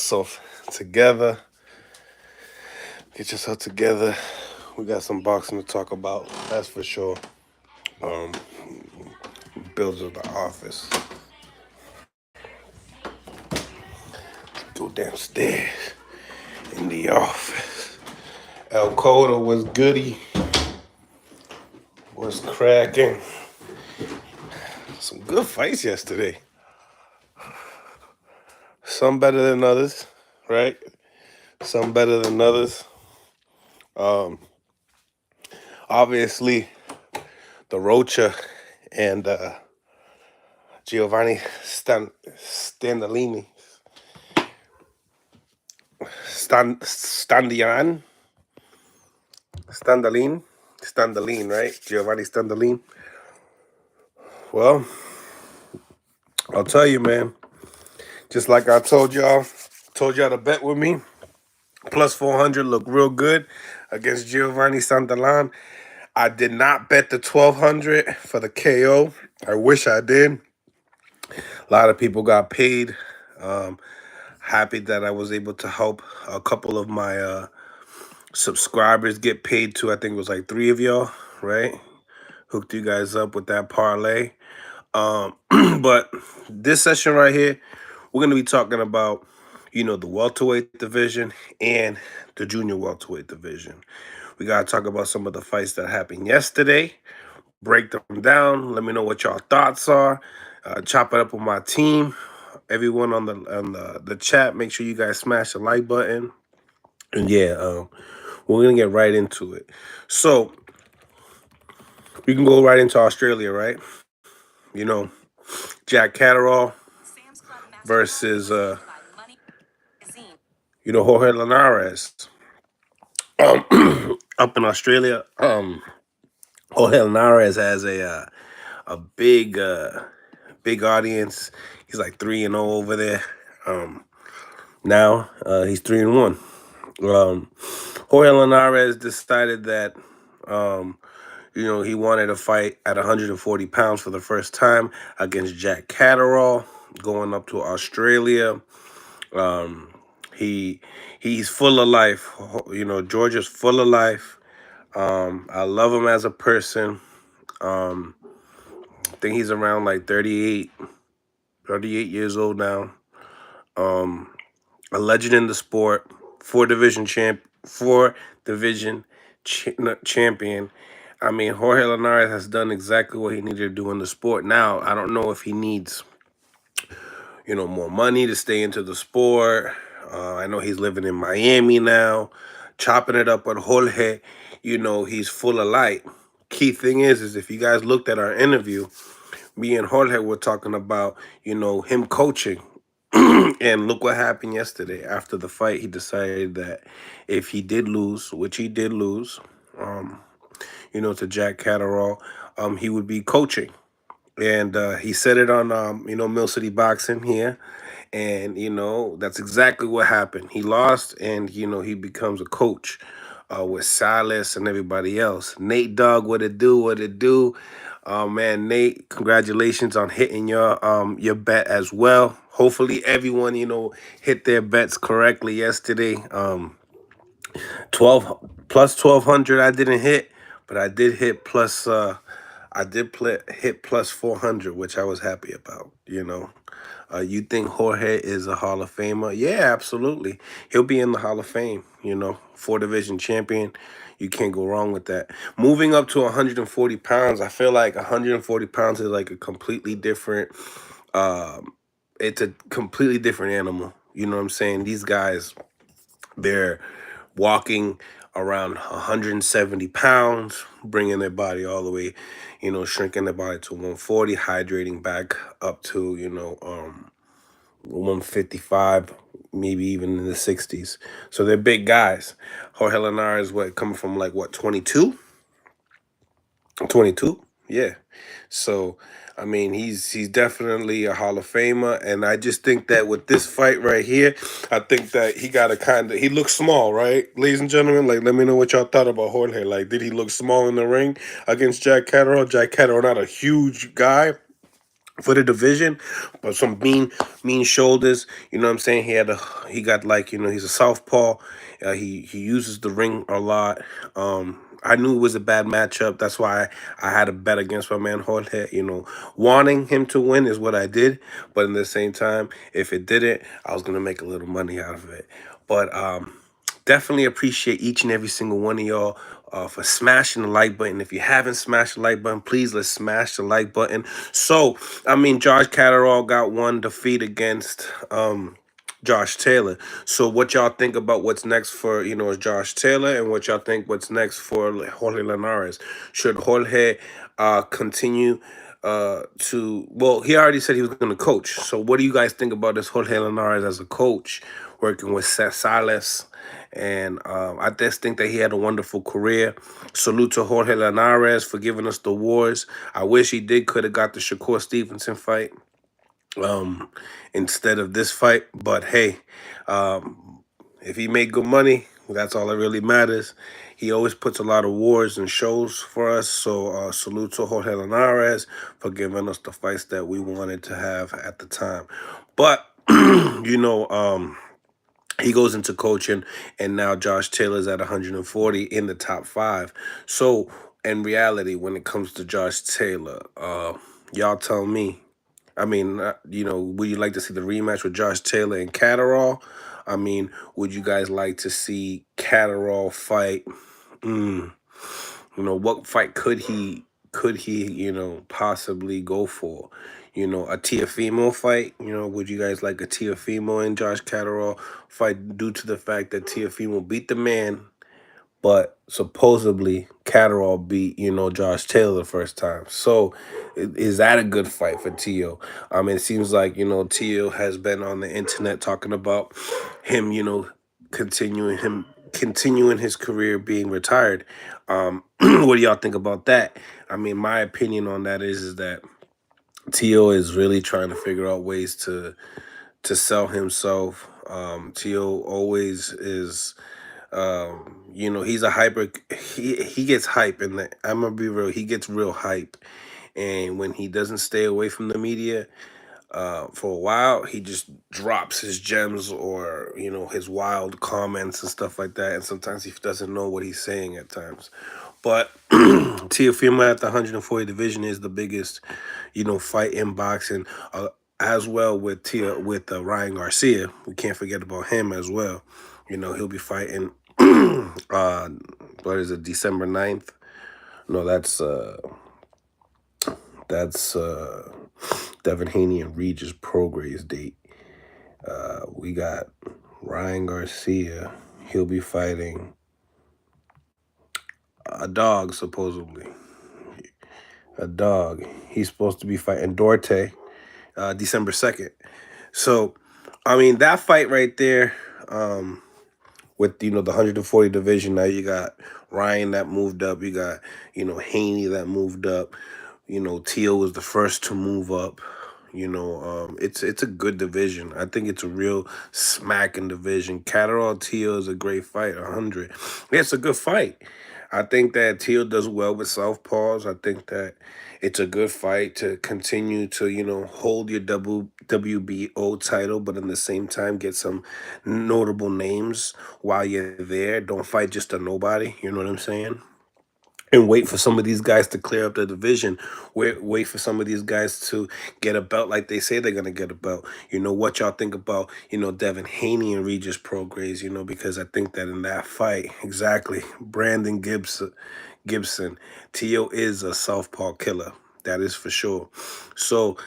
yourself together. Get yourself together. We got some boxing to talk about. That's for sure. Bills of the office. Go downstairs in the office. El Coda was goody. Was cracking. Some good fights yesterday. Some better than others, right? Some better than others. Obviously, the Rocha and Giovanni Stantillan, Stantillan, right? Giovanni Stantillan. Well, I'll tell you, man. Just like I told y'all to bet with me. Plus 400 looked real good against Giovanni Santillán. I did not bet the 1200 for the KO. I wish I did. A lot of people got paid. Happy that I was able to help a couple of my subscribers get paid too. I think it was like 3 of y'all, right? Hooked you guys up with that parlay. But this session right here, we're going to be talking about, the welterweight division and the junior welterweight division. We got to talk about some of the fights that happened yesterday, break them down. Let me know what y'all thoughts are. Chop it up with my team. Everyone on the chat, make sure you guys smash the like button. And yeah, we're going to get right into it. So we can go right into Australia, right? Jack Catterall versus, Jorge Linares. Up in Australia, Jorge Linares has a big audience. He's like 3-0 over there. Now he's 3-1. Jorge Linares decided that he wanted to fight at 140 pounds for the first time against Jack Catterall, going up to Australia. He's full of life. Georgia's full of life. I love him as a person. I think he's around like 38 years old now. A legend in the sport, four-division champion. I mean, Jorge Linares has done exactly what he needed to do in the sport. Now, I don't know if he needs, more money to stay into the sport. I know he's living in Miami now, chopping it up with Jorge. He's full of light. Key thing is if you guys looked at our interview, me and Jorge were talking about, him coaching. And look what happened yesterday. After the fight, he decided that if he did lose, which he did lose, to Jack Catterall, he would be coaching. And he said it on, Mill City Boxing here. And, that's exactly what happened. He lost and, he becomes a coach with Silas and everybody else. Nate Dogg, what it do? Man, Nate, congratulations on hitting your bet as well. Hopefully everyone, hit their bets correctly yesterday. 1200 I didn't hit, but I did hit plus hit plus 400, which I was happy about, You think Jorge is a Hall of Famer? Yeah, absolutely. He'll be in the Hall of Fame, 4-division champion. You can't go wrong with that. Moving up to 140 pounds, I feel like 140 pounds is like a completely different, it's a completely different animal. You know what I'm saying? These guys, they're walking around 170 pounds, bringing their body all the way, shrinking their body to 140, hydrating back up to, 155, maybe even in the 60s. So they're big guys. Jorge Linares, coming from like, 22? 22? Yeah. So, I mean, he's definitely a Hall of Famer, and I just think that with this fight right here, I think that he looks small, right? Ladies and gentlemen, like, let me know what y'all thought about Jorge. Like, did he look small in the ring against Jack Catterall? Jack Catterall, not a huge guy, for the division, but some mean shoulders. You know what I'm saying? He got like, he's a southpaw. He uses the ring a lot. I knew it was a bad matchup. That's why I had to bet against my man Jorge. Wanting him to win is what I did, but in the same time, if it didn't, I was gonna make a little money out of it. But definitely appreciate each and every single one of y'all for smashing the like button. If you haven't smashed the like button, please let's smash the like button. So, Josh Catterall got one defeat against Josh Taylor. So what y'all think about what's next for, Josh Taylor, and what y'all think what's next for Jorge Linares? Should Jorge continue well, he already said he was going to coach. So what do you guys think about this Jorge Linares as a coach, working with Seth Salas? And I just think that he had a wonderful career. Salute to Jorge Linares for giving us the wars. I wish he could have got the Shakur Stevenson fight instead of this fight. But hey, if he made good money, that's all that really matters. He always puts a lot of wars and shows for us. So salute to Jorge Linares for giving us the fights that we wanted to have at the time. But he goes into coaching, and now Josh Taylor's at 140 in the top 5. So in reality, when it comes to Josh Taylor, y'all tell me. Would you like to see the rematch with Josh Taylor and Catterall? Would you guys like to see Catterall fight? Mm, what fight could he possibly go for? A Tiafimo fight. Would you guys like a Tiafimo and Josh Catterall fight due to the fact that Tiafimo beat the man, but supposedly Catterall beat, Josh Taylor the first time. So is that a good fight for Tio? It seems like, Tio has been on the internet talking about him, continuing his career being retired. What do y'all think about that? My opinion on that is that Tio is really trying to figure out ways to sell himself. Tio always is he's a hyper. He gets hype, and I'm gonna be real. He gets real hype, and when he doesn't stay away from the media for a while, he just drops his gems or his wild comments and stuff like that. And sometimes he doesn't know what he's saying at times. But Teofimo at the 140 division is the biggest, fight in boxing. As well with Ryan Garcia. We can't forget about him as well. He'll be fighting what is it, December 9th? No, that's Devin Haney and Regis Prograis date. We got Ryan Garcia. He'll be fighting a dog, supposedly. A dog. He's supposed to be fighting Dorte December 2nd. So, that fight right there, with the 140 division, now you got Ryan that moved up, you got Haney that moved up, Teal was the first to move up. It's a good division. I think it's a real smacking division. Catterall Teal is a great fight. 100, yeah, it's a good fight. I think that Teal does well with southpaws. I think that it's a good fight to continue to, hold your WBO title, but in the same time get some notable names while you're there. Don't fight just a nobody. You know what I'm saying? And wait for some of these guys to clear up the division. Wait for some of these guys to get a belt like they say they're gonna get a belt. What y'all think about Devin Haney and Regis Prograis? Because I think that in that fight, exactly, Brandon Gibson, Tio is a southpaw killer. That is for sure. So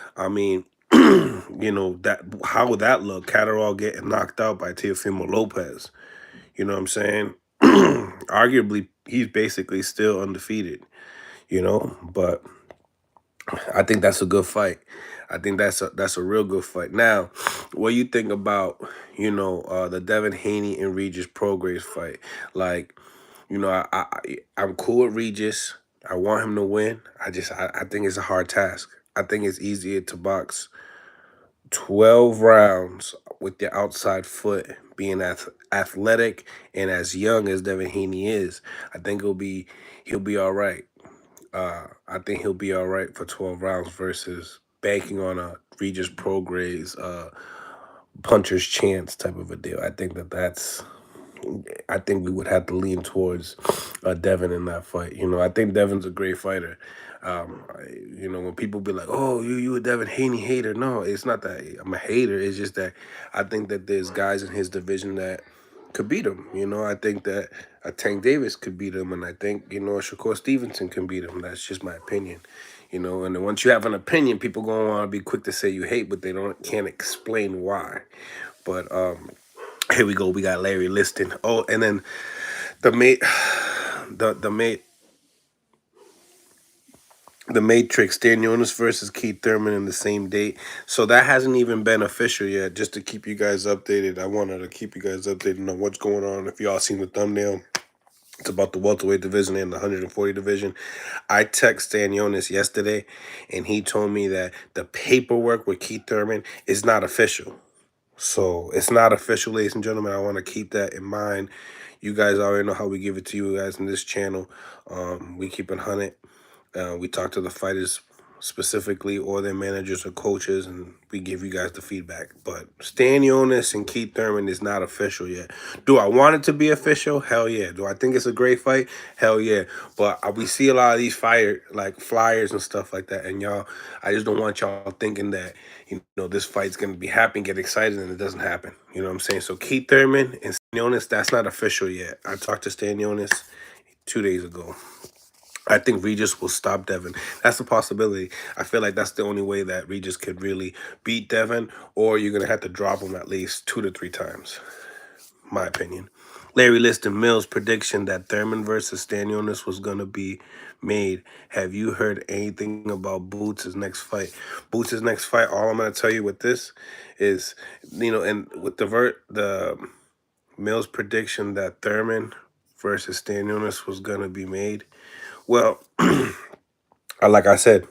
that how would that look? Catterall getting knocked out by Teofimo Lopez. You know what I'm saying? Arguably, he's basically still undefeated, but I think that's a good fight. I think that's a real good fight. Now, what do you think about, the Devin Haney and Regis Prograis fight? Like, I'm cool with Regis. I want him to win. I think it's a hard task. I think it's easier to box 12 rounds with your outside foot, being as athletic and as young as Devin Haney is. I think he'll be all right. I think he'll be all right for 12 rounds versus banking on a Regis Prograis puncher's chance type of a deal. I think we would have to lean towards Devin in that fight. I think Devin's a great fighter. When people be like, "Oh, you a Devin Haney hater?" No, it's not that I'm a hater. It's just that I think that there's guys in his division that could beat him. I think that Tank Davis could beat him, and I think Shakur Stevenson can beat him. That's just my opinion. And then once you have an opinion, people gonna want to be quick to say you hate, but they can't explain why. But here we go. We got Larry Liston. Oh, and then the mate, the mate. The Matrix, Dan Jonas versus Keith Thurman in the same date. So that hasn't even been official yet. Just to keep you guys updated, I wanted to keep you guys updated on what's going on. If y'all seen the thumbnail, it's about the welterweight division and the 140 division. I texted Dan Jonas yesterday, and he told me that the paperwork with Keith Thurman is not official. So it's not official, ladies and gentlemen. I want to keep that in mind. You guys already know how we give it to you guys in this channel. We keep it 100. We talk to the fighters specifically or their managers or coaches, and we give you guys the feedback. But Stan Jonas and Keith Thurman is not official yet. Do I want it to be official? Hell yeah. Do I think it's a great fight? Hell yeah. But we see a lot of these flyers and stuff like that, and y'all, I just don't want y'all thinking that this fight's gonna be happening, get excited, and it doesn't happen. You know what I'm saying? So Keith Thurman and Stan Jonas, that's not official yet. I talked to Stan Jonas 2 days ago. I think Regis will stop Devin. That's a possibility. I feel like that's the only way that Regis could really beat Devin, or you're going to have to drop him at least 2 to 3 times. My opinion. Larry Liston Mills' prediction that Thurman versus Stan Jonas was going to be made. Have you heard anything about Boots' next fight? Boots' next fight, all I'm going to tell you with this is, and with the Mills' prediction that Thurman versus Stan Jonas was going to be made, well, like I said,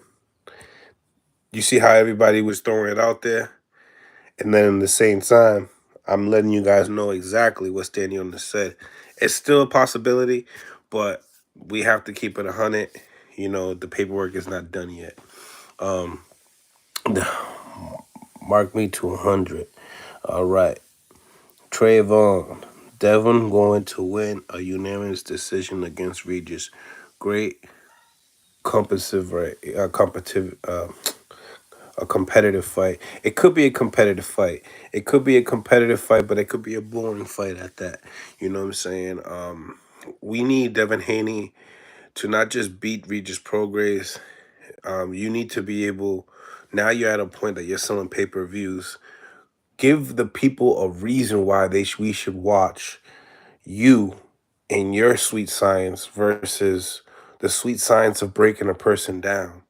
you see how everybody was throwing it out there? And then in the same time, I'm letting you guys know exactly what Stan Jonas said. It's still a possibility, but we have to keep it 100. The paperwork is not done yet. Mark me to 100. All right. Trayvon. Devin going to win a unanimous decision against Regis. Great competitive a competitive fight. It could be a competitive fight. It could be a competitive fight, but it could be a boring fight at that. You know what I'm saying? We need Devin Haney to not just beat Regis Prograis. You need to be able. Now you're at a point that you're selling pay-per-views. Give the people a reason why we should watch you and your sweet science versus the sweet science of breaking a person down,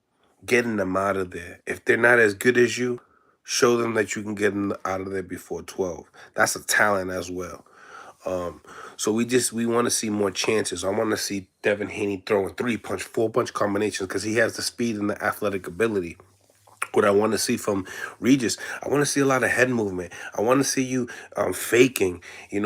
getting them out of there. If they're not as good as you, show them that you can get them out of there before 12. That's a talent as well. So we want to see more chances. I want to see Devin Haney throwing 3-punch, 4-punch combinations because he has the speed and the athletic ability. What I want to see from Regis, I want to see a lot of head movement. I want to see you faking,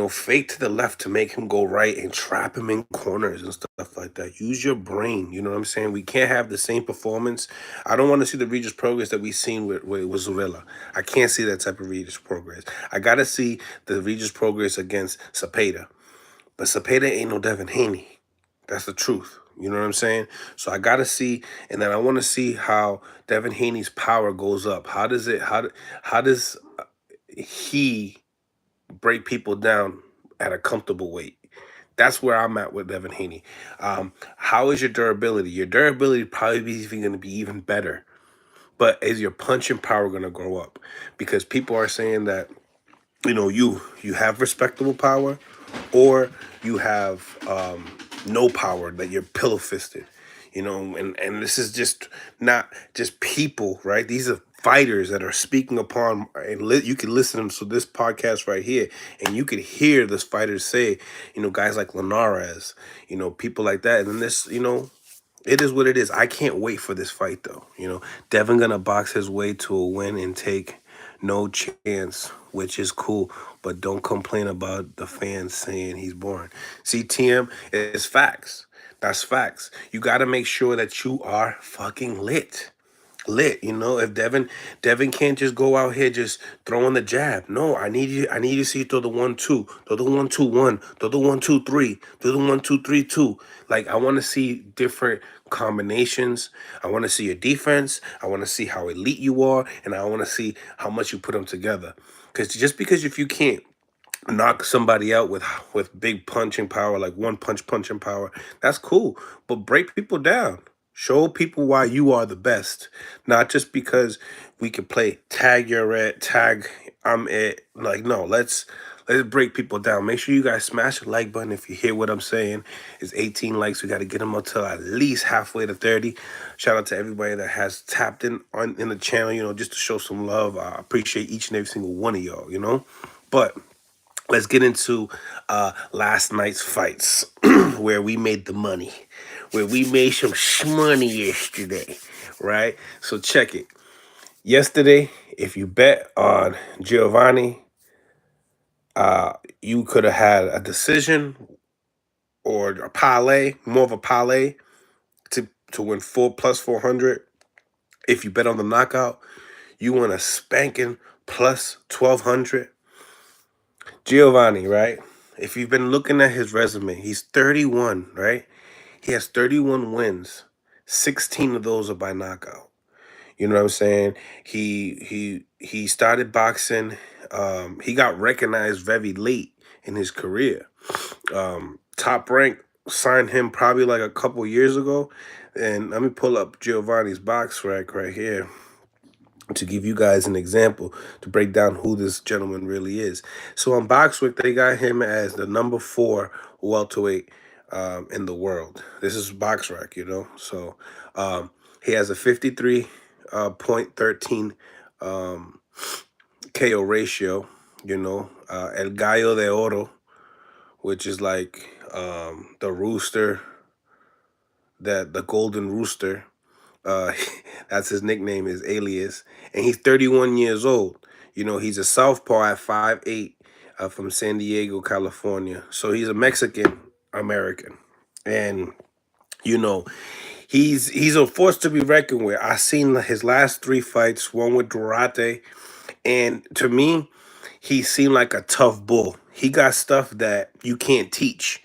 fake to the left to make him go right and trap him in corners and stuff like that. Use your brain, you know what I'm saying? We can't have the same performance. I don't want to see the Regis progress that we've seen with Zorilla. I can't see that type of Regis progress. I got to see the Regis progress against Cepeda. But Cepeda ain't no Devin Haney. That's the truth. You know what I'm saying? So I gotta see, and then I want to see how Devin Haney's power goes up. How does he break people down at a comfortable weight? That's where I'm at with Devin Haney. How is your durability? Your durability probably even going to be even better. But is your punching power going to grow up? Because people are saying that you have respectable power, or you have no power, that you're pillow fisted, and this is just not just people, right? These are fighters that are speaking upon, and you can listen to this podcast right here, and you could hear this fighters say, guys like Linares, people like that, and then this, it is what it is. I can't wait for this fight, though. Devin gonna box his way to a win and take no chance, which is cool. But don't complain about the fans saying he's boring. See, TM, it's facts. That's facts. You got to make sure that you are fucking lit. lit. You know, if Devin can't just go out here just throwing the jab. No, I need you to see you throw the 1-2, throw the 1-2-1, throw the 1-2-3, throw the 1-2-3-2. Like, I want to see different combinations. I want to see your defense. I want to see how elite you are, and I want to see how much you put them together. Because just because if you can't knock somebody out with big punching power, like one punching power, that's cool. But break people down. Show people why you are the best. Not just because we can play tag you're it, tag I'm it. Like, no, let's break people down. Make sure you guys smash the like button if you hear what I'm saying. It's 18 likes. We got to get them up to at least halfway to 30. Shout out to everybody that has tapped in the channel, you know, just to show some love. I appreciate each and every single one of y'all, you know. But let's get into last night's fights, where we made the money, where we made some money yesterday, right? So check it. Yesterday, if you bet on Giovanni, you could have had a decision or a parlay, more of a parlay to win 400. If you bet on the knockout, you win a spanking plus 1,200. Giovanni, right? If you've been looking at his resume, he's 31, right? He has 31 wins. 16 of those are by knockout. You know what I'm saying? He started boxing. He got recognized very late in his career. Top Rank signed him probably like a couple years ago. And let me pull up Giovanni's box rack right here to give you guys an example to break down who this gentleman really is. So on Boxwick, they got him as the number 4 welterweight in the world. This is BoxRec, you know. So he has a 53.13 KO ratio, you know. El Gallo de Oro, which is like the rooster, the golden rooster. That's his nickname, his alias. And he's 31 years old. You know, he's a southpaw at 5'8", from San Diego, California. So he's a Mexican American. And, you know, he's a force to be reckoned with. I seen his last 3 fights, one with Durate. And to me, he seemed like a tough bull. He got stuff that you can't teach.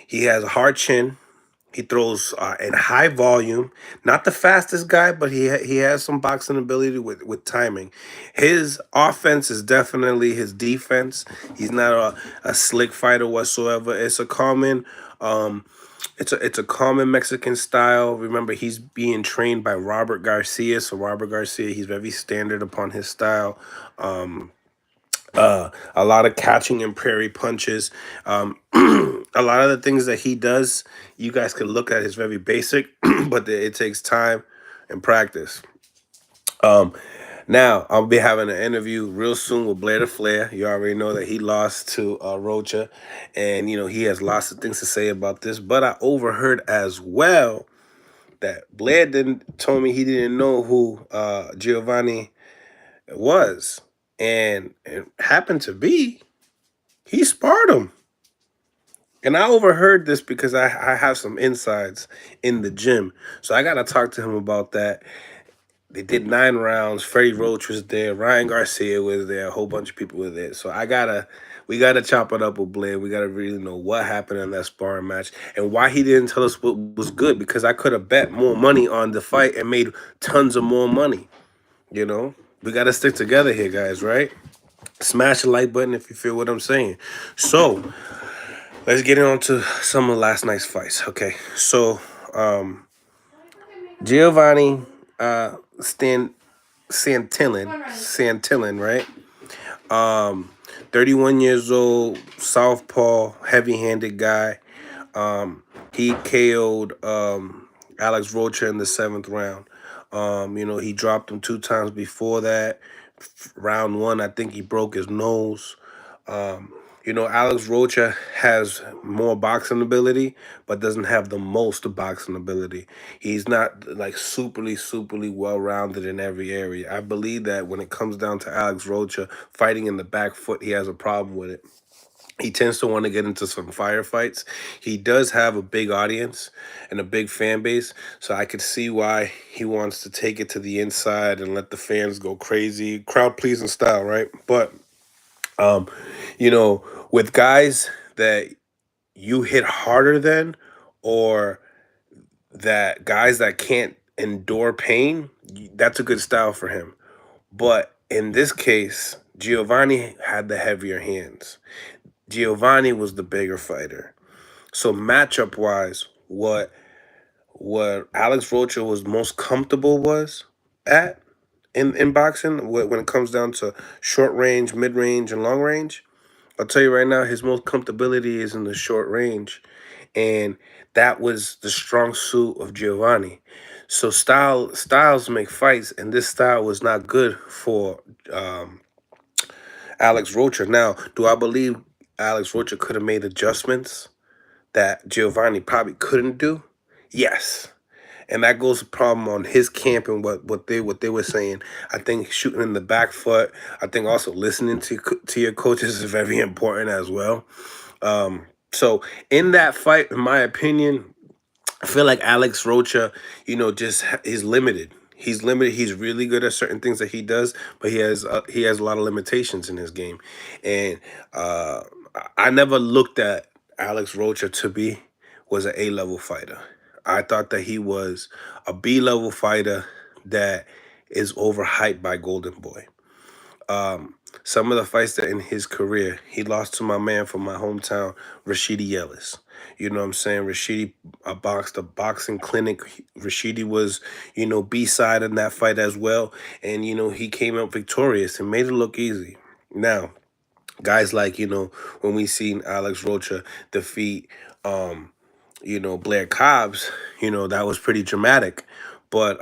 He has a hard chin. He throws in high volume. Not the fastest guy, but he has some boxing ability with timing. His offense is definitely his defense. He's not a slick fighter whatsoever. It's a common it's a common Mexican style. Remember, he's being trained by Robert Garcia. So Robert Garcia, he's very standard upon his style. A lot of catching and prairie punches. A lot of the things that he does, you guys can look at is very basic, but it takes time and practice. Now, I'll be having an interview real soon with Blair the Flair. You already know that he lost to Rocha, and, you know, he has lots of things to say about this. But I overheard as well that Blair told me he didn't know who Giovanni was. And it happened to be, he sparred him. And I overheard this because I have some insides in the gym. So I got to talk to him about that. They did 9 rounds. Freddie Roach was there. Ryan Garcia was there. A whole bunch of people were there. So we gotta chop it up with Blair. We gotta really know what happened in that sparring match and why he didn't tell us what was good, because I could have bet more money on the fight and made tons of more money. You know, we gotta stick together here, guys, right? Smash the like button if you feel what I'm saying. So let's get on to some of last night's fights. Okay, so Giovanni Santillán, right? 31 years old, southpaw, heavy-handed guy. He KO'd Alex Rocha in the 7th round. You know, he dropped him 2 times before that. Round 1, I think he broke his nose. You You know, Alex Rocha has more boxing ability, but doesn't have the most boxing ability. He's not like superly well rounded in every area. I believe that when it comes down to Alex Rocha fighting in the back foot, he has a problem with it. He tends to want to get into some firefights. He does have a big audience and a big fan base, so I could see why he wants to take it to the inside and let the fans go crazy, crowd pleasing style, right? But um, you know, with guys that you hit harder than, or that guys that can't endure pain, that's a good style for him. But in this case, Giovanni had the heavier hands. Giovanni was the bigger fighter. So matchup wise, what Alex Rocha was most comfortable was at in boxing when it comes down to short range, mid range, and long range. I'll tell you right now, his most comfortability is in the short range, and that was the strong suit of Giovanni. So styles make fights, and this style was not good for um, Alex Rocha. Now, do I believe Alex Rocha could have made adjustments that Giovanni probably couldn't do? Yes. And that goes a problem on his camp and what they were saying. I think shooting in the back foot. I think also listening to your coaches is very important as well. So in that fight, in my opinion, I feel like Alex Rocha, just is limited. He's limited. He's really good at certain things that he does, but he has a lot of limitations in his game. And I never looked at Alex Rocha to be was an A-level fighter. I thought that he was a B-level fighter that is overhyped by Golden Boy. Some of the fights that in his career, he lost to my man from my hometown, Rashidi Ellis. You know what I'm saying? Rashidi boxed a boxing clinic. Rashidi was, B-side in that fight as well. And, he came out victorious and made it look easy. Now, guys like, when we seen Alex Rocha defeat Blair Cobbs, that was pretty dramatic. But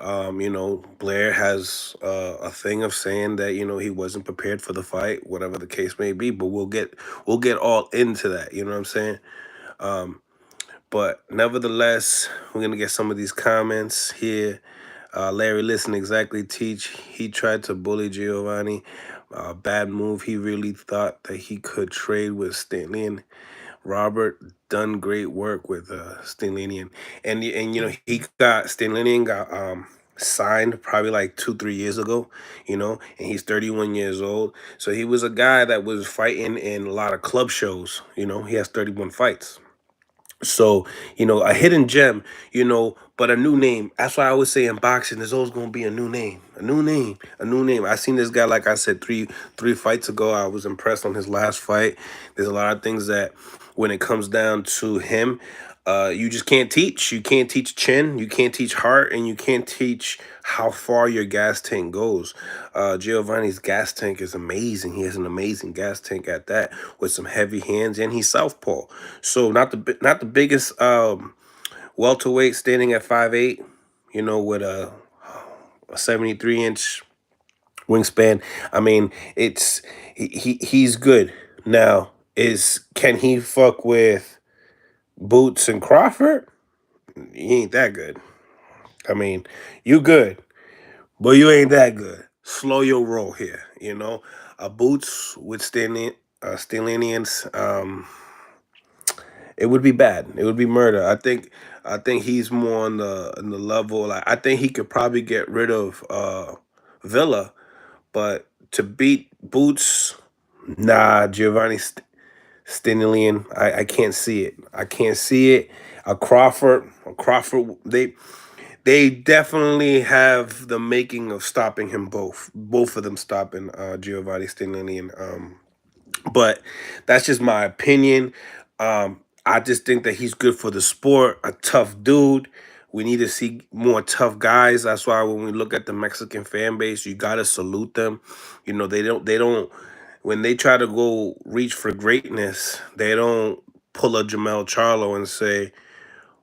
Blair has a thing of saying that he wasn't prepared for the fight, whatever the case may be. But we'll get all into that. You know what I'm saying? But nevertheless, we're gonna get some of these comments here. Larry, listen, exactly. Teach. He tried to bully Giovanni. Bad move. He really thought that he could trade with Stanley. Robert done great work with Stanley, and Stanley got signed probably like 2-3 years ago, and he's 31 years old. So he was a guy that was fighting in a lot of club shows. He has 31 fights. So, a hidden gem, but a new name. That's why I always say in boxing, there's always gonna be a new name. A new name. A new name. I seen this guy, like I said, three fights ago. I was impressed on his last fight. There's a lot of things that when it comes down to him, you just can't teach. You can't teach chin, you can't teach heart, and you can't teach how far your gas tank goes. Giovanni's gas tank is amazing. He has an amazing gas tank at that, with some heavy hands, and he's southpaw. So not the biggest welterweight, standing at 5'8", with a 73-inch wingspan. I mean, he's good. Now, can he fuck with Boots and Crawford? He ain't that good. I mean, you good, but you ain't that good. Slow your roll here, Boots with Stanleyans, it would be bad. It would be murder. I think he's more on the level. Like, I think he could probably get rid of Villa, but to beat Boots, nah, Stanley, I can't see it. I can't see it. A Crawford, they definitely have the making of stopping him both of them stopping Giovanni Stanley. But that's just my opinion. I just think that he's good for the sport, a tough dude. We need to see more tough guys. That's why when we look at the Mexican fan base, you gotta salute them. They don't when they try to go reach for greatness, they don't pull a Jamel Charlo and say,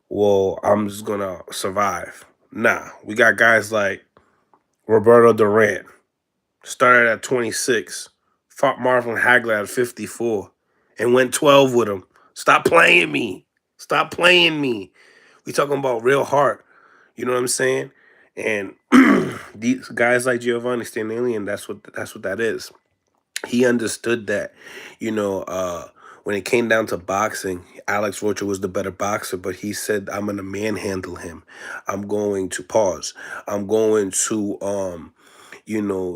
well, I'm just gonna survive. Nah, we got guys like Roberto Durant, started at 26, fought Marvin Hagler at 54, and went 12 with him. Stop playing me. Stop playing me. We talking about real heart. You know what I'm saying? And these guys like Giovanni Stantillan, that's what that is. He understood that, you know, when it came down to boxing, Alex Rocha was the better boxer, but he said, I'm gonna manhandle him. I'm going to pause. I'm going to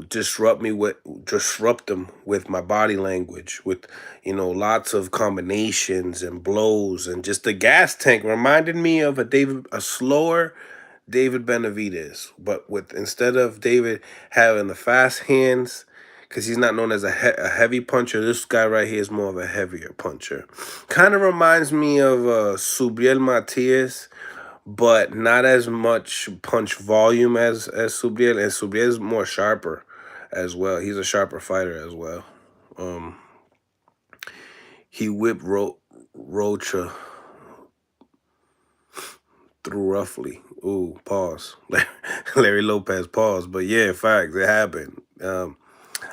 disrupt them with my body language, with, lots of combinations and blows, and just the gas tank reminded me of a slower David Benavidez, but with instead of David having the fast hands, because he's not known as a heavy puncher, this guy right here is more of a heavier puncher. Kind of reminds me of Subriel Matias, but not as much punch volume as Subriel, and Subriel is more sharper as well. He's a sharper fighter as well. Um, he whipped Rocha through roughly. Ooh, pause. Larry Lopez, pause. But yeah, facts, it happened.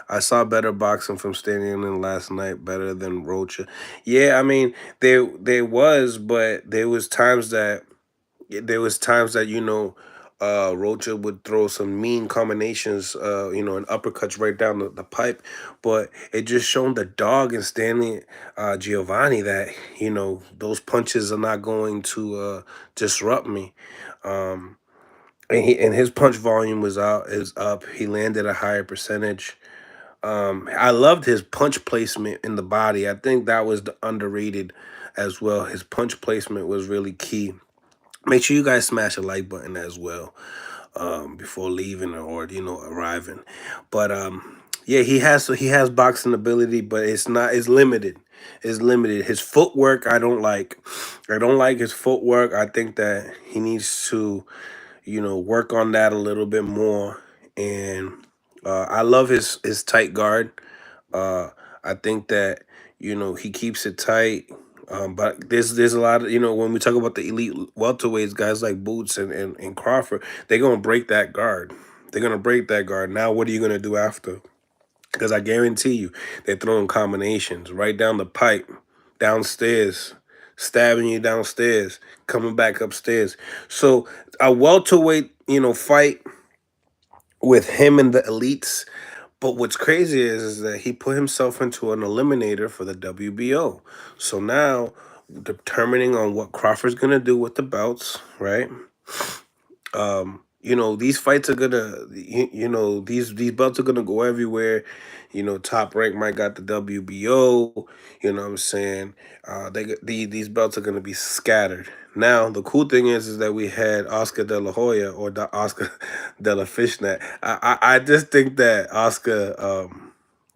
I saw better boxing from Stadium last night, better than Rocha. Yeah, I mean, there was, but there was times that Rocha would throw some mean combinations, and uppercuts right down the pipe, but it just shown the dog in Stanley Giovanni that those punches are not going to disrupt me. Um, and his punch volume is up. He landed a higher percentage. I loved his punch placement in the body. I think that was underrated as well. His punch placement was really key. Make sure you guys smash the like button as well before leaving or arriving. But yeah, he has boxing ability, but it's limited. It's limited. His footwork, I don't like. I don't like his footwork. I think that he needs to work on that a little bit more. And I love his tight guard. Uh, I think that he keeps it tight. But there's a lot of when we talk about the elite welterweights, guys like Boots and Crawford, they're gonna break that guard. They're gonna break that guard. Now, what are you gonna do after? Because I guarantee you, they're throwing combinations right down the pipe, downstairs, stabbing you downstairs, coming back upstairs. So a welterweight, fight with him and the elites. But what's crazy is that he put himself into an eliminator for the WBO. So now, determining on what Crawford's gonna do with the belts, right? These fights are gonna, these belts are gonna go everywhere. Top Rank might got the WBO. You know what I'm saying? These belts are gonna be scattered. Now, the cool thing is that we had Oscar De La Hoya or Oscar De La Fishnet. I just think that Oscar,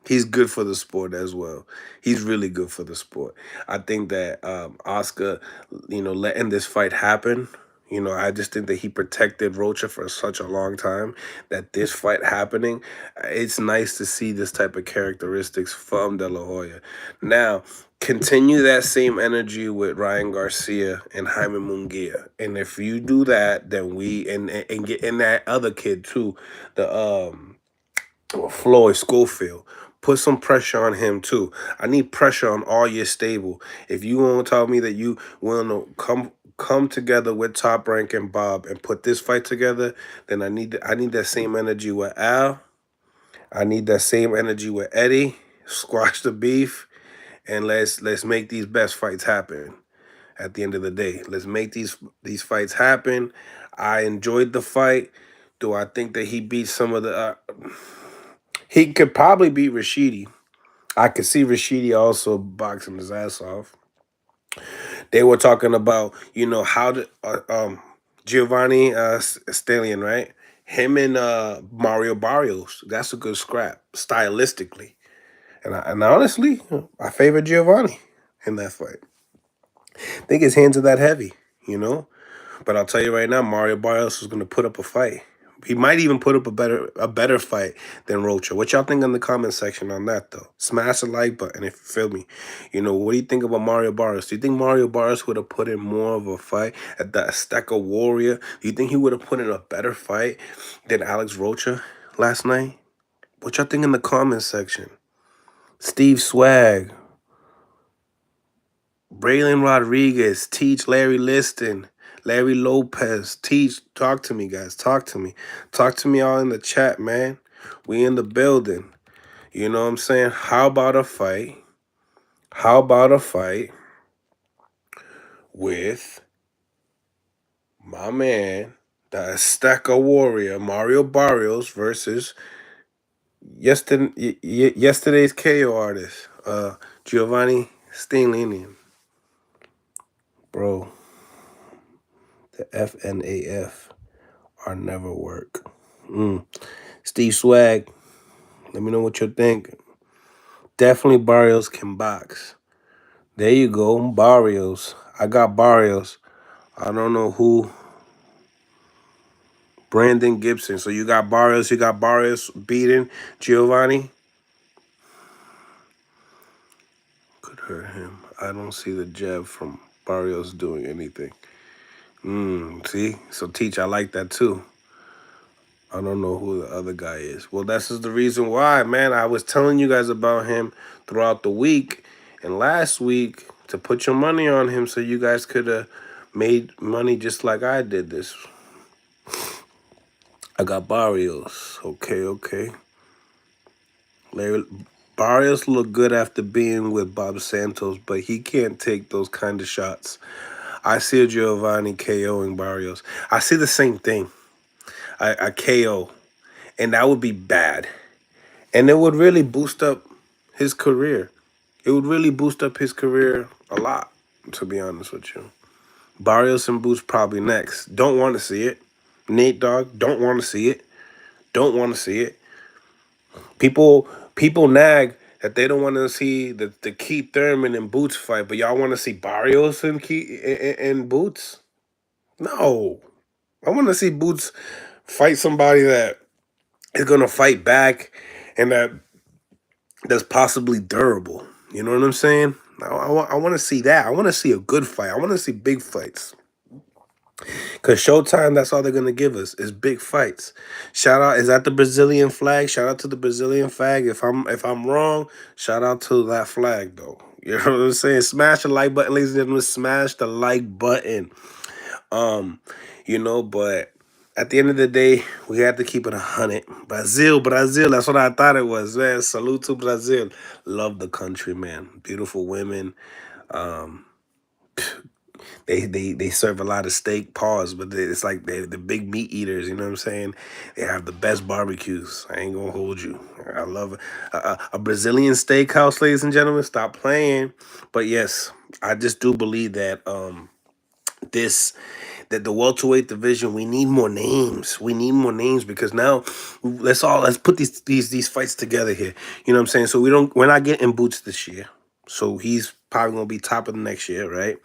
he's good for the sport as well. He's really good for the sport. I think that Oscar, letting this fight happen. I just think that he protected Rocha for such a long time that this fight happening, it's nice to see this type of characteristics from De La Hoya. Now, continue that same energy with Ryan Garcia and Jaime Munguia. And if you do that, then and get in that other kid too, the Floyd Schofield. Put some pressure on him too. I need pressure on all your stable. If you want to tell me that you want to come together with Top Rank and Bob and put this fight together, then I need that same energy with Al. I need that same energy with Eddie. Squash the beef, and let's make these best fights happen. At the end of the day, let's make these fights happen. I enjoyed the fight. Do I think that he beat some of the? He could probably beat Rashidi. I could see Rashidi also boxing his ass off. They were talking about, how to Giovanni Stallion, right? Him and Mario Barrios. That's a good scrap stylistically. And honestly, I favor Giovanni in that fight. I think his hands are that heavy, you know. But I'll tell you right now, Mario Barrios is going to put up a fight. He might even put up a better fight than Rocha. What y'all think in the comment section on that, though? Smash the like button if you feel me. What do you think about Mario Barrios? Do you think Mario Barrios would have put in more of a fight at the Azteca Warrior? Do you think he would have put in a better fight than Alex Rocha last night? What y'all think in the comment section? Steve Swag. Braylon Rodriguez, Teach Larry Liston, Larry Lopez, Teach. Talk to me, guys. Talk to me. Talk to me all in the chat, man. We in the building. You know what I'm saying? How about a fight? How about a fight with my man, the Azteca Warrior, Mario Barrios versus yesterday's KO artist, Giovanni Stantillan. Bro, the FNAF are never work. Steve Swag, let me know what you think. Definitely Barrios can box. There you go, Barrios. I got Barrios. I don't know who. Brandon Gibson. So you got Barrios. You got Barrios beating Giovanni. Could hurt him. I don't see the jab from Barrios doing anything. See? So Teach, I like that too. I don't know who the other guy is. Well, that's just the reason why, man. I was telling you guys about him throughout the week and last week to put your money on him so you guys could have made money just like I did this. I got Barrios. Okay. Larry Barrios looked good after being with Bob Santos, but he can't take those kind of shots. I see a Giovanni KOing Barrios. I see the same thing. I KO, and that would be bad. And it would really boost up his career. It would really boost up his career a lot, to be honest with you. Barrios and Boots probably next. Don't want to see it. Nate Dogg, don't want to see it. Don't want to see it. People nag that they don't want to see the Keith Thurman and Boots fight, but y'all want to see Barrios and and Boots? No. I want to see Boots fight somebody that is going to fight back and that's possibly durable. You know what I'm saying? I want to see that. I want to see a good fight. I want to see big fights. Because Showtime, that's all they're going to give us is big fights. Shout out, is that the Brazilian flag? Shout out to the Brazilian flag. If I'm wrong, shout out to that flag, though. You know what I'm saying? Smash the like button, ladies and gentlemen. Smash the like button. But at the end of the day, we have to keep it 100. Brazil, that's what I thought it was, man. Salute to Brazil. Love the country, man. Beautiful women. They serve a lot of steak, pause, but it's like they're the big meat eaters, you know what I'm saying? They have the best barbecues. I ain't gonna hold you. I love it. A Brazilian steakhouse, ladies and gentlemen. Stop playing. But yes, I just do believe that that the welterweight division, we need more names. We need more names because now let's put these fights together here. You know what I'm saying? So we're not getting Boots this year. So he's probably gonna be top of the next year, right?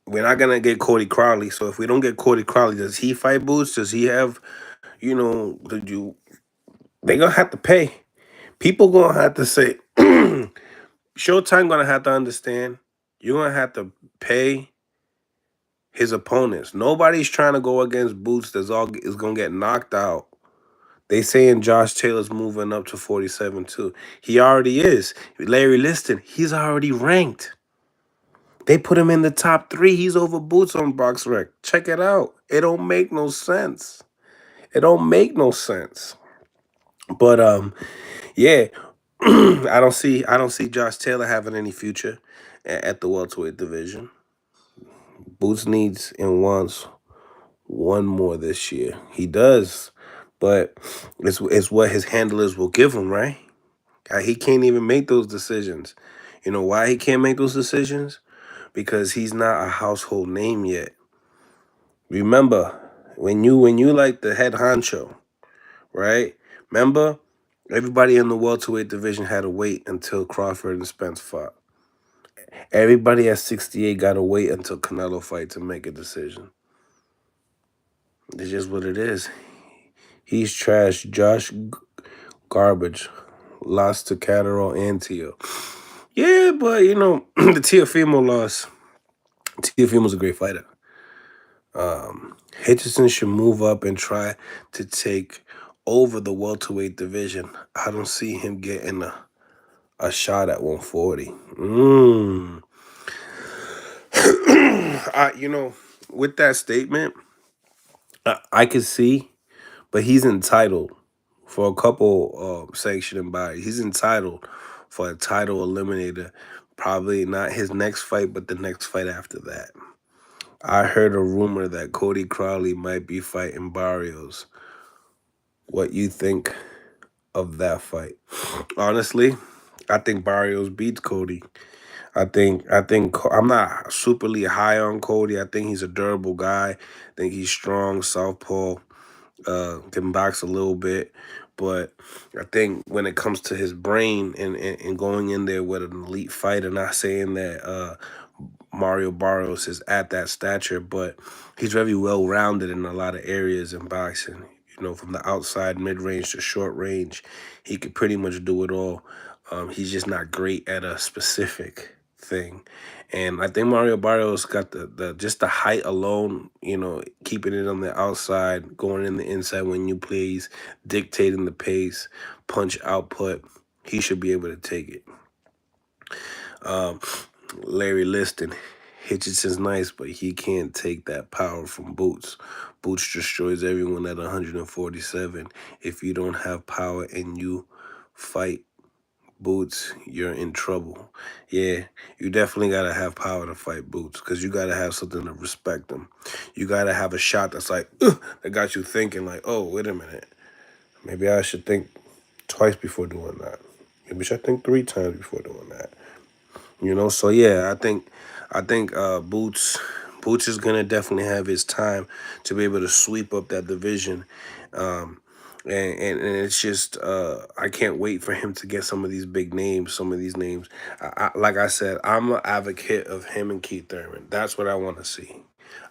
We're not gonna get Cody Crowley. So if we don't get Cody Crowley, does he fight Boots? Does he have, they gonna have to pay. People gonna have to say, Showtime gonna have to understand. You're gonna have to pay his opponents. Nobody's trying to go against Boots is gonna get knocked out. They saying Josh Taylor's moving up to 47 too. He already is. Larry Liston, he's already ranked. They put him in the top 3. He's over Boots on BoxRec. Check it out. It don't make no sense. It don't make no sense. But yeah, I don't see Josh Taylor having any future at the welterweight division. Boots needs and wants one more this year. He does, but it's what his handlers will give him, right? He can't even make those decisions. You know why he can't make those decisions? Because he's not a household name yet. Remember, when you like the head honcho, right? Remember, everybody in the welterweight division had to wait until Crawford and Spence fought. Everybody at 68 got to wait until Canelo fight to make a decision. It's just what it is. He's trash. Josh garbage. Lost to Catterall and Tio. Yeah, but the Teofimo loss. Teofimo's a great fighter. Hitchison should move up and try to take over the welterweight division. I don't see him getting a shot at 140. You know, with that statement, I can see, but he's entitled for a couple sanctioning bodies. He's entitled for a title eliminator. Probably not his next fight, but the next fight after that. I heard a rumor that Cody Crowley might be fighting Barrios. What you think of that fight? Honestly, I think Barrios beats Cody. I'm not superly high on Cody. I think he's a durable guy. I think he's strong, southpaw, can box a little bit. But I think when it comes to his brain and going in there with an elite fighter, not saying that Mario Barrios is at that stature, but he's very well rounded in a lot of areas in boxing. You know, from the outside, mid range to short range, he could pretty much do it all. He's just not great at a specific thing. And I think Mario Barrios got the just the height alone, you know, keeping it on the outside, going in the inside when you please, dictating the pace, punch output. He should be able to take it. Larry Liston, Hitchinson's nice, but he can't take that power from Boots. Boots destroys everyone at 147. If you don't have power and you fight Boots, you're in trouble. Yeah, you definitely gotta have power to fight Boots, because you gotta have something to respect them. You gotta have a shot that's like, ugh, that got you thinking like, oh, wait a minute. Maybe I should think twice before doing that. Maybe I should think 3 times before doing that. You know, so yeah, I think Boots is gonna definitely have his time to be able to sweep up that division. Um, and it's just I can't wait for him to get some of these big names, some of these names. Like I said, I'm an advocate of him and Keith Thurman. That's what I want to see.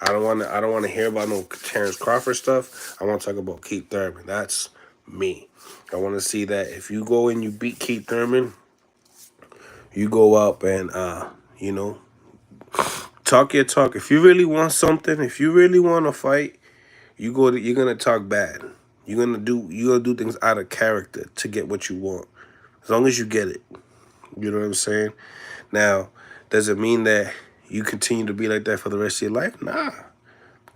I don't want to hear about no Terrence Crawford stuff. I want to talk about Keith Thurman. That's me. I want to see that if you go and you beat Keith Thurman, you go up and you know, talk your talk. If you really want something, if you really want to fight, you're gonna talk bad. You're gonna do things out of character to get what you want. As long as you get it. You know what I'm saying? Now, does it mean that you continue to be like that for the rest of your life? Nah.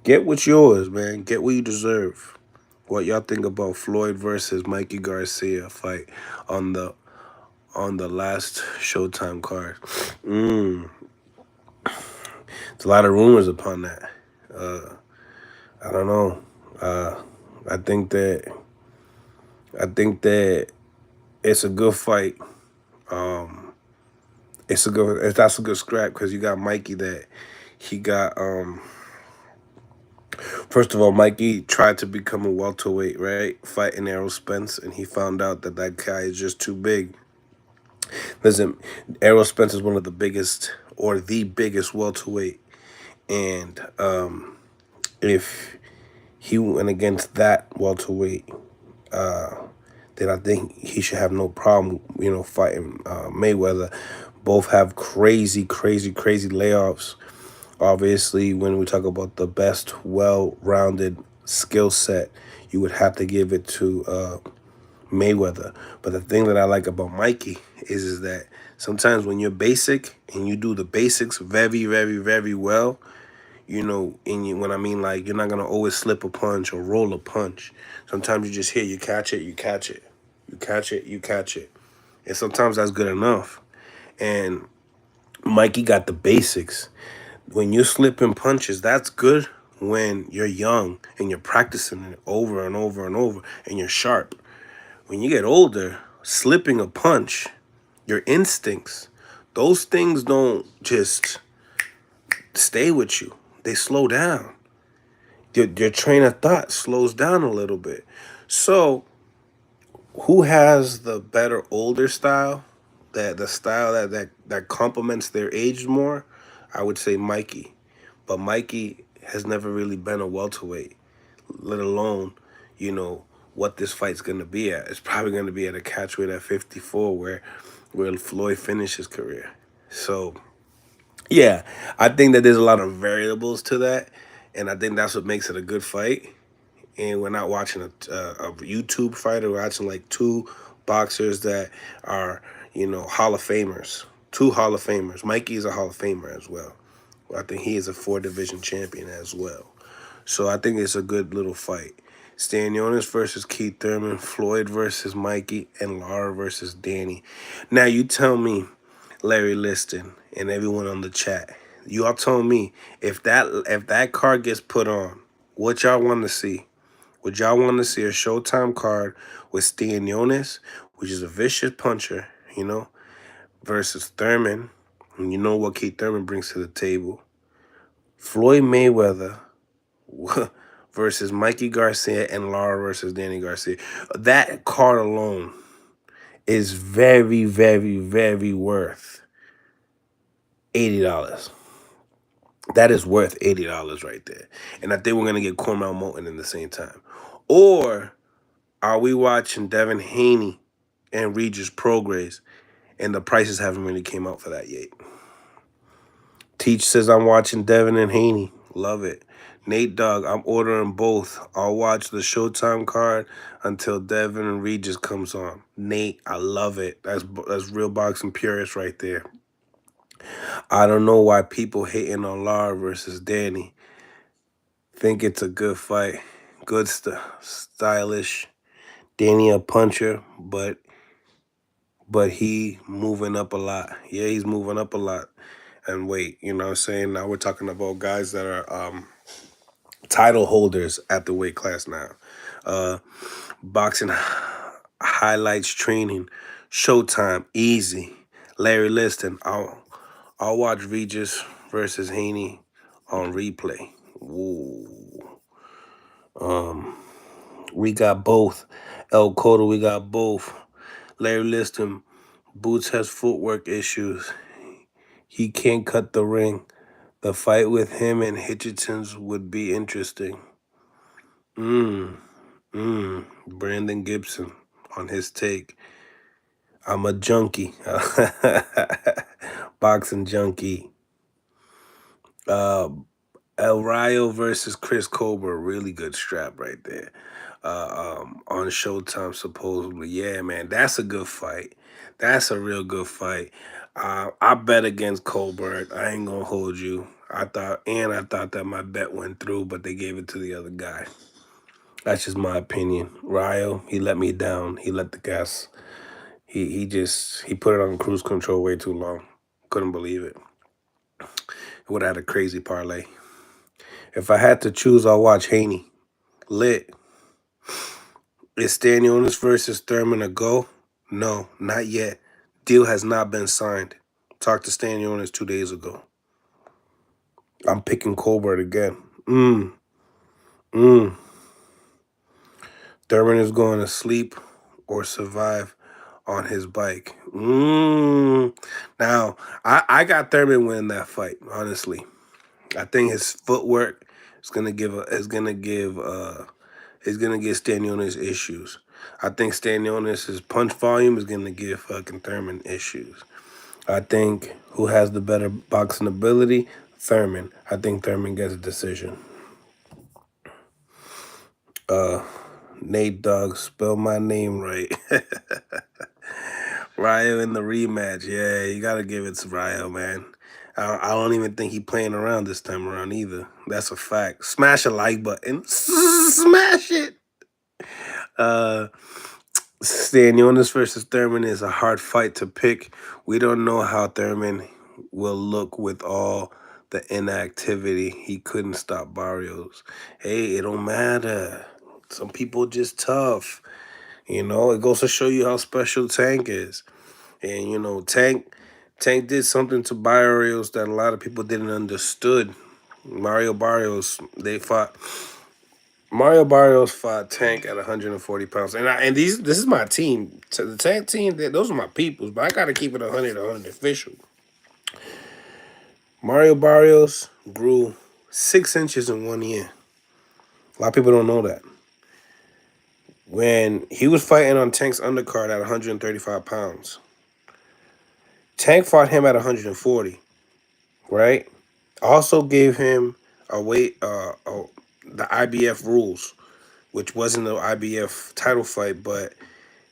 Get what's yours, man. Get what you deserve. What y'all think about Floyd versus Mikey Garcia fight on the last Showtime card? There's a lot of rumors upon that. I don't know. I think that it's a good fight. That's a good scrap, because you got Mikey that he got. First of all, Mikey tried to become a welterweight, right? Fighting Errol Spence, and he found out that that guy is just too big. Listen, Errol Spence is one of the biggest, or the biggest welterweight, and if he went against that welterweight, then I think he should have no problem, you know, fighting Mayweather. Both have crazy, crazy, crazy layoffs. Obviously, when we talk about the best, well-rounded skill set, you would have to give it to Mayweather. But the thing that I like about Mikey is that sometimes when you're basic and you do the basics very, very, very well, you know, when I mean, like, you're not gonna always slip a punch or roll a punch. Sometimes you just hear, you catch it, you catch it, you catch it, you catch it, and sometimes that's good enough. And Mikey got the basics. When you're slipping punches, that's good when you're young and you're practicing it over and over and over and you're sharp. When you get older, slipping a punch, your instincts, those things don't just stay with you. They slow down. Your train of thought slows down a little bit. So, who has the better older style? The style that complements their age more? I would say Mikey. But Mikey has never really been a welterweight, let alone, you know, what this fight's gonna be at. It's probably gonna be at a catchweight at 54, where Floyd finished his career. So yeah, I think that there's a lot of variables to that, and I think that's what makes it a good fight. And we're not watching a YouTube fight. We're watching like two boxers that are, you know, Hall of Famers. Two Hall of Famers. Mikey is a Hall of Famer as well. I think he is a 4-division champion as well. So I think it's a good little fight. Stanionis versus Keith Thurman, Floyd versus Mikey, and Lara versus Danny. Now you tell me, Larry Liston and everyone on the chat, you all tell me if that card gets put on, what y'all want to see? Would y'all want to see a Showtime card with Stanionis, which is a vicious puncher, versus Thurman, and you know what Keith Thurman brings to the table? Floyd Mayweather versus Mikey Garcia and Lara versus Danny Garcia. That card alone is very, very, very worth $80. That is worth $80 right there. And I think we're gonna get Cornell Moulton in the same time. Or are we watching Devin Haney and Regis Prograis, and the prices haven't really came out for that yet? Teach says I'm watching Devin and Haney. Love it. Nate Dogg, I'm ordering both. I'll watch the Showtime card until Devin and Regis comes on. Nate, I love it. That's real boxing purist right there. I don't know why people hating on Lara versus Danny. Think it's a good fight. Good stylish. Danny a puncher, but he moving up a lot. Yeah, he's moving up a lot. And wait, you know what I'm saying? Now we're talking about guys that are title holders at the weight class now. Boxing highlights training, Showtime, easy. Larry Liston, I'll watch Regis versus Haney on replay. Ooh. We got both. El Cotto, we got both. Larry Liston, Boots has footwork issues. He can't cut the ring. The fight with him and Hitchenson's would be interesting. Brandon Gibson on his take. I'm a junkie. Boxing junkie. El Rayo versus Chris Colbert. Really good strap right there. On Showtime, supposedly. Yeah, man, that's a good fight. That's a real good fight. I bet against Colbert. I ain't gonna hold you. I thought that my bet went through, but they gave it to the other guy. That's just my opinion. Rayo, he let me down. He let the gas. He put it on cruise control way too long. Couldn't believe it. Would have had a crazy parlay. If I had to choose, I'll watch Haney. Lit. Is Stanionis versus Thurman a go? No, not yet. Deal has not been signed. Talked to Stanionis 2 days ago. I'm picking Colbert again. Thurman is going to sleep or survive on his bike. Now, I got Thurman winning that fight, honestly. I think his footwork is gonna give Stanionis issues. I think Stanionis' punch volume is gonna give fucking Thurman issues. I think who has the better boxing ability? Thurman. I think Thurman gets a decision. Nate Dogg, spell my name right. Ryo in the rematch. Yeah, you gotta give it to Ryo, man. I don't even think he playing around this time around either. That's a fact. Smash a like button. Smash it. Stanionis versus Thurman is a hard fight to pick. We don't know how Thurman will look with all the inactivity. He couldn't stop Barrios. Hey, it don't matter. Some people just tough. It goes to show you how special Tank is. And, Tank did something to Barrios that a lot of people didn't understood. Mario Barrios fought Tank at 140 pounds. And this is my team. So the Tank team, those are my peoples, but I got to keep it 100 official. Mario Barrios grew 6 inches in 1 year. A lot of people don't know that. When he was fighting on Tank's undercard at 135 pounds, Tank fought him at 140, right? Also gave him a weight, the IBF rules, which wasn't the IBF title fight, but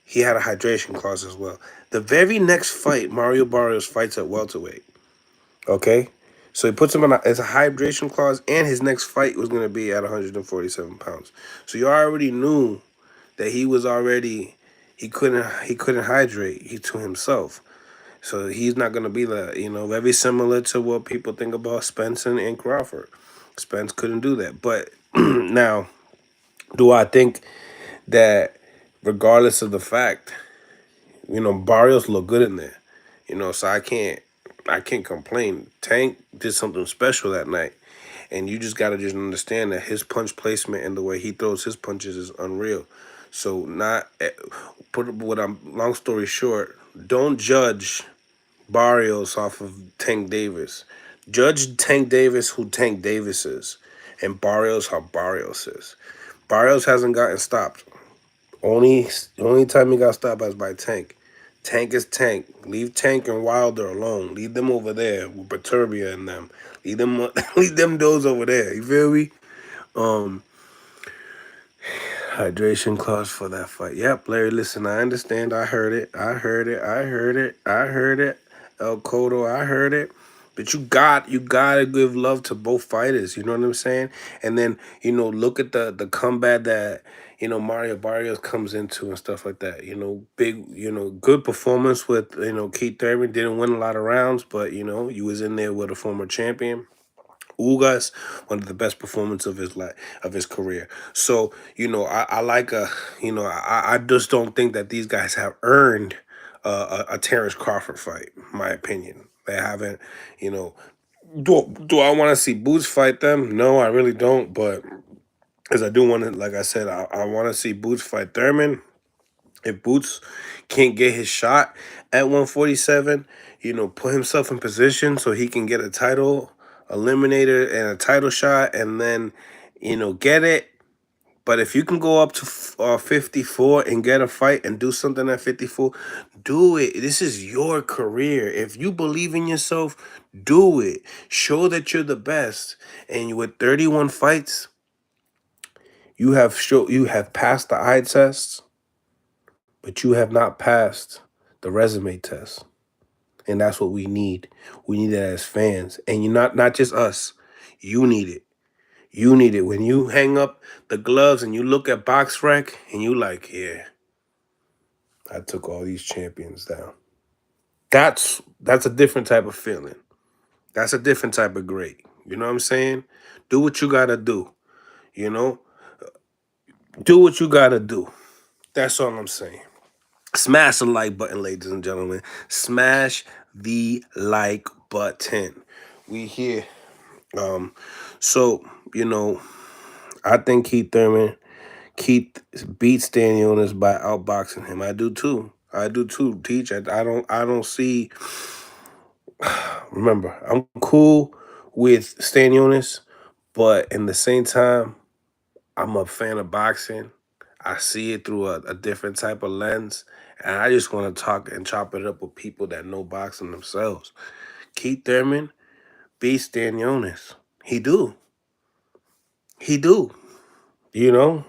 he had a hydration clause as well. The very next fight, Mario Barrios fights at welterweight. Okay? So he puts him on as a hydration clause, and his next fight was going to be at 147 pounds. So you already knew that he couldn't hydrate to himself. So he's not going to be very similar to what people think about Spence and Crawford. Spence couldn't do that. But now, do I think that regardless of the fact, Barrios looked good in there. So I can't complain. Tank did something special that night. And you just gotta just understand that his punch placement and the way he throws his punches is unreal. So not put what I'm long story short, don't judge Barrios off of Tank Davis. Judge Tank Davis who Tank Davis is, and Barrios how Barrios is. Barrios hasn't gotten stopped. Only time he got stopped was by Tank. Tank is Tank. Leave Tank and Wilder alone. Leave them over there with Perturbia and them. Leave them leave them those over there. You feel me? Um Hydration clause for that fight. Yep, Larry, listen, I understand. I heard it. I heard it. I heard it. I heard it. El Coto, I heard it. But you gotta give love to both fighters. You know what I'm saying? And then, look at the combat that, Mario Barrios comes into and stuff like that. Big, good performance with, Keith Thurman. Didn't win a lot of rounds, but you was in there with a former champion. Ugas, one of the best performances of his career. So I like I just don't think that these guys have earned a Terrence Crawford fight. In my opinion, they haven't. You know, do I want to see Boots fight them? No, I really don't. But because I do want to, like I said, I want to see Boots fight Thurman. If Boots can't get his shot at 147, put himself in position so he can get a title eliminator and a title shot and then, get it. But if you can go up to 54 and get a fight and do something at 54, do it. This is your career. If you believe in yourself, do it. Show that you're the best. And with 31 fights, you have passed the eye test, but you have not passed the resume test. And that's what we need. We need it as fans. And you not just us. You need it. You need it. When you hang up the gloves and you look at BoxRec and you like, yeah, I took all these champions down. That's a different type of feeling. That's a different type of great. You know what I'm saying? Do what you gotta do. You know? Do what you gotta do. That's all I'm saying. Smash the like button, ladies and gentlemen. Smash the like button. We here. Um, so, I think Keith beats Stanionis by outboxing him. I do too. I do too. Teach. I don't see. Remember, I'm cool with Stanionis, but in the same time, I'm a fan of boxing. I see it through a different type of lens. And I just want to talk and chop it up with people that know boxing themselves. Keith Thurman beats Stanionis. He do. He do. You know?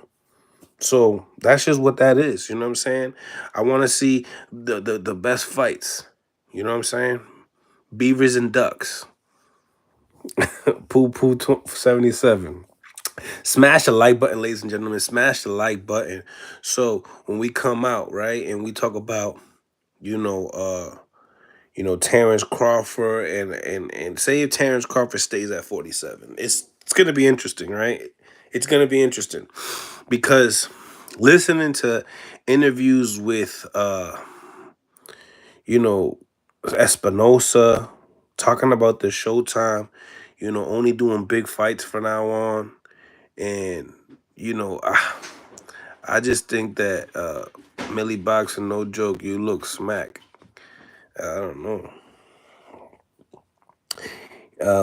So that's just what that is. You know what I'm saying? I want to see the best fights. You know what I'm saying? Beavers and Ducks. Poo Poo 77. Smash the like button, ladies and gentlemen. Smash the like button. So when we come out, right, and we talk about, Terrence Crawford and say if Terrence Crawford stays at 47. It's gonna be interesting, right? It's gonna be interesting because listening to interviews with you know, Espinosa talking about the Showtime, only doing big fights from now on. And, I just think that Millie Boxing, no joke, you look smack. I don't know.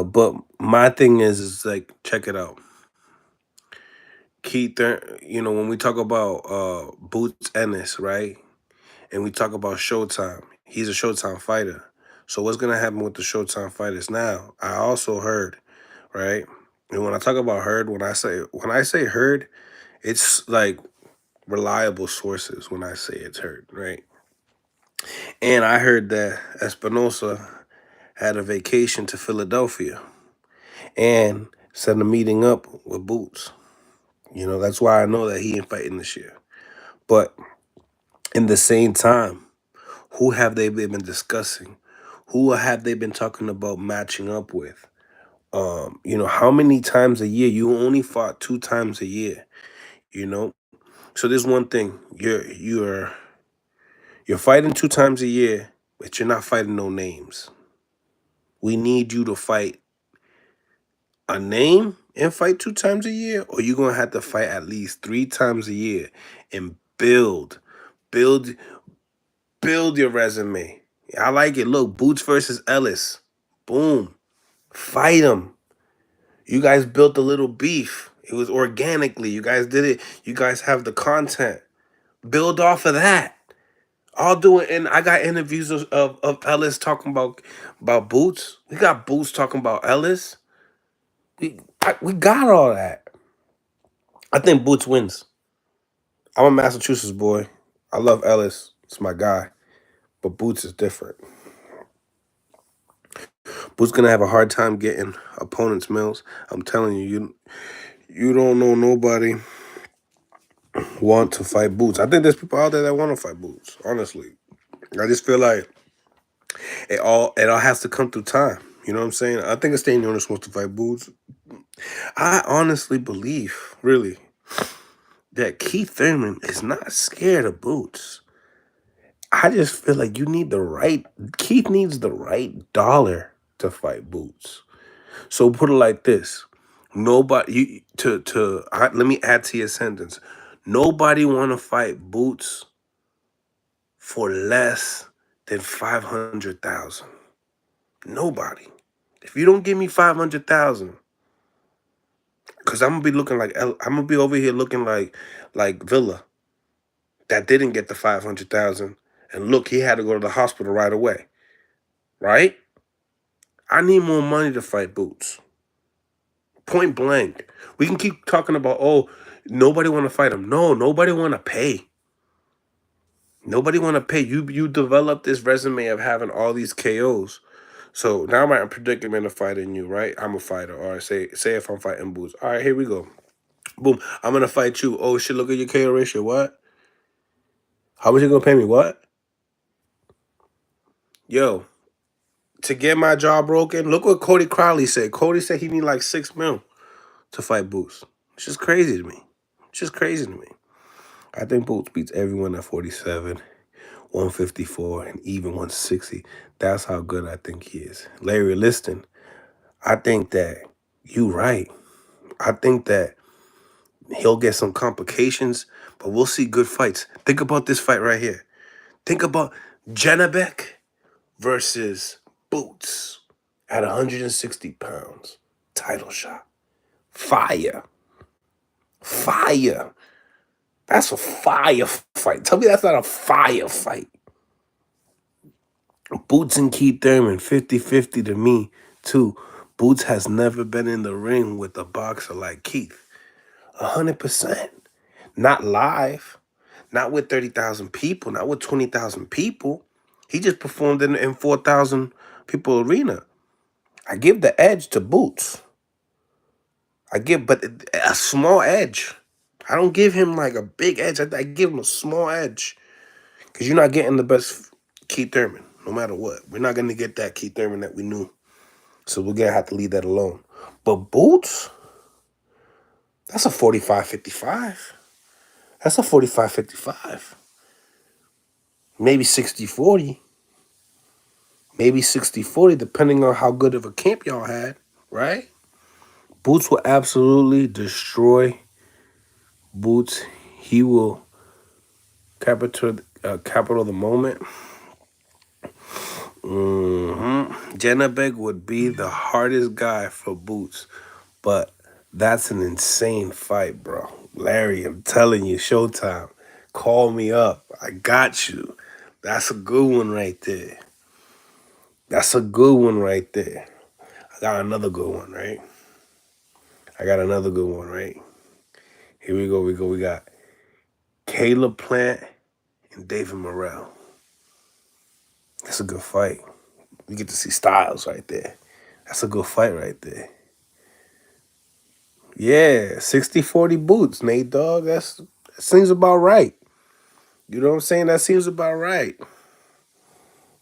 But my thing is like, check it out. When we talk about Boots Ennis, right? And we talk about Showtime, he's a Showtime fighter. So what's gonna happen with the Showtime fighters now? I also heard, right? And when I talk about heard, when I say heard, it's like reliable sources when I say it's heard, right? And I heard that Espinosa had a vacation to Philadelphia. and set a meeting up with Boots. You know, that's why I know that he ain't fighting this year. But in the same time, who have they been discussing? Who have they been talking about matching up with? You know, how many times a year? You only fought 2 times a year, you know? So there's one thing. You're fighting 2 times a year, but you're not fighting no names. We need you to fight a name and fight 2 times a year, or you're gonna have to fight at least 3 times a year and build, build your resume. I like it. Look, Boots versus Ellis. Boom. Fight him. You guys built a little beef. It was organically. You guys did it. You guys have the content. Build off of that. I'll do it. And I got interviews of Ellis talking about Boots. We got Boots talking about Ellis. We got all that. I think Boots wins. I'm a Massachusetts boy. I love Ellis. It's my guy. But Boots is different. Boots gonna have a hard time getting opponents' mills. I'm telling you, you don't know nobody want to fight Boots. I think there's people out there that want to fight Boots. Honestly, I just feel like it all has to come through time. You know what I'm saying? I think Stanley Jonas wants to fight Boots. I honestly believe, really, that Keith Thurman is not scared of Boots. I just feel like Keith needs the right dollar to fight Boots. So put it like this: let me add to your sentence. Nobody want to fight Boots for less than 500,000. Nobody. If you don't give me 500,000, because I'm gonna be I'm gonna be over here looking like Villa that didn't get the 500,000, and look, he had to go to the hospital right away. Right? I need more money to fight Boots. Point blank. We can keep talking about, oh, nobody want to fight him. No, nobody want to pay. Nobody want to pay. You develop this resume of having all these KOs. So now I'm at a predicament of fighting you, right? I'm a fighter. All right, say if I'm fighting Boots. All right, here we go. Boom. I'm gonna fight you. Oh shit, look at your KO ratio. What? How much you gonna pay me? What? Yo, to get my jaw broken, look what Cody Crowley said. Cody said he need like 6 mil to fight Boots. It's just crazy to me. It's just crazy to me. I think Boots beats everyone at 47, 154, and even 160. That's how good I think he is. Larry Liston, I think that you right. I think that he'll get some complications, but we'll see good fights. Think about this fight right here. Think about Janabek versus Boots at 160 pounds. Title shot. Fire. Fire. That's a fire fight. Tell me that's not a fire fight. Boots and Keith Thurman, 50-50 to me, too. Boots has never been in the ring with a boxer like Keith. 100%. Not live. Not with 30,000 people. Not with 20,000 people. He just performed in 4,000 people arena. I give the edge to Boots. But a small edge. I don't give him like a big edge. I give him a small edge. Because you're not getting the best Keith Thurman, no matter what. We're not going to get that Keith Thurman that we knew. So we're going to have to leave that alone. But Boots, that's a 45-55. That's a 45-55. Maybe 60-40. Maybe 60-40, depending on how good of a camp y'all had, right? Boots will absolutely destroy Boots. He will capital the moment. Janabek would be the hardest guy for Boots, but that's an insane fight, bro. Larry, I'm telling you, Showtime. Call me up. I got you. That's a good one right there. That's a good one right there. I got another good one, right? Here we go. We got Caleb Plant and David Morrell. That's a good fight. We get to see Styles right there. That's a good fight right there. Yeah, 60-40 boots, Nate dog. That seems about right. You know what I'm saying? That seems about right.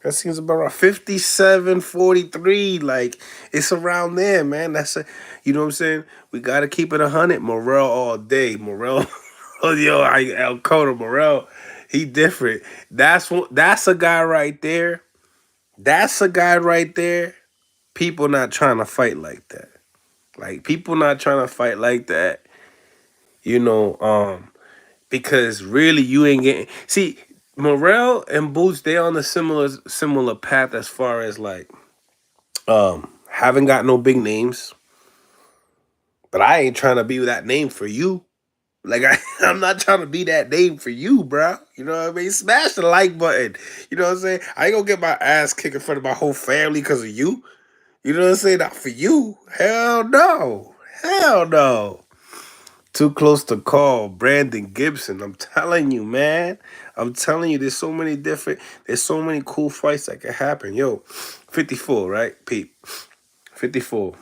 That seems about right. 57-43. Like, it's around there, man. You know what I'm saying? We gotta keep it 100. Morel all day. Morel, oh yo, El Cotto Morel, he different. That's a guy right there. That's a guy right there. People not trying to fight like that. Like, people not trying to fight like that. You know, because really you ain't getting. See, Morel and Boots, they on a similar path as far as like haven't got no big names, but I ain't trying to be that name for you. Like I'm not trying to be that name for you, bro. You know what I mean? Smash the like button. You know what I'm saying? I ain't gonna get my ass kicked in front of my whole family because of you. You know what I'm saying? Not for you. Hell no. Hell no. Too close to call. Brandon Gibson. I'm telling you, man. I'm telling you, there's so many cool fights that could happen. Yo, 54, right? Pete. 54.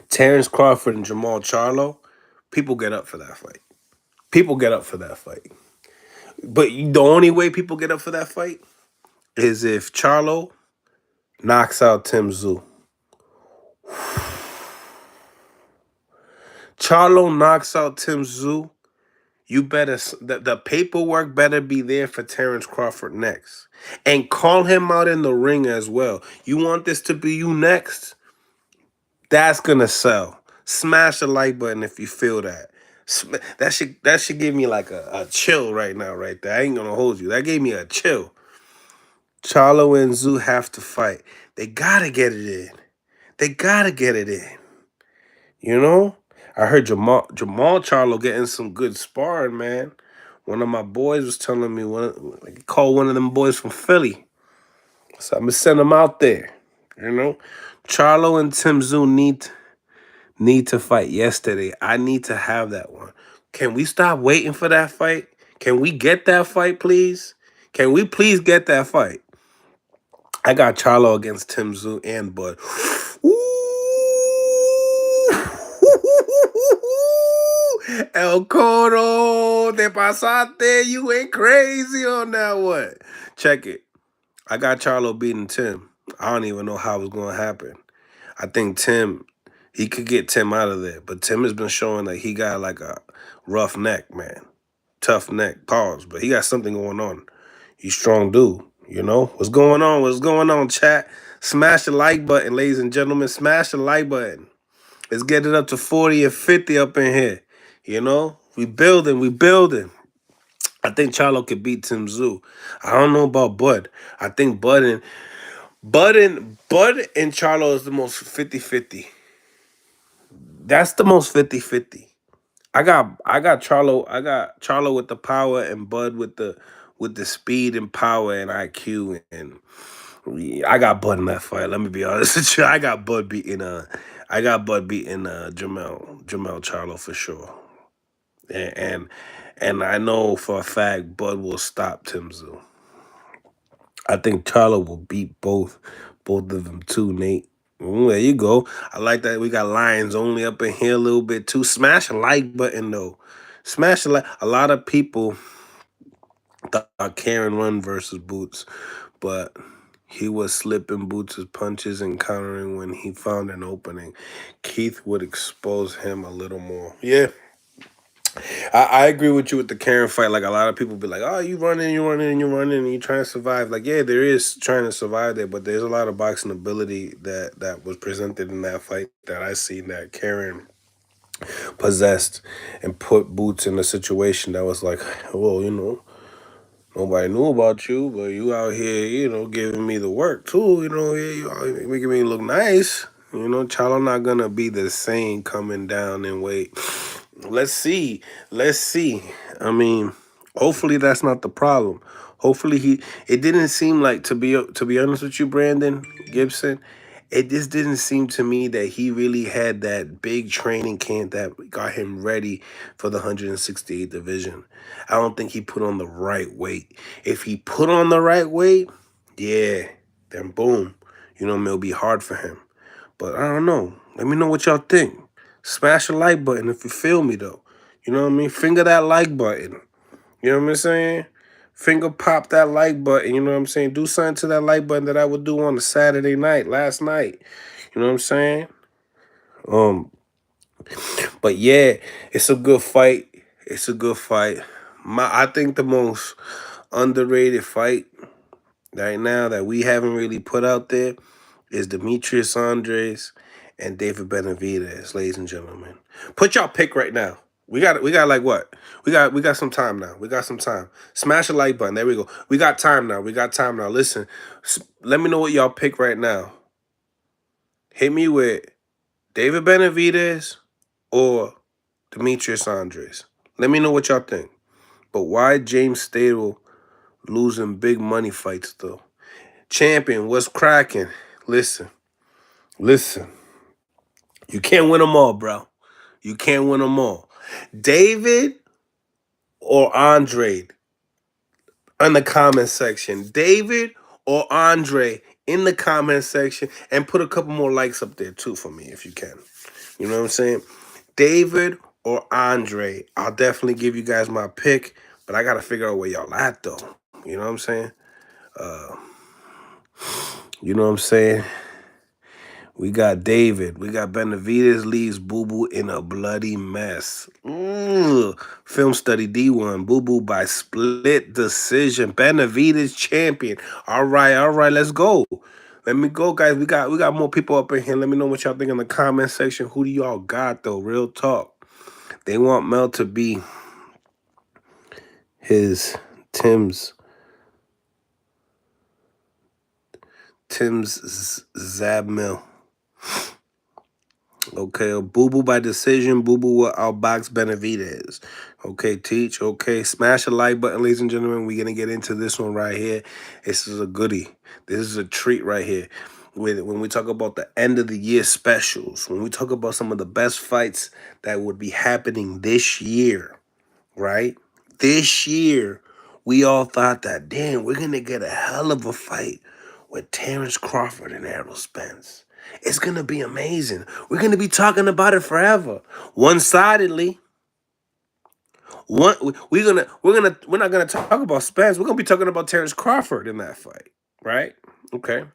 Terrence Crawford and Jamal Charlo. People get up for that fight. People get up for that fight. But the only way people get up for that fight is if Charlo knocks out Tim Tszyu. Charlo knocks out Tim Tszyu. You better the paperwork better be there for Terrence Crawford next, and call him out in the ring as well. You want this to be you next? That's gonna sell. Smash the like button if you feel that. That should give me like a chill right now, right there. I ain't gonna hold you. That gave me a chill. Charlo and Zoo have to fight. They gotta get it in. They gotta get it in. You know? I heard Jamal Charlo getting some good sparring, man. One of my boys was telling me he called one of them boys from Philly. So I'm gonna send him out there. You know? Charlo and Tim Tszyu need to fight yesterday. I need to have that one. Can we stop waiting for that fight? Can we get that fight, please? Can we please get that fight? I got Charlo against Tim Tszyu and Bud. El Coro, te pasaste. You went crazy on that one. Check it. I got Charlo beating Tim. I don't even know how it's going to happen. I think he could get Tim out of there. But Tim has been showing that he got like a rough neck, man. Tough neck, pause. But he got something going on. He's strong dude, you know? What's going on? What's going on, chat? Smash the like button, ladies and gentlemen. Smash the like button. Let's get it up to 40 and 50 up in here. You know? We building. I think Charlo could beat Tim Tszyu. I don't know about Bud. I think Bud and Charlo is the most 50-50. That's the most 50-50. I got Charlo with the power and Bud with the speed and power and IQ, and I got Bud in that fight. Let me be honest with you. I got Bud beating Jamel Charlo for sure. And I know for a fact Bud will stop Tim Tszyu. I think Charlo will beat both of them too, Nate. There you go. I like that we got Lions only up in here a little bit too. Smash a like button though. Smash a like. A lot of people thought Karen Run versus Boots, but he was slipping Boots' punches and countering when he found an opening. Keith would expose him a little more. Yeah, I agree with you with the Karen fight. Like a lot of people be like, "Oh, you running, and you trying to survive." Like, yeah, there is trying to survive there, but there's a lot of boxing ability that was presented in that fight that I seen that Karen possessed and put Boots in a situation that was like, well, nobody knew about you, but you out here, giving me the work too. You out here making me look nice. Charlo not gonna be the same coming down in weight. Let's see. Let's see. I mean, hopefully that's not the problem. Hopefully it didn't seem like, to be honest with you, Brandon Gibson, it just didn't seem to me that he really had that big training camp that got him ready for the 168 division. I don't think he put on the right weight. If he put on the right weight, yeah, then boom, it'll be hard for him. But I don't know. Let me know what y'all think. Smash the like button if you feel me, though. You know what I mean? Finger that like button. You know what I'm saying? Finger pop that like button. You know what I'm saying? Do something to that like button that I would do on a Saturday night, last night. You know what I'm saying? But yeah, it's a good fight. It's a good fight. I think the most underrated fight right now that we haven't really put out there is Demetrius Andres and David Benavidez, ladies and gentlemen. Put y'all pick right now. We got like what? We got some time now. We got some time. Smash the like button. There we go. We got time now. We got time now. Listen, let me know what y'all pick right now. Hit me with David Benavidez or Demetrius Andres. Let me know what y'all think. But why James Stable losing big money fights though? Champion, what's cracking? Listen. You can't win them all, bro. You can't win them all. David or Andre in the comment section. David or Andre in the comment section. And put a couple more likes up there too for me if you can. You know what I'm saying? David or Andre. I'll definitely give you guys my pick. But I got to figure out where y'all at though. You know what I'm saying? You know what I'm saying? We got David. We got Benavidez leaves Boo Boo in a bloody mess. Film study D1. Boo Boo by split decision. Benavidez champion. All right. Let's go. Let me go, guys. We got more people up in here. Let me know what y'all think in the comment section. Who do y'all got though? Real talk. They want Mel to be his Tim's Zabmil. Okay, Boo Boo by decision. Boo Boo will outbox Benavidez. Okay, Teach. Okay, smash the like button, ladies and gentlemen. We're going to get into this one right here. This is a goodie. This is a treat right here. When we talk about the end of the year specials, when we talk about some of the best fights that would be happening this year, right? This year, we all thought that, damn, we're going to get a hell of a fight with Terrence Crawford and Errol Spence. It's going to be amazing. We're going to be talking about it forever. One-sidedly. We're not gonna talk about Spence. We're gonna be talking about Terrence Crawford in that fight, right? Okay.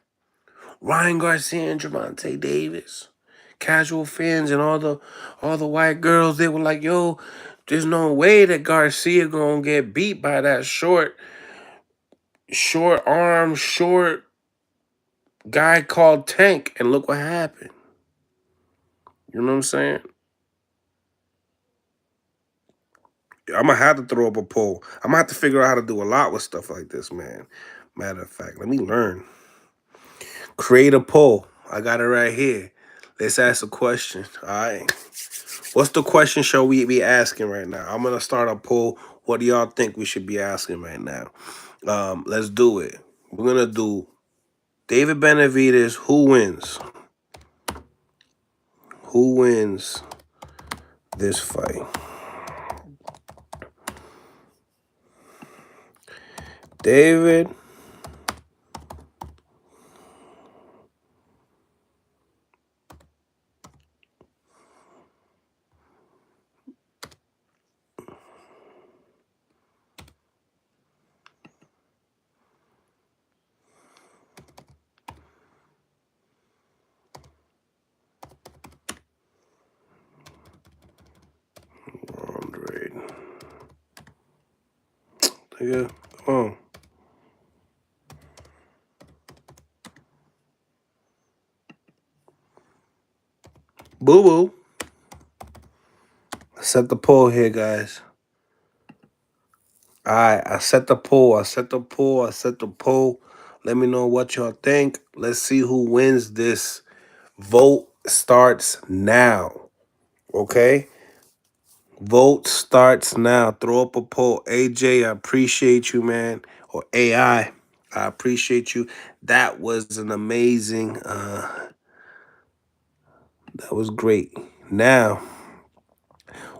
Ryan Garcia and Gervonta Davis. Casual fans and all the white girls, they were like, yo, there's no way that Garcia gonna get beat by that short arm, short guy called Tank. And look what happened. You know what I'm saying? I'm gonna have to throw up a poll. I'm gonna have to figure out how to do a lot with stuff like this, man. Matter of fact, let me learn. Create a poll. I got it right here. Let's ask a question. All right. What's the question shall we be asking right now? I'm gonna start a poll. What do y'all think we should be asking right now? Let's do it. We're gonna do David Benavidez. Who wins? Who wins this fight? David Andre. Yeah, come on. Boo boo. Set the poll here, guys. All right, I set the poll. Let me know what y'all think. Let's see who wins this. Vote starts now. Okay? Vote starts now. Throw up a poll. AJ, I appreciate you, man. Or AI, I appreciate you. That was an amazing, that was great. Now,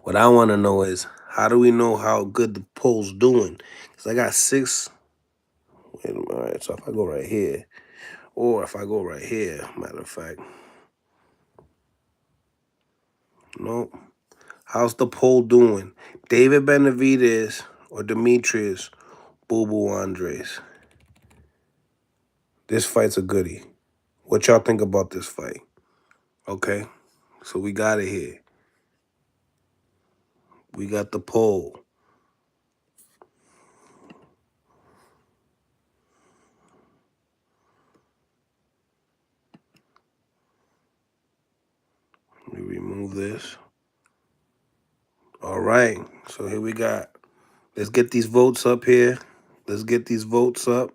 what I want to know is, how do we know how good the poll's doing? Because I got 6. Wait a minute. All right, so if I go right here, or if I go right here, matter of fact, No. How's the poll doing? David Benavidez or Demetrius Boo Boo Andres? This fight's a goodie. What y'all think about this fight? Okay, so we got it here. We got the poll. Let me remove this. All right, so here we got. Let's get these votes up here. Let's get these votes up.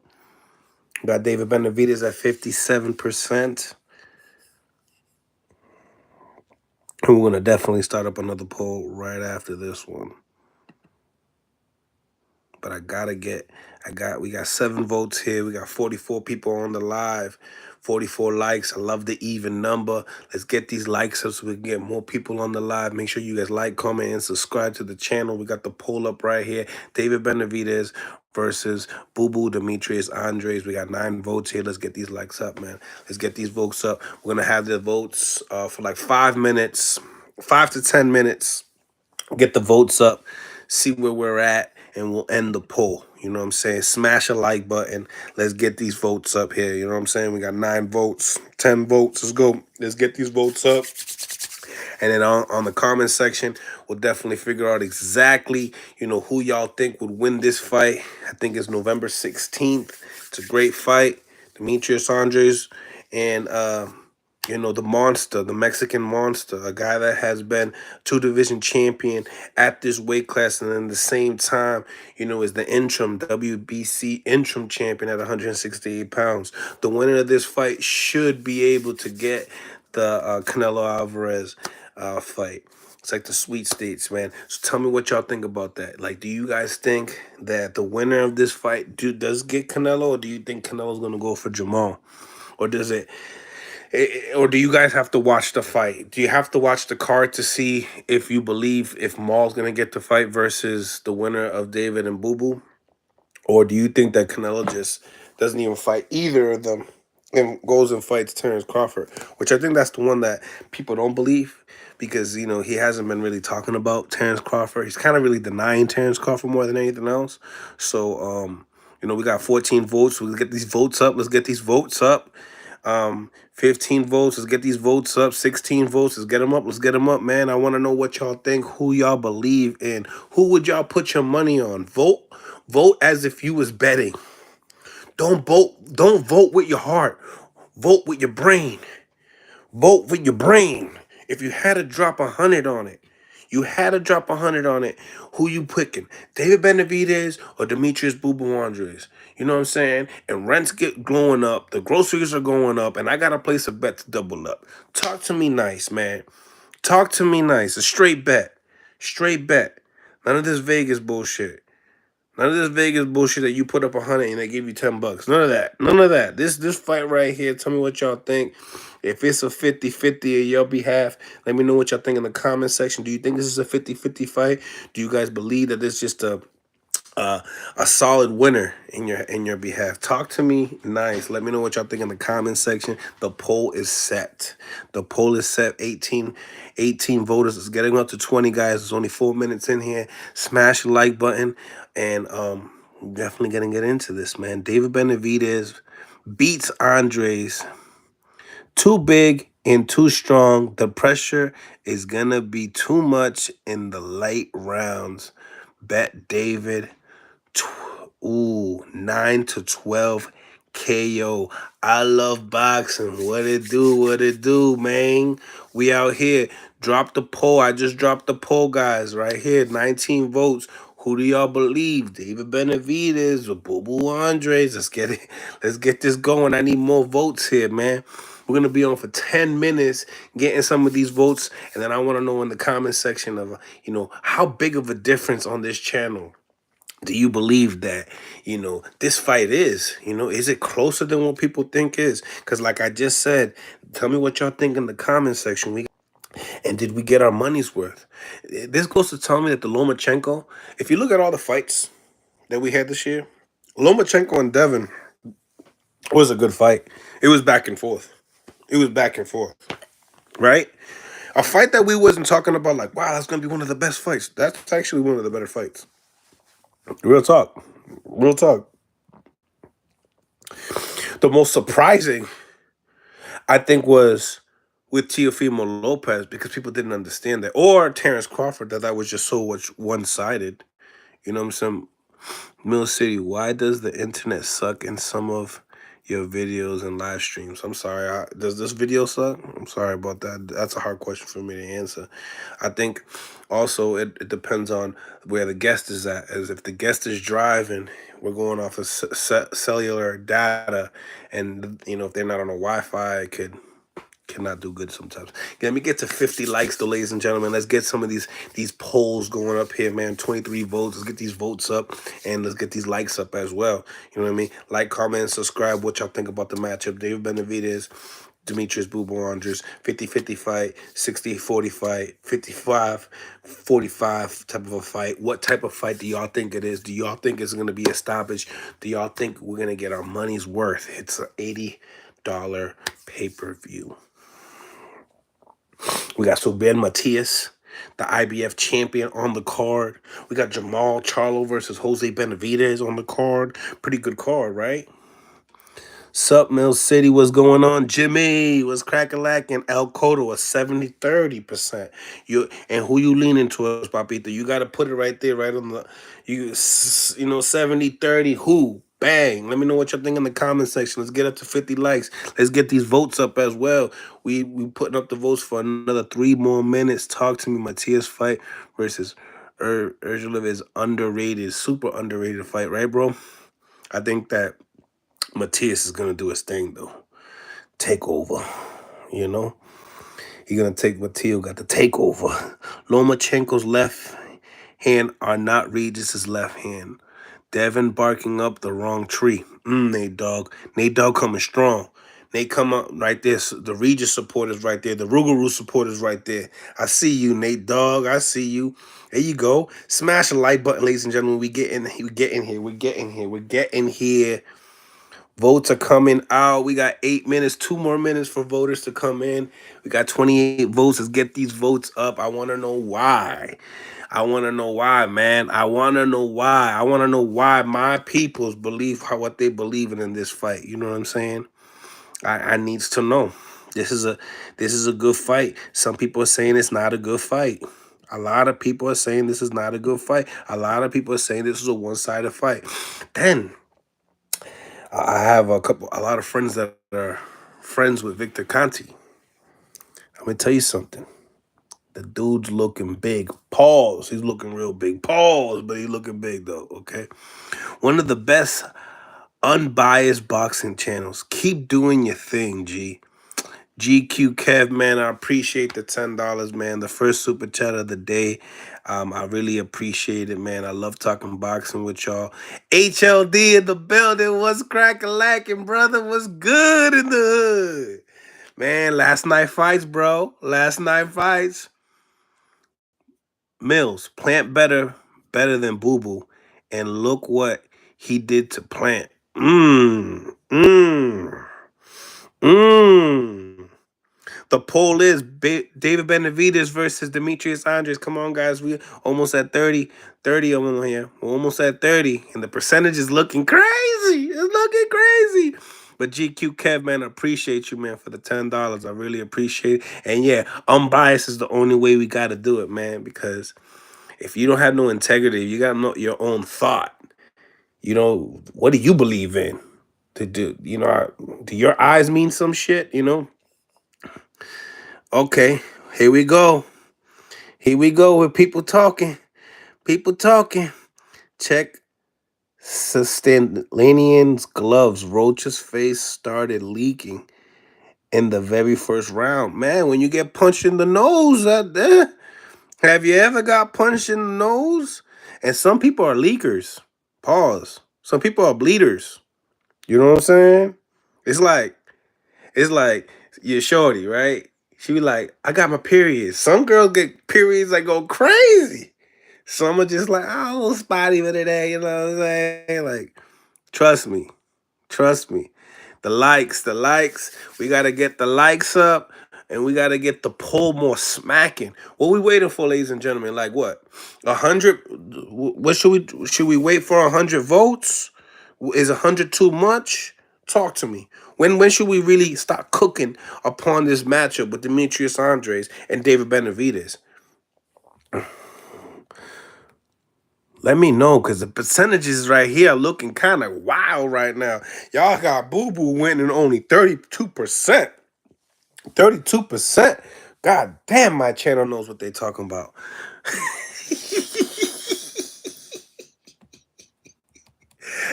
We got David Benavidez at 57%. And we're going to definitely start up another poll right after this one. But we got 7 votes here. We got 44 people on the live, 44 likes. I love the even number. Let's get these likes up so we can get more people on the live. Make sure you guys like, comment, and subscribe to the channel. We got the poll up right here. David Benavidez versus Boo Boo Demetrius Andres. We got 9 votes here. Let's get these likes up, man. Let's get these votes up. We're going to have the votes for like 5 minutes, 5 to 10 minutes. Get the votes up, see where we're at, and we'll end the poll. You know what I'm saying? Smash a like button. Let's get these votes up here. You know what I'm saying? We got 9 votes, 10 votes. Let's go. Let's get these votes up. And then on the comment section, we'll definitely figure out exactly, who y'all think would win this fight. I think it's November 16th. It's a great fight. Demetrius Andres and the monster, the Mexican monster, a guy that has been 2-division champion at this weight class, and at the same time, is the interim WBC interim champion at 168 pounds. The winner of this fight should be able to get the Canelo Alvarez fight. It's like the sweet states, man. So tell me what y'all think about that. Like, do you guys think that the winner of this fight does get Canelo, or do you think Canelo's gonna go for Jamal, or or do you guys have to watch the fight? Do you have to watch the card to see if you believe if Maul's gonna get the fight versus the winner of David and Boo Boo? Or do you think that Canelo just doesn't even fight either of them and goes and fights Terrence Crawford? Which I think that's the one that people don't believe because, he hasn't been really talking about Terrence Crawford. He's kind of really denying Terrence Crawford more than anything else. So, we got 14 votes. Let's get these votes up. Let's get these votes up. 15 votes. Let's get these votes up. 16 votes. Let's get them up. Let's get them up, man. I want to know what y'all think, who y'all believe in. Who would y'all put your money on? Vote as if you was betting. Don't vote with your heart. Vote with your brain. Vote with your brain. If you had to drop 100 on it, who you picking? David Benavidez or Demetrius Boo Boo Andres? You know what I'm saying? And rents get going up, the groceries are going up, and I gotta place a bet to double up. Talk to me nice, man. Talk to me nice. A straight bet. Straight bet. None of this Vegas bullshit. None of this Vegas bullshit that you put up 100 and they give you $10. None of that. None of that. This fight right here, tell me what y'all think. If it's a 50-50 on your behalf, let me know what y'all think in the comment section. Do you think this is a 50-50 fight? Do you guys believe that this is just a solid winner in your behalf? Talk to me nice. Let me know what y'all think in the comment section. The poll is set. The poll is set. 18 voters. It's getting up to 20, guys. There's only 4 minutes in here. Smash the like button, and definitely gonna get into this, man. David Benavidez beats Andres. Too big and too strong. The pressure is gonna be too much in the late rounds. Bet David. 9-12 KO. I love boxing. What it do, man? We out here. Drop the poll. I just dropped the poll, guys, right here. 19 votes. Who do y'all believe? David Benavidez or Boo Boo Andres? Let's get it. Let's get this going. I need more votes here, man. We're going to be on for 10 minutes getting some of these votes. And then I want to know in the comment section of, how big of a difference on this channel do you believe that, this fight is? Is it closer than what people think is? Because like I just said, tell me what y'all think in the comment section. And did we get our money's worth? This goes to tell me that the Lomachenko, if you look at all the fights that we had this year, Lomachenko and Devin was a good fight. It was back and forth. Right? A fight that we wasn't talking about, like, wow, that's gonna be one of the best fights. That's actually one of the better fights. Real talk. Real talk. The most surprising, I think, was with Teofimo Lopez because people didn't understand that. Or Terrence Crawford, that was just so much one-sided. You know what I'm saying? Mill City, why does the internet suck in some of your videos and live streams? I'm sorry. Does this video suck? I'm sorry about that. That's a hard question for me to answer. I think also it depends on where the guest is at. As if the guest is driving, we're going off of cellular data, and if they're not on a Wi-Fi, it cannot do good sometimes. Yeah, let me get to 50 likes though, ladies and gentlemen. Let's get some of these polls going up here, man. 23 votes. Let's get these votes up and let's get these likes up as well. You know what I mean? Like, comment, subscribe. What y'all think about the matchup? David Benavidez, Demetrius Bubba Andres, 50-50 fight, 60-40 fight, 55-45 type of a fight. What type of fight do y'all think it is? Do y'all think it's going to be established? Do y'all think we're going to get our money's worth? It's an $80 pay-per-view. We got Subban Matias, the IBF champion, on the card. We got Jamal Charlo versus Jose Benavidez on the card. Pretty good card, right? Sup, Mill City, what's going on? Jimmy, what's crackalacking? El Cotto, a 70-30%. And who you leaning towards, Papito? You got to put it right there, right on the, 70-30, who? Bang. Let me know what y'all think in the comment section. Let's get up to 50 likes. Let's get these votes up as well. We putting up the votes for another 3 more minutes. Talk to me. Matias fight versus Urgelev is underrated, super underrated fight, right, bro? I think that Matias is gonna do his thing though. Take over, you know. He's gonna take Mateo. Got the takeover. Lomachenko's left hand are not Regis's left hand. Devin barking up the wrong tree. Nate Dogg. Nate Dogg coming strong. Nate come up right there. The Regis supporters right there. The Rougarou supporters right there. I see you, Nate Dogg. I see you. There you go. Smash the like button, ladies and gentlemen. We getting here. We're getting here. Votes are coming out. We got 8 minutes, 2 more minutes for voters to come in. We got 28 votes. Let's get these votes up. I want to know why. I want to know why, man. I want to know why. I want to know why my peoples believe what they believe in this fight. You know what I'm saying? I needs to know. This is a good fight. Some people are saying it's not a good fight. A lot of people are saying this is not a good fight. A lot of people are saying this is a one-sided fight. Then I have a lot of friends that are friends with Victor Conti. I'm gonna tell you something. The dude's looking big. Pause. He's looking real big. Pause, but he's looking big though. Okay. One of the best unbiased boxing channels. Keep doing your thing, G. GQ Kev, man, I appreciate the $10, man. The first super chat of the day. I really appreciate it, man. I love talking boxing with y'all. HLD in the building. What's cracking, brother? What's good in the hood? Man, last night fights, bro. Last night fights. Mills, Plant better than Boo Boo. And look what he did to Plant. Mmm. The poll is David Benavidez versus Demetrius Andres. Come on, guys. We almost at 30. 30 of them here. We're almost at 30. And the percentage is looking crazy. It's looking crazy. But GQ Kev, man, I appreciate you, man, for the $10. I really appreciate it. And yeah, unbiased is the only way we got to do it, man. Because if you don't have no integrity, you got no your own thought. What do you believe in? Do your eyes mean some shit, Okay, here we go. Here we go with people talking. People talking. Check Santillán's gloves. Rocha's face started leaking in the very first round. Man, when you get punched in the nose out there, have you ever got punched in the nose? And some people are leakers. Pause. Some people are bleeders. You know what I'm saying? It's like you're shorty, right? She be like, I got my period. Some girls get periods that go crazy. Some are just like, oh, a little spotty with it there, you know what I'm saying? Like, trust me. Trust me. The likes. We got to get the likes up. and we got to get the poll more smacking. What we waiting for, ladies and gentlemen? Like what? 100? What should we wait for? 100 votes? Is 100 too much? Talk to me. When should we really start cooking upon this matchup with Demetrius Andrade and David Benavidez? Let me know, because the percentages right here are looking kind of wild right now. Y'all got Boo Boo winning only 32%. 32%. God damn, my channel knows what they talking about.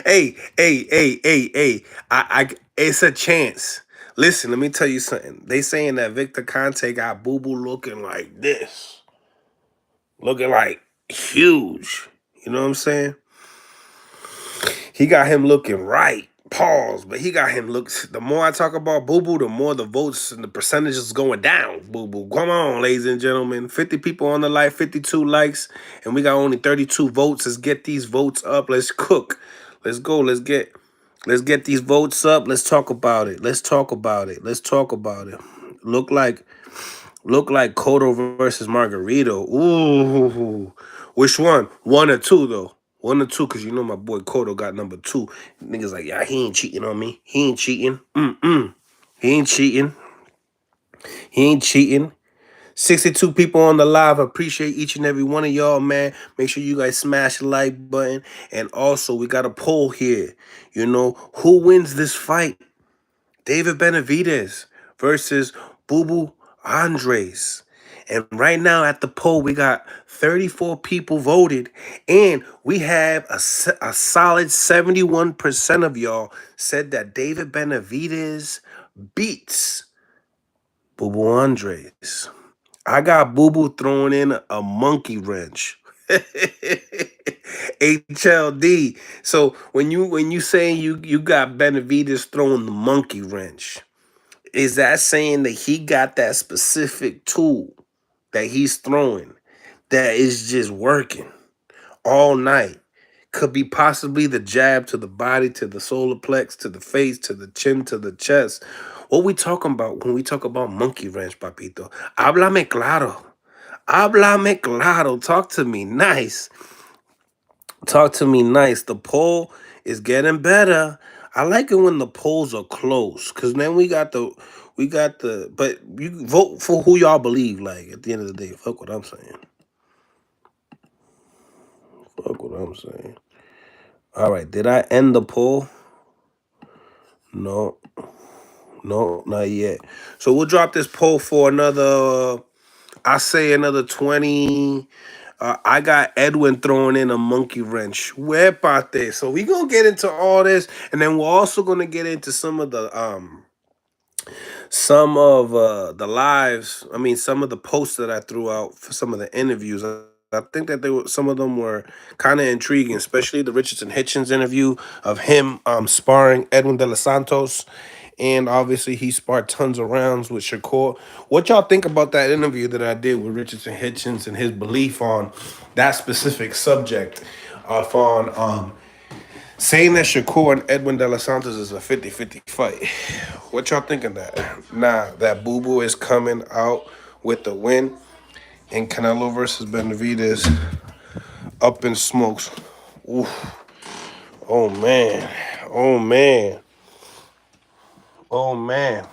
Hey. It's a chance. Listen, let me tell you something. They saying that Victor Conte got Boo Boo looking like this. Looking like huge. You know what I'm saying? He got him looking right. Pause. But he got him look. The more I talk about Boo Boo, the more the votes and the percentages going down. Boo Boo. Come on, ladies and gentlemen. 50 people on the live, 52 likes, and we got only 32 votes. Let's get these votes up. Let's cook. Let's go. Let's get these votes up. Let's talk about it. Let's talk about it. Let's talk about it. Look like Cotto versus Margarito. Ooh. Which one? 1 or 2 though. 1 or 2, because you know my boy Cotto got number 2. Niggas like, yeah, he ain't cheating on me. He ain't cheating. He ain't cheating. He ain't cheating. 62 people on the live. I appreciate each and every one of y'all, man. Make sure you guys smash the like button. And also, we got a poll here. You know, who wins this fight? David Benavidez versus Boo Boo Andres. And right now at the poll, we got 34 people voted, and we have a solid 71% of y'all said that David Benavidez beats Boo Boo Andres. I got Boo Boo throwing in a monkey wrench. HLD. So when you saying you got Benavidez throwing the monkey wrench, is that saying that he got that specific tool that he's throwing that is just working all night? Could be possibly the jab to the body, to the solar plex, to the face, to the chin, to the chest. What we talking about when we talk about monkey wrench, papito? Háblame claro. Háblame claro. Talk to me nice. Talk to me nice. The poll is getting better. I like it when the polls are close, because then we got the, but you vote for who y'all believe, like, at the end of the day. Fuck what I'm saying. Fuck what I'm saying. All right, did I end the poll? No, not yet. So we'll drop this poll for another, I say another 20. I got Edwin throwing in a monkey wrench. Huepate. So we gonna get into all this, and then we're also gonna get into some of the lives. I mean, some of the posts that I threw out for some of the interviews. I think that some of them were kind of intriguing, especially the Richardson Hitchens interview of him sparring Edwin De Los Santos. And obviously, he sparred tons of rounds with Shakur. What y'all think about that interview that I did with Richardson Hitchens and his belief on that specific subject of on saying that Shakur and Edwin De Los Santos is a 50-50 fight? What y'all think of that? Nah, that Boo Boo is coming out with the win, and Canelo versus Benavidez up in smokes. Oof. Oh, man. Oh, man. Oh, man.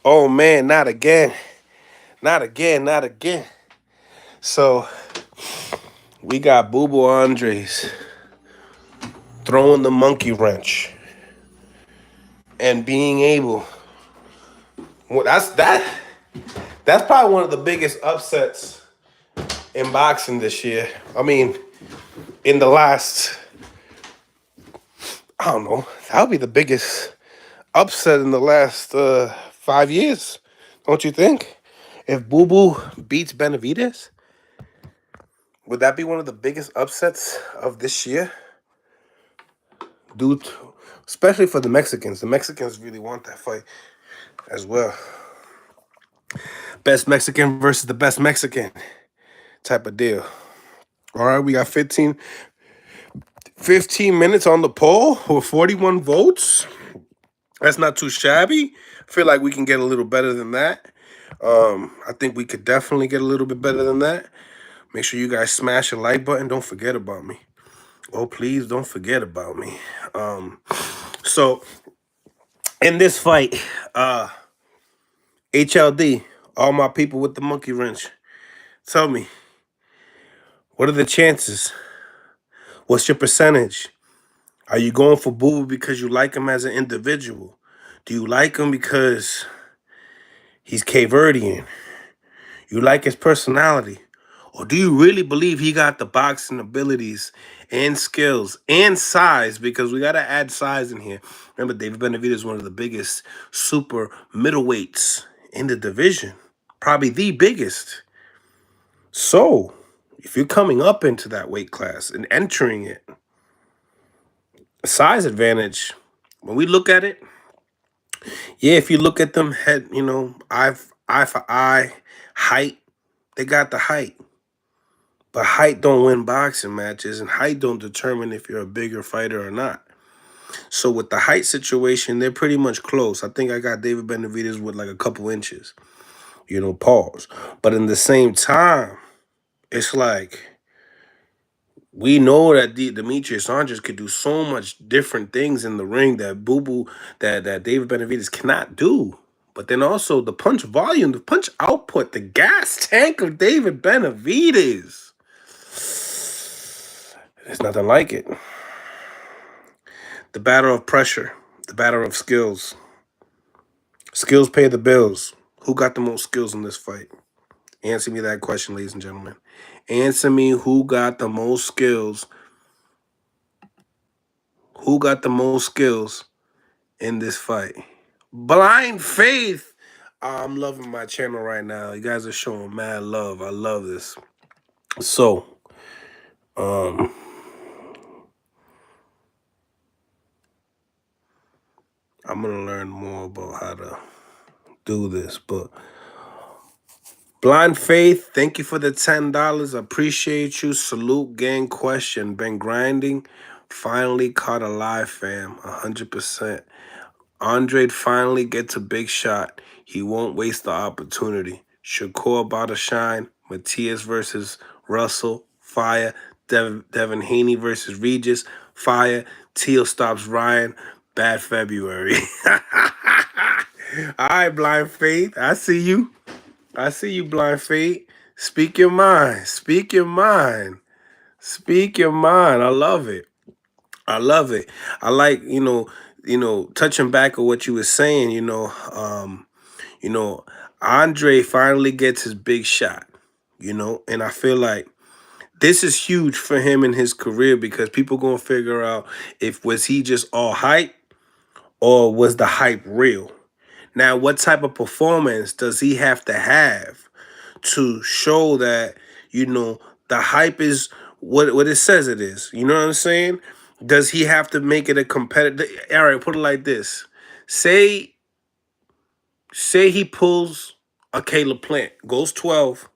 Oh, man, not again. Not again, not again. So, we got Boo Boo Andres throwing the monkey wrench and being able. Well, that's probably one of the biggest upsets in boxing this year. I mean, in the last, I don't know, that would be the biggest upset in the last 5 years, don't you think? If Boo Boo beats Benavidez, would that be one of the biggest upsets of this year? Especially for the Mexicans. The Mexicans really want that fight as well. Best Mexican versus the best Mexican type of deal. All right, we got 15 minutes on the poll with 41 votes. That's not too shabby. I feel like we can get a little better than that. I think we could definitely get a little bit better than that. Make sure you guys smash the like button. Don't forget about me. Oh, please don't forget about me. So in this fight, HLD, all my people with the monkey wrench, tell me, what are the chances? What's your percentage? Are you going for Boo because you like him as an individual? Do you like him because he's Cape Verdean? You like his personality? Or do you really believe he got the boxing abilities and skills and size? Because we got to add size in here. Remember, David Benavidez is one of the biggest super middleweights in the division. Probably the biggest. So, if you're coming up into that weight class and entering it, size advantage, when we look at it, yeah, if you look at them head, eye for eye, height, they got the height. But height don't win boxing matches, and height don't determine if you're a bigger fighter or not. So with the height situation, they're pretty much close. I think I got David Benavidez with like a couple inches, pause. But in the same time, it's like we know that Demetrius Andres could do so much different things in the ring that that David Benavidez cannot do. But then also the punch volume, the punch output, the gas tank of David Benavidez. There's nothing like it. The battle of pressure, the battle of skills. Skills pay the bills. Who got the most skills in this fight? Answer me that question, ladies and gentlemen. Answer me who got the most skills. Who got the most skills in this fight? Blind Faith. I'm loving my channel right now. You guys are showing mad love. I love this. So, I'm going to learn more about how to do this. But Blind Faith, thank you for the $10. Appreciate you. Salute, gang. Question. Been grinding. Finally caught a live, fam. 100%. Andre finally gets a big shot. He won't waste the opportunity. Shakur about to shine. Matias versus Russell. Fire. Devin Haney versus Regis. Fire. Teal stops Ryan. Bad February. All right, Blind Faith. I see you. I see you, Blind Faith. Speak your mind. Speak your mind. Speak your mind. I love it. I love it. I like, touching back on what you were saying, Andre finally gets his big shot, and I feel like this is huge for him in his career because people gonna figure out if was he just all hype or was the hype real. Now, what type of performance does he have to show that, the hype is what it says it is? You know what I'm saying? Does he have to make it a competitive? All right, put it like this. Say he pulls a Caleb Plant, goes 12,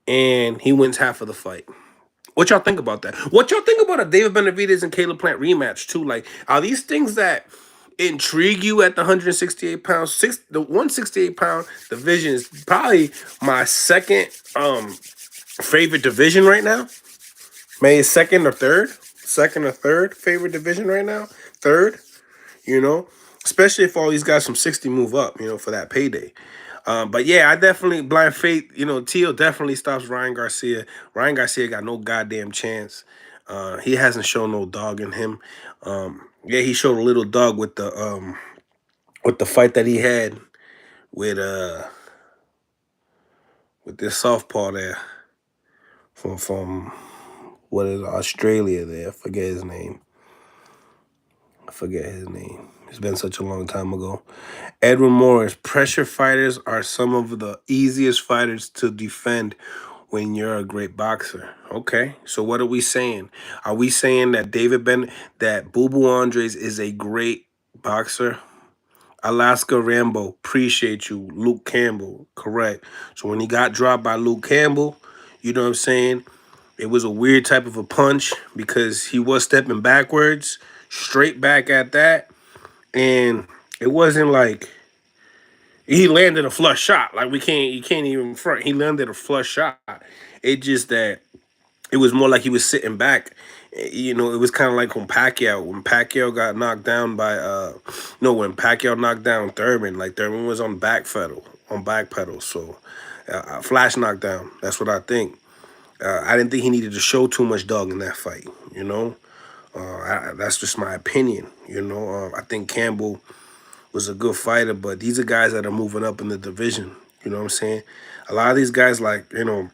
and he wins half of the fight. What y'all think about that? What y'all think about a David Benavidez and Caleb Plant rematch too? Like, are these things that intrigue you at the 168 pounds? The 168-pound division is probably my second favorite division right now. Maybe second or third favorite division right now. Third, especially if all these guys from 60 move up, for that payday. But yeah, I definitely, Blind Faith, Teal definitely stops Ryan Garcia. Ryan Garcia got no goddamn chance. He hasn't shown no dog in him. Yeah, he showed a little dog with the fight that he had with this southpaw there from what is Australia there. I forget his name. It's been such a long time ago. Edwin Morris, pressure fighters are some of the easiest fighters to defend when you're a great boxer. Okay, so what are we saying? Are we saying that that Boo Boo Andres is a great boxer? Alaska Rambo, appreciate you. Luke Campbell, correct. So when he got dropped by Luke Campbell, you know what I'm saying? It was a weird type of a punch because he was stepping backwards, straight back at that. And It wasn't like he landed a flush shot. Like you can't even front. He landed a flush shot. It just that it was more like he was sitting back. You know, it was kind of like when Pacquiao got knocked down by no, when Pacquiao knocked down Thurman. Like Thurman was on back pedal. So flash knockdown. That's what I think. I didn't think he needed to show too much dog in that fight. You know, that's just my opinion. You know, I think Campbell was a good fighter, but these are guys that are moving up in the division. You know what I'm saying? A lot of these guys, like, you know,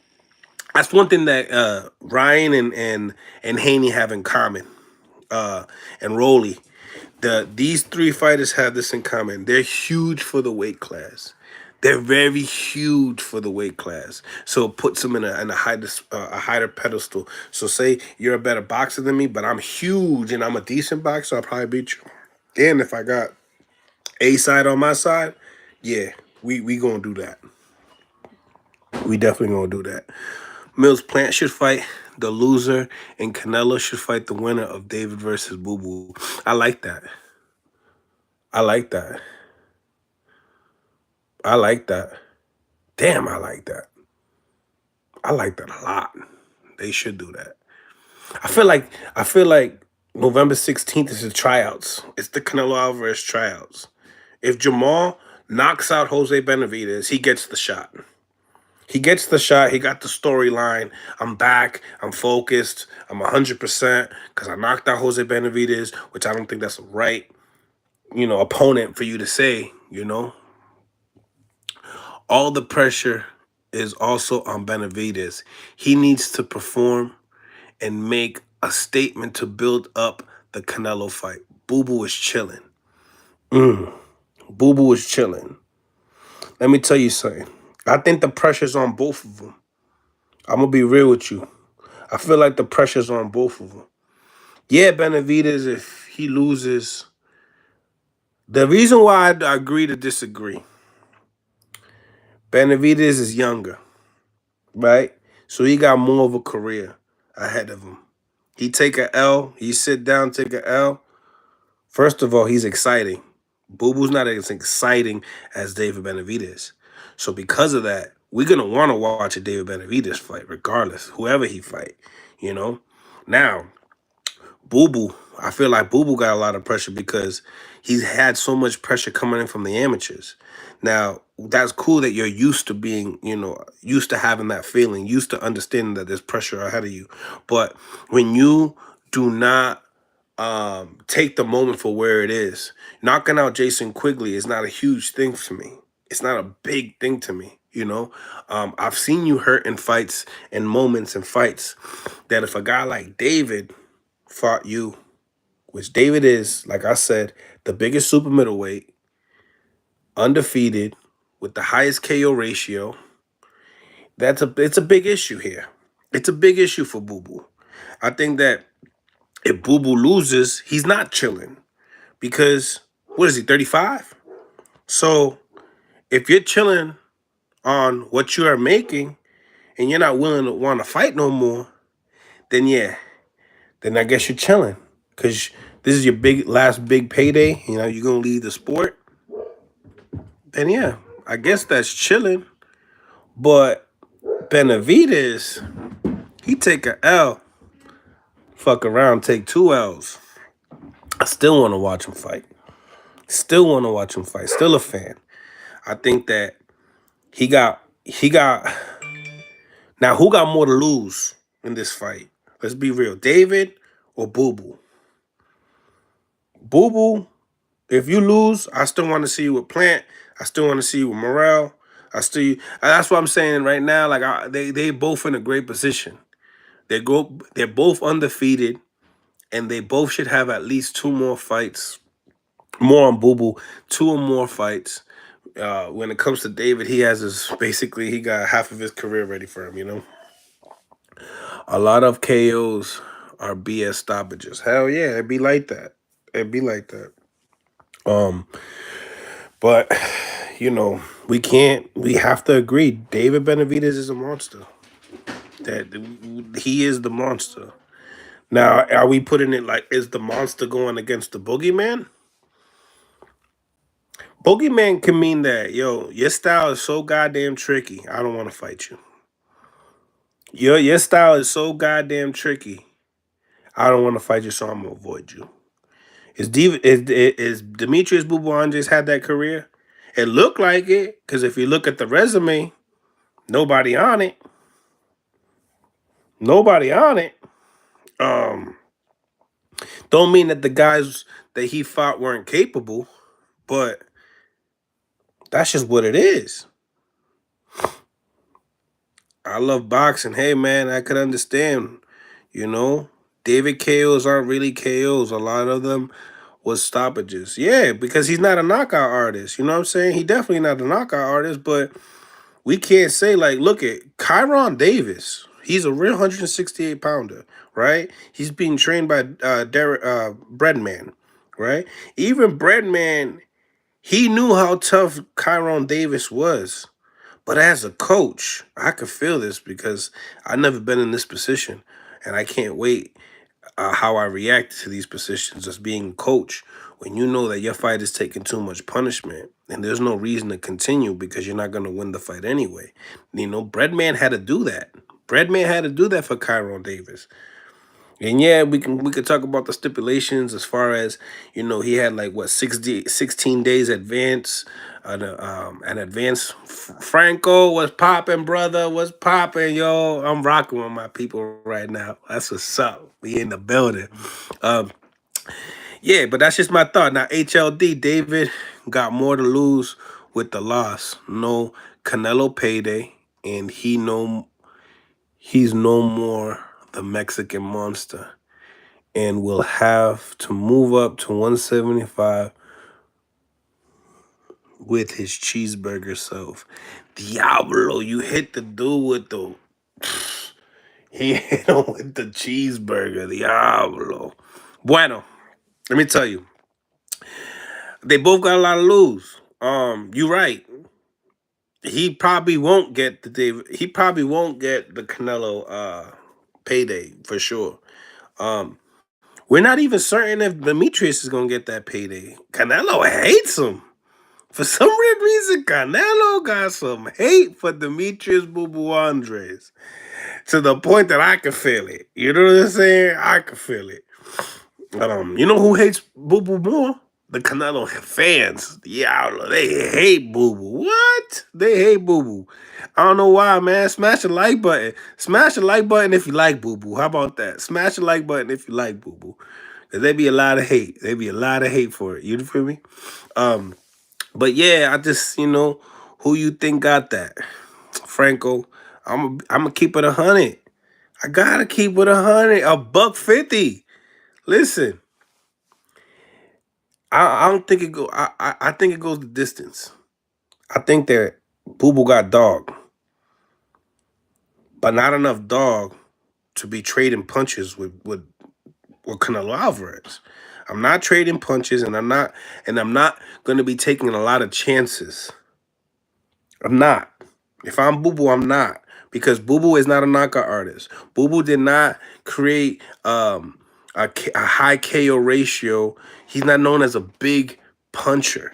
that's one thing that Ryan and Haney have in common. And Rolly, these three fighters have this in common. They're huge for the weight class. They're very huge for the weight class, so it puts them in a higher pedestal. So say you're a better boxer than me, but I'm huge and I'm a decent boxer, I'll probably beat you. And if I got A side on my side, yeah, we gonna do that. We definitely gonna do that. Mills Plant should fight the loser, and Canelo should fight the winner of David versus Boo Boo. I like that. I like that. I like that. Damn, I like that. I like that a lot. They should do that. I feel like November 16th is the tryouts. It's the Canelo Alvarez tryouts. If Jamal knocks out Jose Benavidez, he gets the shot. He gets the shot. He got the storyline. I'm back. I'm focused. I'm 100% because I knocked out Jose Benavidez, which I don't think that's the right, you know, opponent for you to say, you know. All the pressure is also on Benavidez. He needs to perform and make a statement to build up the Canelo fight. Boo Boo is chilling. Boo Boo is chilling. Let me tell you something. I think the pressure's on both of them. I'm going to be real with you. I feel like the pressure's on both of them. Yeah, Benavidez, if he loses, the reason why I agree to disagree, Benavidez is younger, right? So he got more of a career ahead of him. He take a L, he sit down, take a L. First of all, he's exciting. Boo Boo's not as exciting as David Benavidez. So because of that, we're gonna want to watch a David Benavidez fight, regardless, whoever he fight, you know. Now, Boo Boo, I feel like Boo Boo got a lot of pressure because he's had so much pressure coming in from the amateurs. Now, that's cool that you're used to being, you know, used to having that feeling, used to understanding that there's pressure ahead of you. But when you do not take the moment for where it is, knocking out Jason Quigley is not a huge thing for me. It's not a big thing to me, you know. I've seen you hurt in fights and moments in fights that if a guy like David fought you, which David is, like I said, the biggest super middleweight, undefeated, with the highest KO ratio. It's a big issue here. It's a big issue for Boo Boo. I think that if Boo Boo loses, he's not chilling because what is he, 35? So if you're chilling on what you are making and you're not willing to want to fight no more, then yeah, then I guess you're chilling because this is your last big payday. You know, you're gonna leave the sport. Then yeah, I guess that's chilling. But Benavidez, he take a L, fuck around, take two L's. I still want to watch him fight. Still want to watch him fight. Still a fan. I think that he got. Now, who got more to lose in this fight? Let's be real. David or Boo Boo? Boo Boo, if you lose, I still want to see you with Plant. I still want to see you with Morrell. That's what I'm saying right now. Like they both in a great position. They're both undefeated, and they both should have at least two more fights. More on Boo Boo, two or more fights. When it comes to David, he got half of his career ready for him. You know, a lot of KOs are BS stoppages. Hell yeah, it'd be like that. It'd be like that. Um, but you know, we have to agree. David Benavidez is a monster. That he is the monster. Now, are we putting it like is the monster going against the boogeyman? Bogeyman can mean that, yo, your style is so goddamn tricky. I don't want to fight you. Your style is so goddamn tricky. I don't want to fight you, so I'm gonna avoid you. Is Demetrius Boo Andres had that career? It looked like it, because if you look at the resume, nobody on it. Nobody on it. Um, don't mean that the guys that he fought weren't capable, but that's just what it is. I love boxing. Hey man, I could understand, you know. David KOs aren't really KOs. A lot of them was stoppages. Yeah, because he's not a knockout artist. You know what I'm saying? He definitely not a knockout artist, but we can't say like, look at Kyron Davis. He's a real 168 pounder, right? He's being trained by Breadman, right? Even Breadman, he knew how tough Kyron Davis was. But as a coach, I could feel this because I've never been in this position, and I can't wait how I react to these positions as being a coach. When you know that your fight is taking too much punishment, and there's no reason to continue because you're not going to win the fight anyway. You know, Breadman had to do that. Breadman had to do that for Kyron Davis. And yeah, we could talk about the stipulations as far as, you know, he had like what 16 days advance, an advance. Franco was popping, brother, was popping, yo. I'm rocking with my people right now. That's what's up. We in the building. Um, yeah, but that's just my thought. Now HLD David got more to lose with the loss. No Canelo payday, and he's no more the Mexican monster, and will have to move up to 175 with his cheeseburger self. Diablo, you hit the dude with the he hit him with the cheeseburger. Diablo. Bueno, let me tell you, they both got a lot to lose. You're right. He probably won't get the David. He probably won't get the Canelo payday for sure. Um, we're not even certain if Demetrius is gonna get that payday. Canelo hates him. For some weird reason, Canelo got some hate for Demetrius Boo Boo Andres. To the point that I can feel it. You know what I'm saying? I can feel it. You know who hates Boo Boo more? The Canelo fans. Yeah, they hate Boo Boo. What? They hate Boo Boo. I don't know why, man. Smash the like button. Smash the like button if you like Boo Boo. How about that? Smash the like button if you like Boo Boo. Cause there be a lot of hate. There be a lot of hate for it. You feel me? But yeah, I just, you know, who you think got that? Franco. I'm gonna keep it 100. I gotta keep it 100. $1.50. Listen, I don't think it go. I think it goes the distance. I think that Boo Boo got dog, but not enough dog to be trading punches with Canelo Alvarez. I'm not trading punches, and I'm not gonna be taking a lot of chances. I'm not. If I'm Boo Boo, I'm not. Because Boo Boo is not a knockout artist. Boo Boo did not create a high KO ratio. He's not known as a big puncher.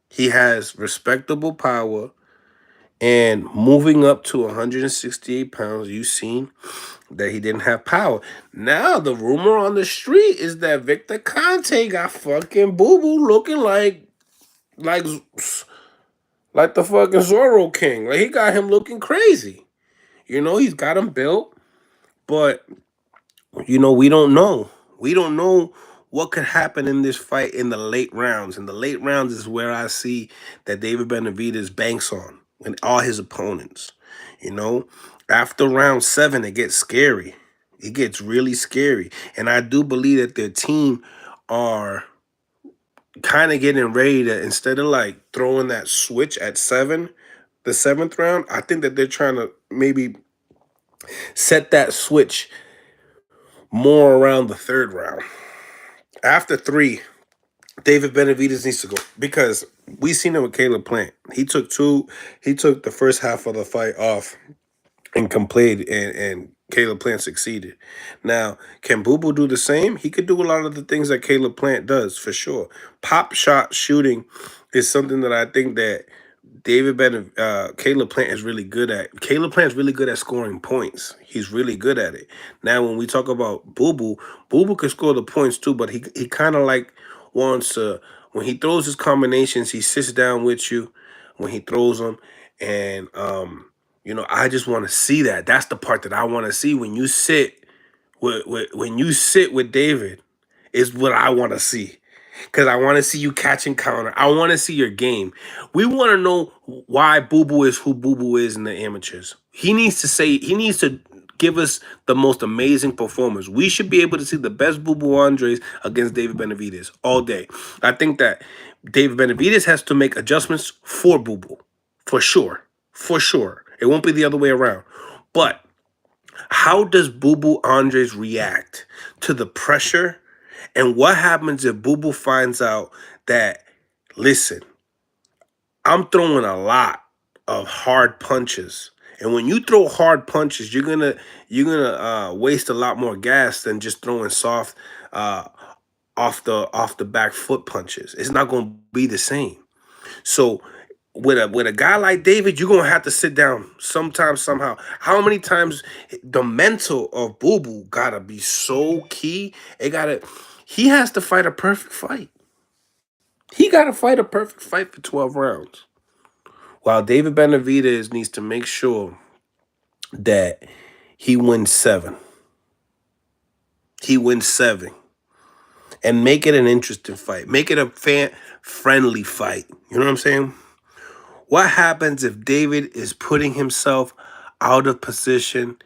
He has respectable power. And moving up to 168 pounds, you've seen that he didn't have power. Now, the rumor on the street is that Victor Conte got fucking Boo Boo looking like like the fucking Zorro King. Like, he got him looking crazy. You know, he's got him built, but, you know, we don't know. We don't know what could happen in this fight in the late rounds. In the late rounds is where I see that David Benavidez banks on and all his opponents. You know, after round 7, it gets scary. It gets really scary. And I do believe that their team are kind of getting ready to, instead of like throwing that switch at 7, the 7th round, I think that they're trying to maybe set that switch more around the 3rd round. After 3, David Benavidez needs to go, because we seen it with Caleb Plant. He took the first half of the fight off and completed and Caleb Plant succeeded. Now, can Boo Boo do the same? He could do a lot of the things that Caleb Plant does, for sure. Pop shot shooting is something that I think that Caleb Plant is really good at. Caleb Plant is really good at scoring points. He's really good at it. Now, when we talk about Boo Boo can score the points too, but he kind of like wants to, when he throws his combinations, he sits down with you when he throws them. And, I just want to see that. That's the part that I want to see when you sit when you sit with David is what I want to see. Because I want to see you catch and counter. I want to see your game. We want to know why Boo Boo is who Boo Boo is in the amateurs. He needs to give us the most amazing performers. We should be able to see the best Boo Boo Andres against David Benavidez all day. I think that David Benavidez has to make adjustments for Boo Boo. For sure. For sure. It won't be the other way around. But how does Boo Boo Andres react to the pressure? And what happens if Boo Boo finds out that, listen, I'm throwing a lot of hard punches. And when you throw hard punches, you're gonna waste a lot more gas than just throwing soft off the back foot punches. It's not gonna be the same. So with a guy like David, you're gonna have to sit down sometime, somehow. How many times the mental of Boo Boo gotta be so key? He has to fight a perfect fight. He gotta fight a perfect fight for 12 rounds. While David Benavidez needs to make sure that he wins seven. He wins seven. And make it an interesting fight. Make it a fan friendly fight. You know what I'm saying? What happens if David is putting himself out of position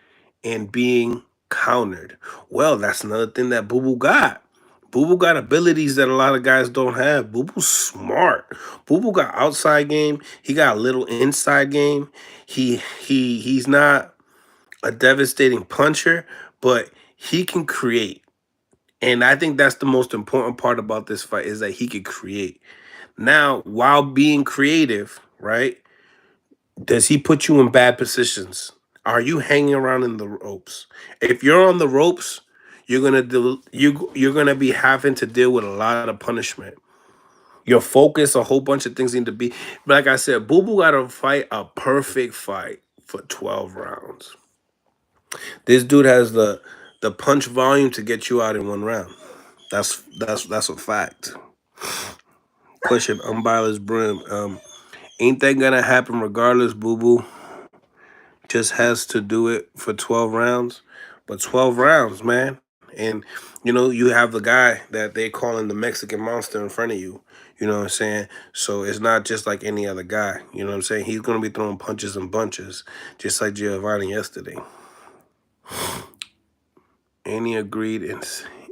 and being countered? Well, that's another thing that Boo Boo got. Boo Boo got abilities that a lot of guys don't have. Boo Boo's smart. Boo Boo got outside game. He got a little inside game. He's not a devastating puncher, but he can create. And I think that's the most important part about this fight is that he could create. Now, while being creative, right? Does he put you in bad positions? Are you hanging around in the ropes? If you're on the ropes, you're gonna be having to deal with a lot of punishment. Your focus, a whole bunch of things need to be. Like I said, Boo Boo got to fight a perfect fight for 12 rounds. This dude has the punch volume to get you out in one round. That's a fact. Question: Unbiased Brim. Ain't that gonna happen regardless, Boo Boo? Just has to do it for 12 rounds. But 12 rounds, man. And, you have the guy that they calling the Mexican monster in front of you. You know what I'm saying? So it's not just like any other guy. You know what I'm saying? He's going to be throwing punches and bunches, just like Giovanni yesterday. Any agreed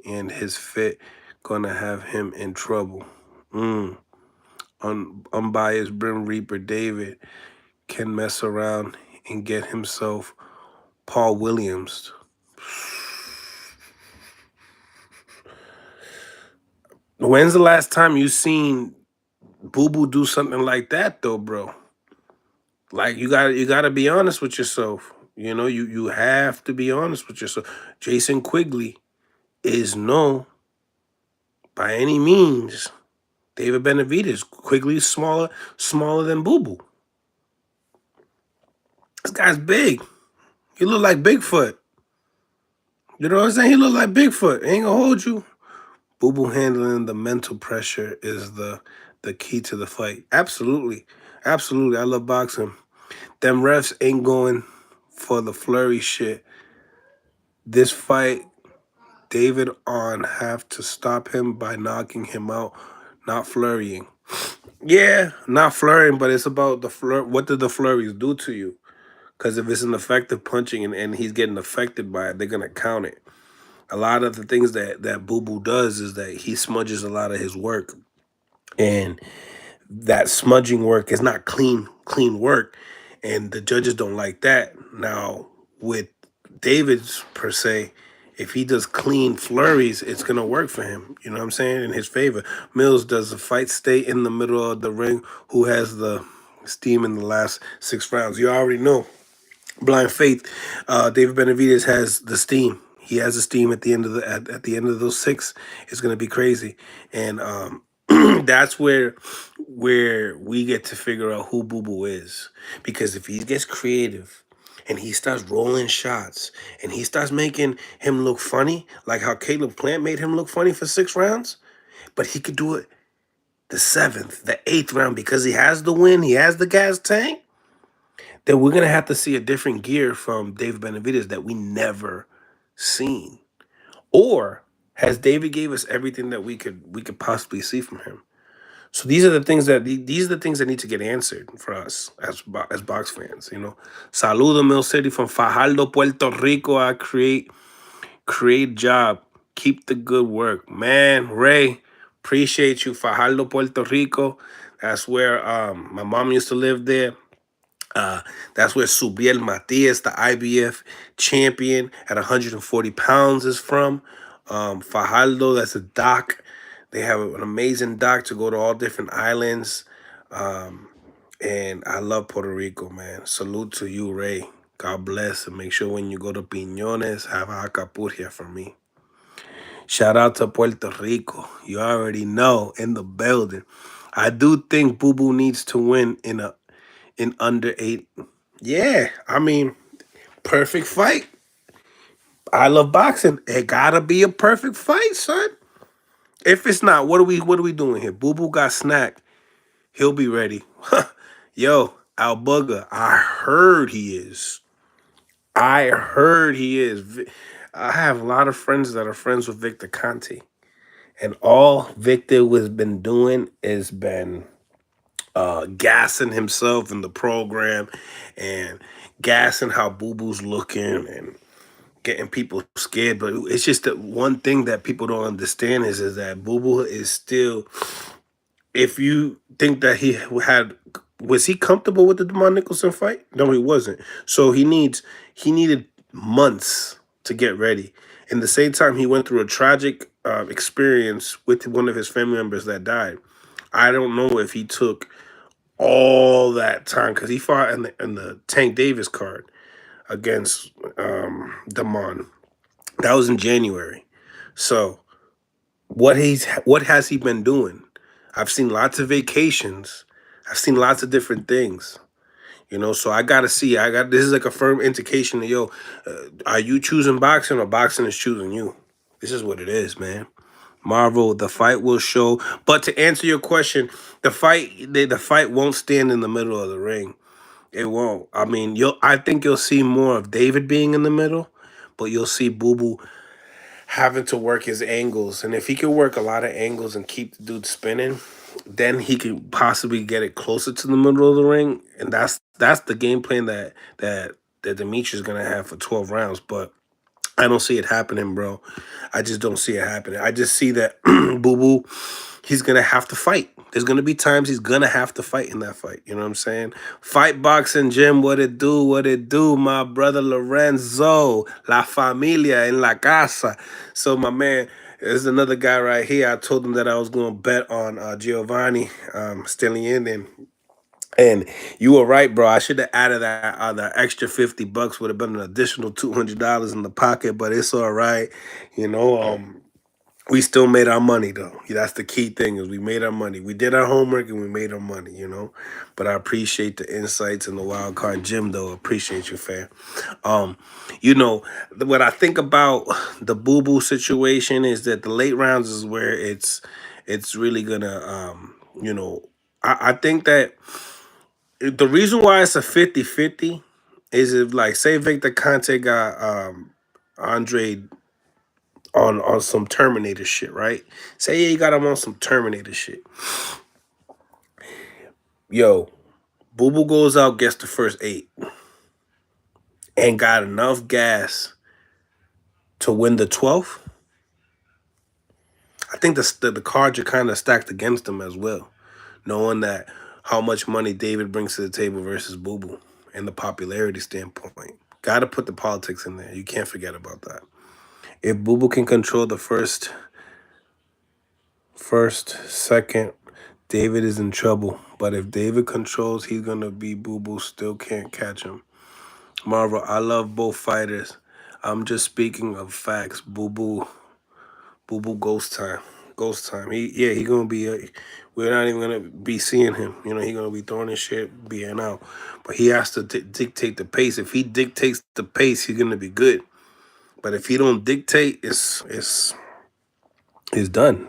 and his fit going to have him in trouble. Unbiased Brim Reaper David can mess around and get himself Paul Williams. When's the last time you seen Boo Boo do something like that though, bro? Like you gotta be honest with yourself. You have to be honest with yourself. Jason Quigley is no by any means David Benavidez. Quigley's smaller than Boo Boo. This guy's big. He look like Bigfoot. You know what I'm saying? He look like Bigfoot. Ain't gonna hold you. Boo Boo handling the mental pressure is the key to the fight. Absolutely. Absolutely. I love boxing. Them refs ain't going for the flurry shit. This fight, David on have to stop him by knocking him out, not flurrying. Yeah, not flurrying, but it's about the flur. What did the flurries do to you? Because if it's an effective punching and he's getting affected by it, they're gonna count it. A lot of the things that Boo Boo does is that he smudges a lot of his work. And that smudging work is not clean work. And the judges don't like that. Now, with David's per se, if he does clean flurries, it's gonna work for him. You know what I'm saying? In his favor. Mills, does the fight stay in the middle of the ring? Who has the steam in the last 6 rounds? You already know. Blind Faith. David Benavidez has the steam. He has the steam at the end of at the end of those six. It's gonna be crazy, and that's where we get to figure out who Boo Boo is. Because if he gets creative and he starts rolling shots and he starts making him look funny, like how Caleb Plant made him look funny for 6 rounds, but he could do it the seventh, the eighth round because he has the win, he has the gas tank, then we're gonna have to see a different gear from David Benavidez that we never seen. Or has David gave us everything that we could possibly see from him? So these are the things that these are the things that need to get answered for us as box fans. Saludo Mill City from Fajardo, Puerto Rico. I create job. Keep the good work, man. Ray, appreciate you, Fajardo, Puerto Rico. That's where my mom used to live there. That's where Subiel Matias, the IBF champion at 140 pounds, is from. Fajardo, that's a dock. They have an amazing dock to go to all different islands. And I love Puerto Rico, man. Salute to you, Ray. God bless. And make sure when you go to Piñones, have a acapurria for me. Shout out to Puerto Rico. You already know, in the building. I do think Boo Boo needs to win in under 8. Yeah, I mean, perfect fight. I love boxing. It gotta be a perfect fight, son. If it's not, what are we doing here? Boo Boo got snack. He'll be ready. Yo, Al Bugger, I heard he is. I heard he is. I have a lot of friends that are friends with Victor Conte. And all Victor was been doing is been gassing himself in the program and gassing how Boo Boo's looking and getting people scared. But it's just that one thing that people don't understand is that Boo Boo is still. If you think that was he comfortable with the Demond Nicholson fight? No, he wasn't. So he needed months to get ready. In the same time, he went through a tragic experience with one of his family members that died. I don't know if he took all that time because he fought in the Tank Davis card against Damon. That was in January. So what has he been doing? I've seen lots of vacations. I've seen lots of different things. So I gotta see. This is like a firm indication that are you choosing boxing or boxing is choosing you? This is what it is, man. Marvel, the fight will show. But to answer your question, the fight won't stand in the middle of the ring. It won't. I mean, I think you'll see more of David being in the middle, but you'll see Boo Boo having to work his angles. And if he can work a lot of angles and keep the dude spinning, then he could possibly get it closer to the middle of the ring. And that's the game plan that Dimitri's gonna have for 12 rounds. But I don't see it happening, bro. I just don't see it happening. I just see that Boo Boo, he's gonna have to fight. There's gonna be times he's gonna have to fight in that fight. You know what I'm saying? Fight boxing gym, what it do, my brother Lorenzo, La Familia en la casa. So my man, there's another guy right here. I told him that I was gonna bet on Giovanni Stantillan, and you were right, bro. I should have added that the extra $50 would have been an additional $200 in the pocket, but it's all right. You know, we still made our money though. That's the key thing is we made our money. We did our homework and we made our money. But I appreciate the insights and the wild card gym though. Appreciate you, fam. Um, what I think about the Boo Boo situation is that the late rounds is where it's really gonna I think that the reason why it's a 50-50 is if, like, say Victor Conte got Andre on some Terminator shit, right? Say he got him on some Terminator shit. Yo, Boo Boo goes out, gets the first 8, and got enough gas to win the 12th. I think the cards are kind of stacked against him as well, knowing that how much money David brings to the table versus Boo Boo and the popularity standpoint. Got to put the politics in there. You can't forget about that. If Boo Boo can control the first, second, David is in trouble. But if David controls, he's gonna be Boo Boo. Still can't catch him. Marvel, I love both fighters. I'm just speaking of facts. Boo boo. Boo boo ghost time. Ghost time. He gonna be we're not even gonna be seeing him. You know, he gonna be throwing his shit, being out. But he has to dictate the pace. If he dictates the pace, he's gonna be good. But if he don't dictate, it's done.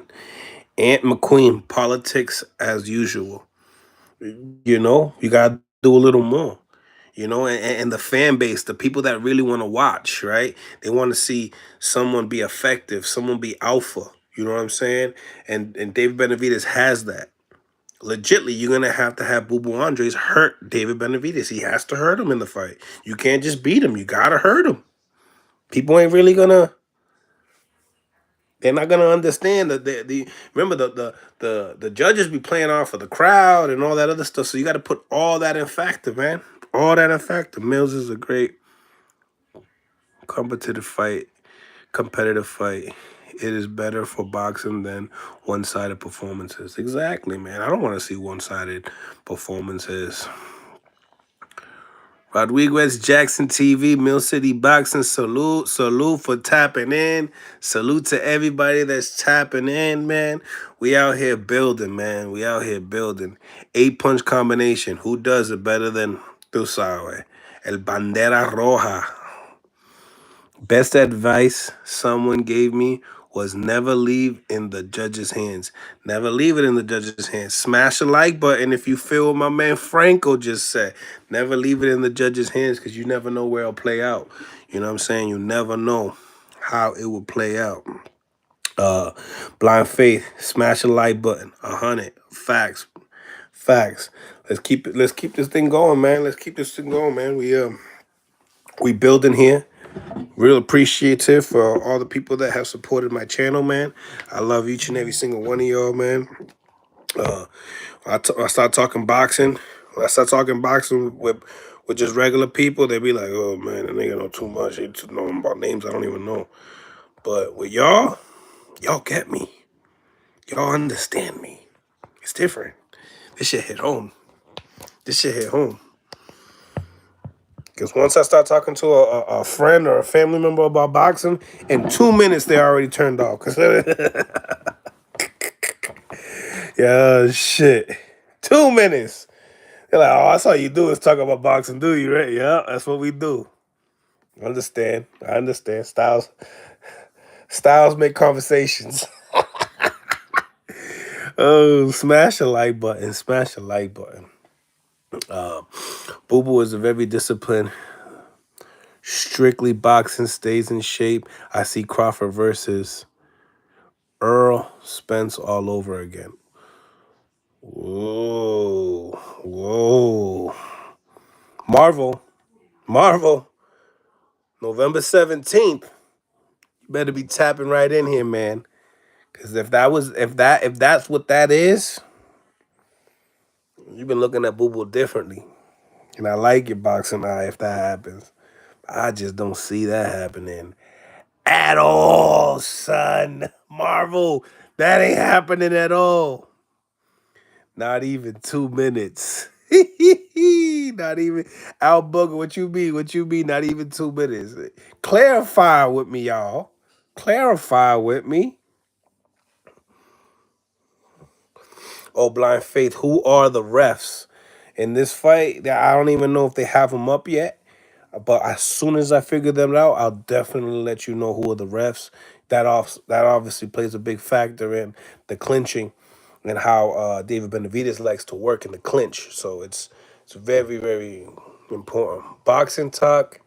Aunt McQueen, politics as usual. You know, you gotta do a little more. You know, and the fan base, the people that really want to watch, right? They want to see someone be effective, someone be alpha. You know what I'm saying? And David Benavidez has that. Legitly, you're gonna have to have Boo Boo Andres hurt David Benavidez. He has to hurt him in the fight. You can't just beat him. You gotta hurt him. People ain't really gonna. They're not gonna understand that the remember the judges be playing off of the crowd and all that other stuff. So you got to put all that in factor, man. All that in factor. Mills is a great competitive fight. Competitive fight. It is better for boxing than one-sided performances. Exactly, man. I don't want to see one-sided performances. Rodriguez Jackson TV, Mill City Boxing, salute for tapping in. Salute to everybody that's tapping in, man. We out here building, man. We out here building. 8-punch combination. Who does it better than Tusawe? El Bandera Roja. Best advice someone gave me was never leave in the judge's hands. Never leave it in the judge's hands. Smash the like button if you feel what my man Franco just said. Never leave it in the judge's hands because you never know where it'll play out. You know what I'm saying? You never know how it will play out. Blind Faith, smash the like button. 100. Facts. Facts. Let's keep it. Let's keep this thing going, man. Let's keep this thing going, man. We building here. Real appreciative for all the people that have supported my channel, man. I love each and every single one of y'all, man. I start talking boxing. When I start talking boxing with just regular people, they be like, "Oh man, the nigga know too much. He know about names I don't even know." But with y'all get me. Y'all understand me. It's different. This shit hit home. This shit hit home. Because once I start talking to a friend or a family member about boxing, in 2 minutes they already turned off. Cause yeah, shit. 2 minutes. They're like, oh, that's all you do is talk about boxing, do you? Right? Yeah, that's what we do. I understand. Styles make conversations. Oh, smash the like button. Smash the like button. Boo Boo is a very disciplined. Strictly boxing, stays in shape. I see Crawford versus Earl Spence all over again. Whoa. Whoa. Marvel. November 17th. You better be tapping right in here, man. Cause if that's what that is, you've been looking at Boo Boo differently. And I like your boxing eye if that happens. I just don't see that happening at all, son. Marvel, that ain't happening at all. Not even 2 minutes. Not even Al Booger. What you mean? What you mean? Not even 2 minutes. Clarify with me, y'all. Clarify with me. Oh, Blind Faith. Who are the refs in this fight? I don't even know if they have them up yet. But as soon as I figure them out, I'll definitely let you know who are the refs. That obviously plays a big factor in the clinching and how David Benavidez likes to work in the clinch. So it's very, very important. Boxing talk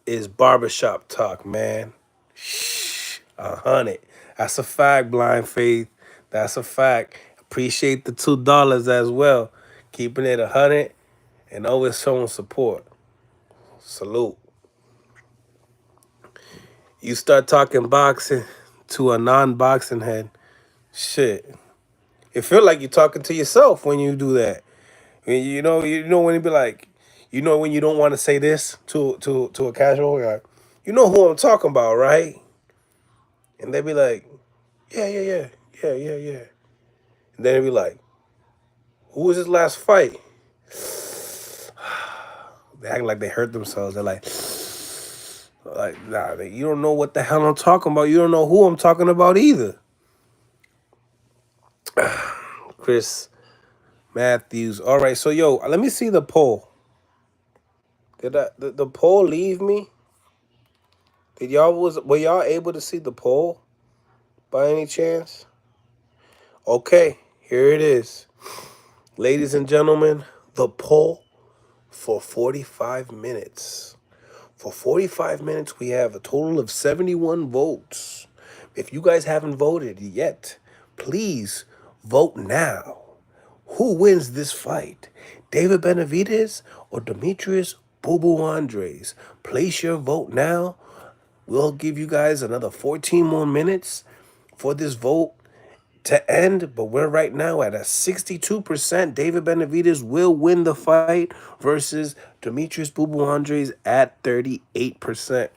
is barbershop talk, man. Shh, 100. That's a fact, Blind Faith. That's a fact. Appreciate the $2 as well. Keeping it 100 and always showing support. Salute. You start talking boxing to a non-boxing head, shit. It feel like you're talking to yourself when you do that. You know when you be like, when you don't want to say this to a casual guy, you know who I'm talking about, right? And they be like, yeah. And then they be like, who was his last fight? They act like they hurt themselves. They're like nah, you don't know what the hell I'm talking about. You don't know who I'm talking about either. Chris Matthews. All right, so yo, let me see the poll. Did the poll leave me? Were y'all able to see the poll by any chance? Okay, here it is. Ladies and gentlemen, the poll for 45 minutes. For 45 minutes, we have a total of 71 votes. If you guys haven't voted yet, please vote now. Who wins this fight? David Benavidez or Demetrius Boo Boo Andres? Place your vote now. We'll give you guys another 14 more minutes for this vote to end, but we're right now at a 62%. David Benavidez will win the fight versus Demetrius Boo Boo Andres at 38%.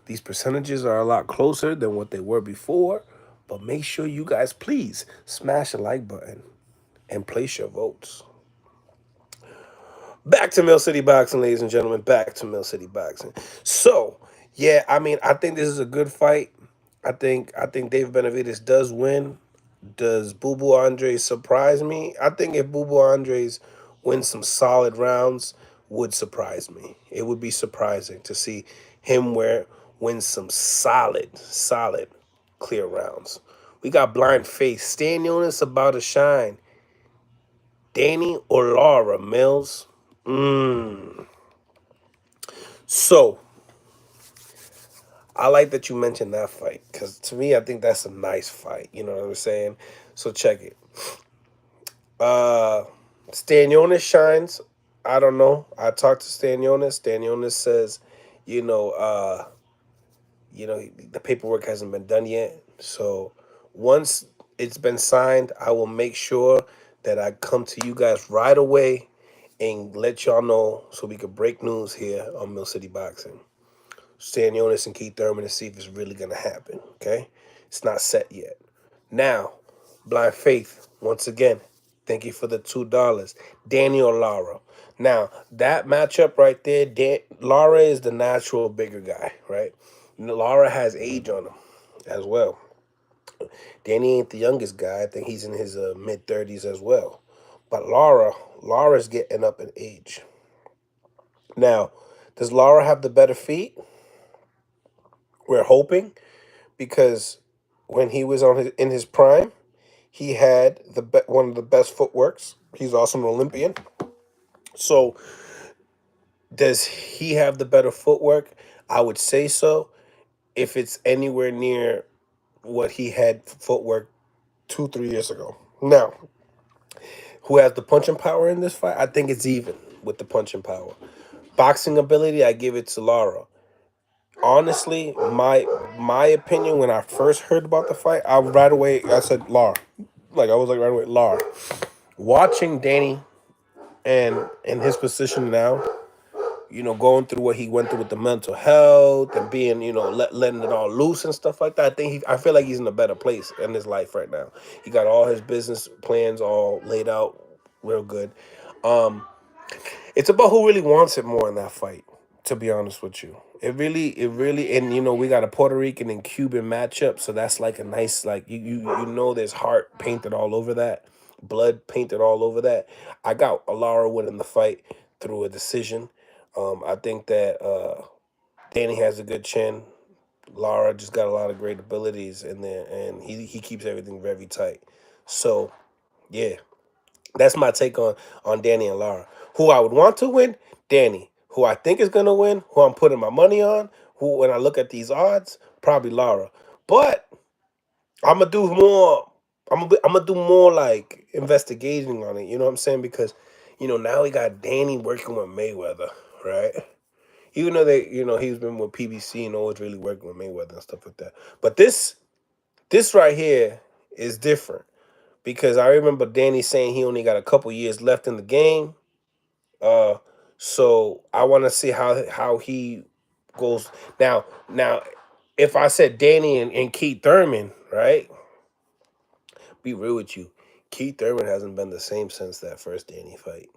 These percentages are a lot closer than what they were before, but make sure you guys please smash the like button and place your votes. Back to Mill City Boxing, ladies and gentlemen. Back to Mill City Boxing. So, yeah, I mean, I think this is a good fight. I think David Benavidez does win. Does Boo Boo Andres surprise me? I think if Boo Boo Andres wins some solid rounds, would surprise me. It would be surprising to see him win some solid, clear rounds. We got Blind Face. Stan Jonas about to shine. Danny or Laura Mills? So, I like that you mentioned that fight because to me, I think that's a nice fight. You know what I'm saying? So check it. Stanionis shines. I don't know. I talked to Stanionis. Stanionis says, you know, uh, the paperwork hasn't been done yet. So once it's been signed, I will make sure that I come to you guys right away and let y'all know so we could break news here on Mill City Boxing. Stanionis and Keith Thurman to see if it's really gonna happen. Okay, it's not set yet. Now, Blind Faith, once again, thank you for the $2. Daniel Lara. Now, that matchup right there, Lara is the natural bigger guy, right? Lara has age on him as well. Danny ain't the youngest guy. I think he's in his mid-30s as well. But Lara's getting up in age. Now, does Lara have the better feet? We're hoping because when he was in his prime, he had one of the best footworks. He's also an Olympian. So, does he have the better footwork? I would say so. If it's anywhere near what he had footwork 2, 3 years ago. Now, who has the punching power in this fight? I think it's even with the punching power. Boxing ability, I give it to Lara. Honestly, my opinion when I first heard about the fight, I said Lara. I was like right away, Lara. Watching Danny and in his position now, going through what he went through with the mental health and being, letting it all loose and stuff like that. I feel like he's in a better place in his life right now. He got all his business plans all laid out real good. It's about who really wants it more in that fight, to be honest with you. It really, and we got a Puerto Rican and Cuban matchup, so that's like a nice, like there's heart painted all over that, blood painted all over that. I got Alara winning the fight through a decision. I think that Danny has a good chin. Lara just got a lot of great abilities in there, and he keeps everything very tight. So yeah, that's my take on Danny and Lara. Who I would want to win, Danny. Who I think is gonna win, who I'm putting my money on, who when I look at these odds, probably Lara. But I'm gonna do more. I'm gonna do more like investigating on it. You know what I'm saying? Because now we got Danny working with Mayweather, right? Even though he's been with PBC and always really working with Mayweather and stuff like that. But this right here is different because I remember Danny saying he only got a couple years left in the game. Uh, so I want to see how he goes now. Now, if I said Danny and Keith Thurman, right? Be real with you, Keith Thurman hasn't been the same since that first Danny fight.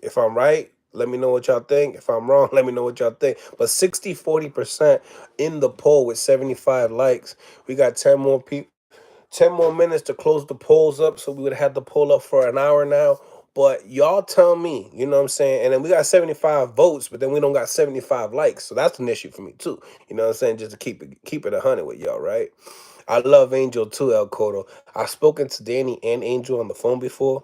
If I'm right, Let me know what y'all think. If I'm wrong, let me know what y'all think. But 60-40% in the poll with 75 likes. We got 10 more people. 10 more minutes to close the polls up, so we would have had the poll up for an hour now. But y'all tell me, you know what I'm saying? And then we got 75 votes, but then we don't got 75 likes. So that's an issue for me too. You know what I'm saying? Just to keep it 100 with y'all, right? I love Angel too, El Cotto. I've spoken to Danny and Angel on the phone before,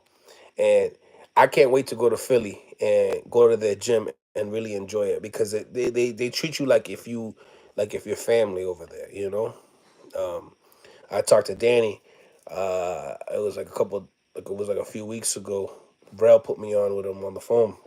and I can't wait to go to Philly and go to their gym and really enjoy it because they treat you like if you're family over there, you know? Um, I talked to Danny. It was like it was like a few weeks ago. Brell put me on with him on the phone.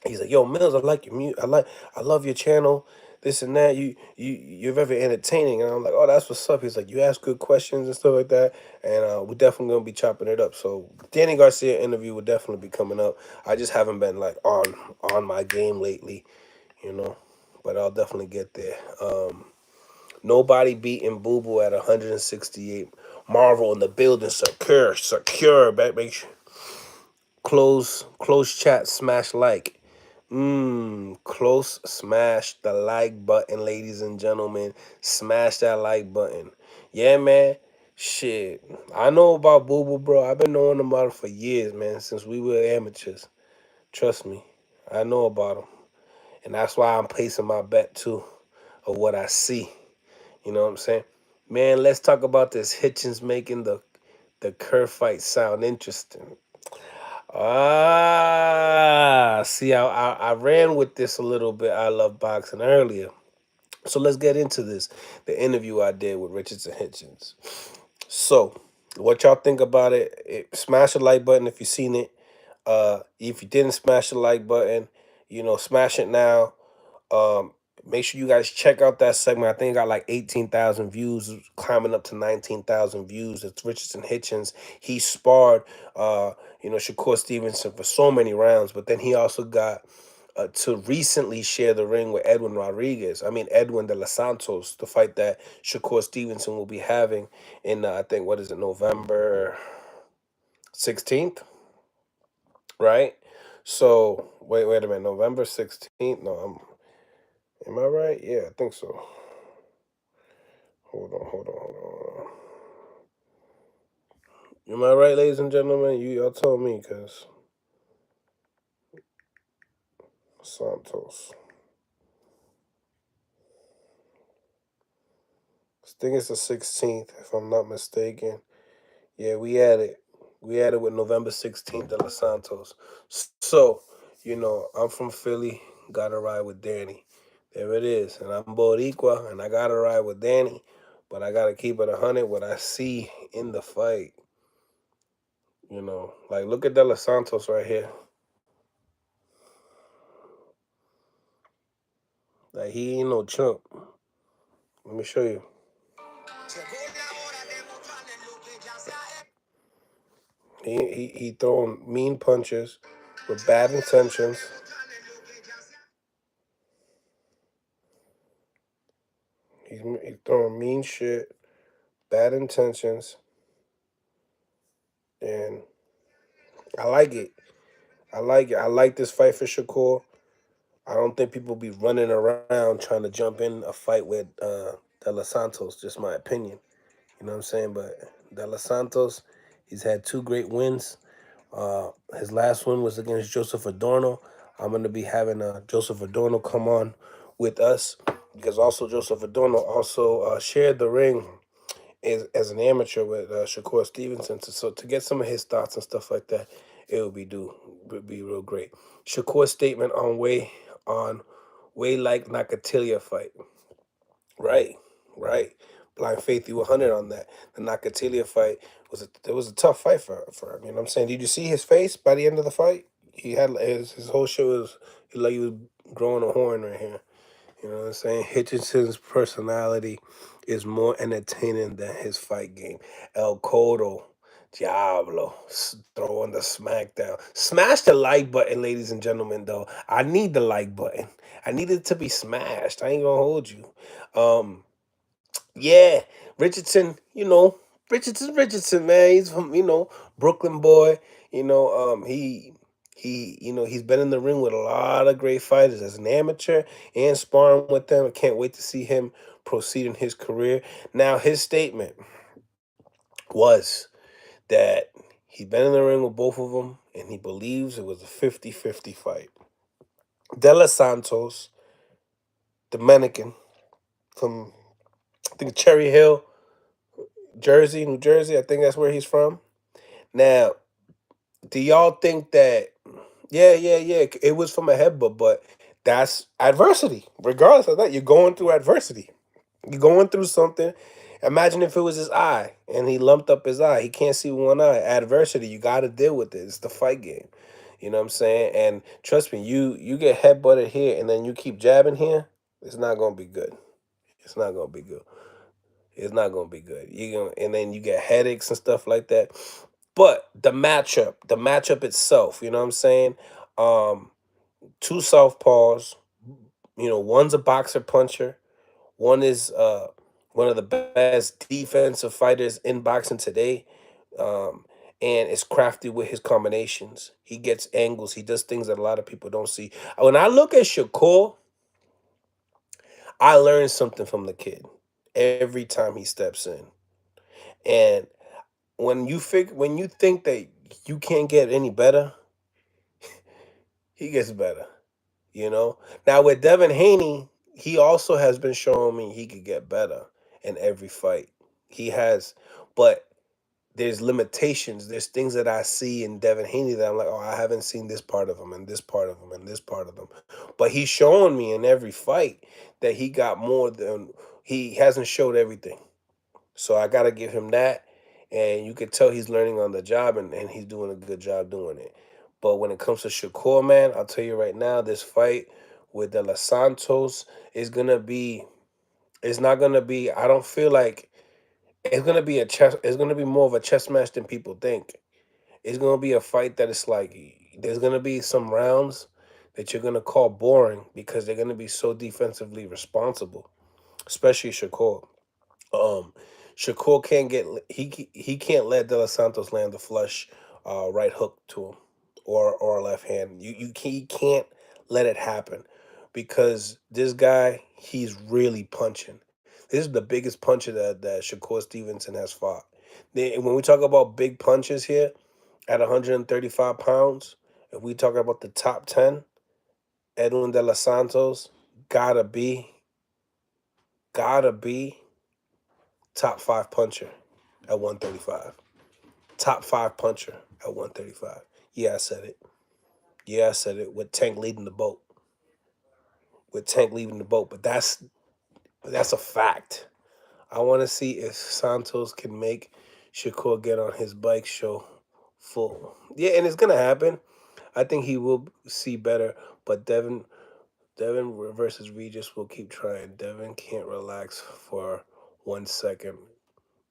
He's like, "Yo, Mills, I like your mute. I love your channel. This and that. You're very entertaining." And I'm like, "Oh, that's what's up." He's like, "You ask good questions and stuff like that." And we're definitely gonna be chopping it up. So Danny Garcia interview will definitely be coming up. I just haven't been like on my game lately, you know. But I'll definitely get there. Nobody beating Boo Boo at 168. Marvel in the building, secure. Back, make sure close chat, smash like. Close smash the like button, ladies and gentlemen. Smash that like button. Yeah, man. Shit, I know about Boo Boo, bro. I've been knowing about him for years, man. Since we were amateurs. Trust me, I know about him, and that's why I'm placing my bet too of what I see. You know what I'm saying? Man, let's talk about this Hitchens making the Kerr fight sound interesting. See, I ran with this a little bit. I love boxing earlier. So let's get into this. The interview I did with Richardson Hitchens. So, what y'all think about it? Smash the like button if you've seen it. If you didn't smash the like button, smash it now. Um, Make sure you guys check out that segment. I think it got like 18,000 views, climbing up to 19,000 views. It's Richardson Hitchens. He sparred, Shakur Stevenson for so many rounds, but then he also got to recently share the ring with Edwin Rodriguez. I mean, Edwin de los Santos, the fight that Shakur Stevenson will be having in, I think, what is it, November 16th, right? So, wait a minute, November 16th? No, am I right? Yeah, I think so. Hold on. Am I right, ladies and gentlemen? Y'all tell me, cause Santos. I think it's the 16th, if I'm not mistaken. Yeah, we had it. We had it with November 16th de Los Santos. So, I'm from Philly. Gotta ride with Danny. There it is. And I'm Boricua, and I gotta ride with Danny. But I gotta keep it 100 what I see in the fight. Like look at De Los Santos right here. Like he ain't no chump. Let me show you. He throwing mean punches with bad intentions. He's throwing mean shit, bad intentions, and I like it. I like it. I like this fight for Shakur. I don't think people be running around trying to jump in a fight with De Los Santos. Just my opinion. You know what I'm saying? But De Los Santos, he's had two great wins. His last one was against Joseph Adorno. I'm going to be having Joseph Adorno come on with us because also Joseph Adorno also shared the ring as an amateur with Shakur Stevenson. So to get some of his thoughts and stuff like that, it would be real great. Shakur's statement on way like Nakatilia fight. Right, right. Blind Faith, you 100 on that. The Nakatilia fight it was a tough fight for him. You know what I'm saying? Did you see his face by the end of the fight? He had his whole show was like he was growing a horn right here. You know what I'm saying? Hitchinson's personality is more entertaining than his fight game. El Codo, Diablo, throwing the smackdown. Smash the like button, ladies and gentlemen, though. I need the like button. I need it to be smashed. I ain't gonna hold you. Um, yeah, Richardson, Richardson, man. He's from, Brooklyn boy. He He's been in the ring with a lot of great fighters as an amateur and sparring with them. I can't wait to see him proceed in his career. Now, his statement was that he'd been in the ring with both of them and he believes it was a 50-50 fight. De Los Santos, Dominican, from I think Cherry Hill, Jersey, New Jersey. I think that's where he's from. Now, do y'all think that? Yeah, yeah, yeah. It was from a headbutt, but that's adversity. Regardless of that, you're going through adversity. You're going through something. Imagine if it was his eye and he lumped up his eye. He can't see one eye. Adversity, you got to deal with it. It's the fight game. You know what I'm saying? And trust me, you get headbutted here and then you keep jabbing here. It's not gonna be good. It's not gonna be good. It's not gonna be good. And then you get headaches and stuff like that. But the matchup itself, you know what I'm saying? Um, Two southpaws. One's a boxer puncher. One is one of the best defensive fighters in boxing today. Um, and is crafty with his combinations. He gets angles. He does things that a lot of people don't see. When I look at Shakur, I learn something from the kid every time he steps in. And when you think that you can't get any better, he gets better. Now with Devin Haney, he also has been showing me he could get better in every fight. He has, but there's limitations. There's things that I see in Devin Haney that I'm like, oh, I haven't seen this part of him and this part of him and this part of him. But he's showing me in every fight that he got more than he hasn't showed everything. So I gotta give him that. And you could tell he's learning on the job and he's doing a good job doing it. But when it comes to Shakur, man, I'll tell you right now, this fight with De Los Santos is gonna be it's not gonna be I don't feel like it's gonna be more of a chess match than people think. It's gonna be a fight that it's like there's gonna be some rounds that you're gonna call boring because they're gonna be so defensively responsible, especially Shakur. Um, Shakur can't get he can't let De Los Santos land the flush right hook to him or a left hand. You can't let it happen because this guy he's really punching. This is the biggest puncher that Shakur Stevenson has fought. When we talk about big punches here at 135 pounds, if we talk about the top 10, Edwin De Los Santos gotta be gotta be top five puncher at 135. Top five puncher at 135. Yeah, I said it. Yeah, I said it. With Tank leading the boat. With Tank leading the boat. But that's a fact. I want to see if Santos can make Shakur get on his bike show full. Yeah, and it's gonna happen. I think he will see better. But Devin versus Regis will keep trying. Devin can't relax for 1 second.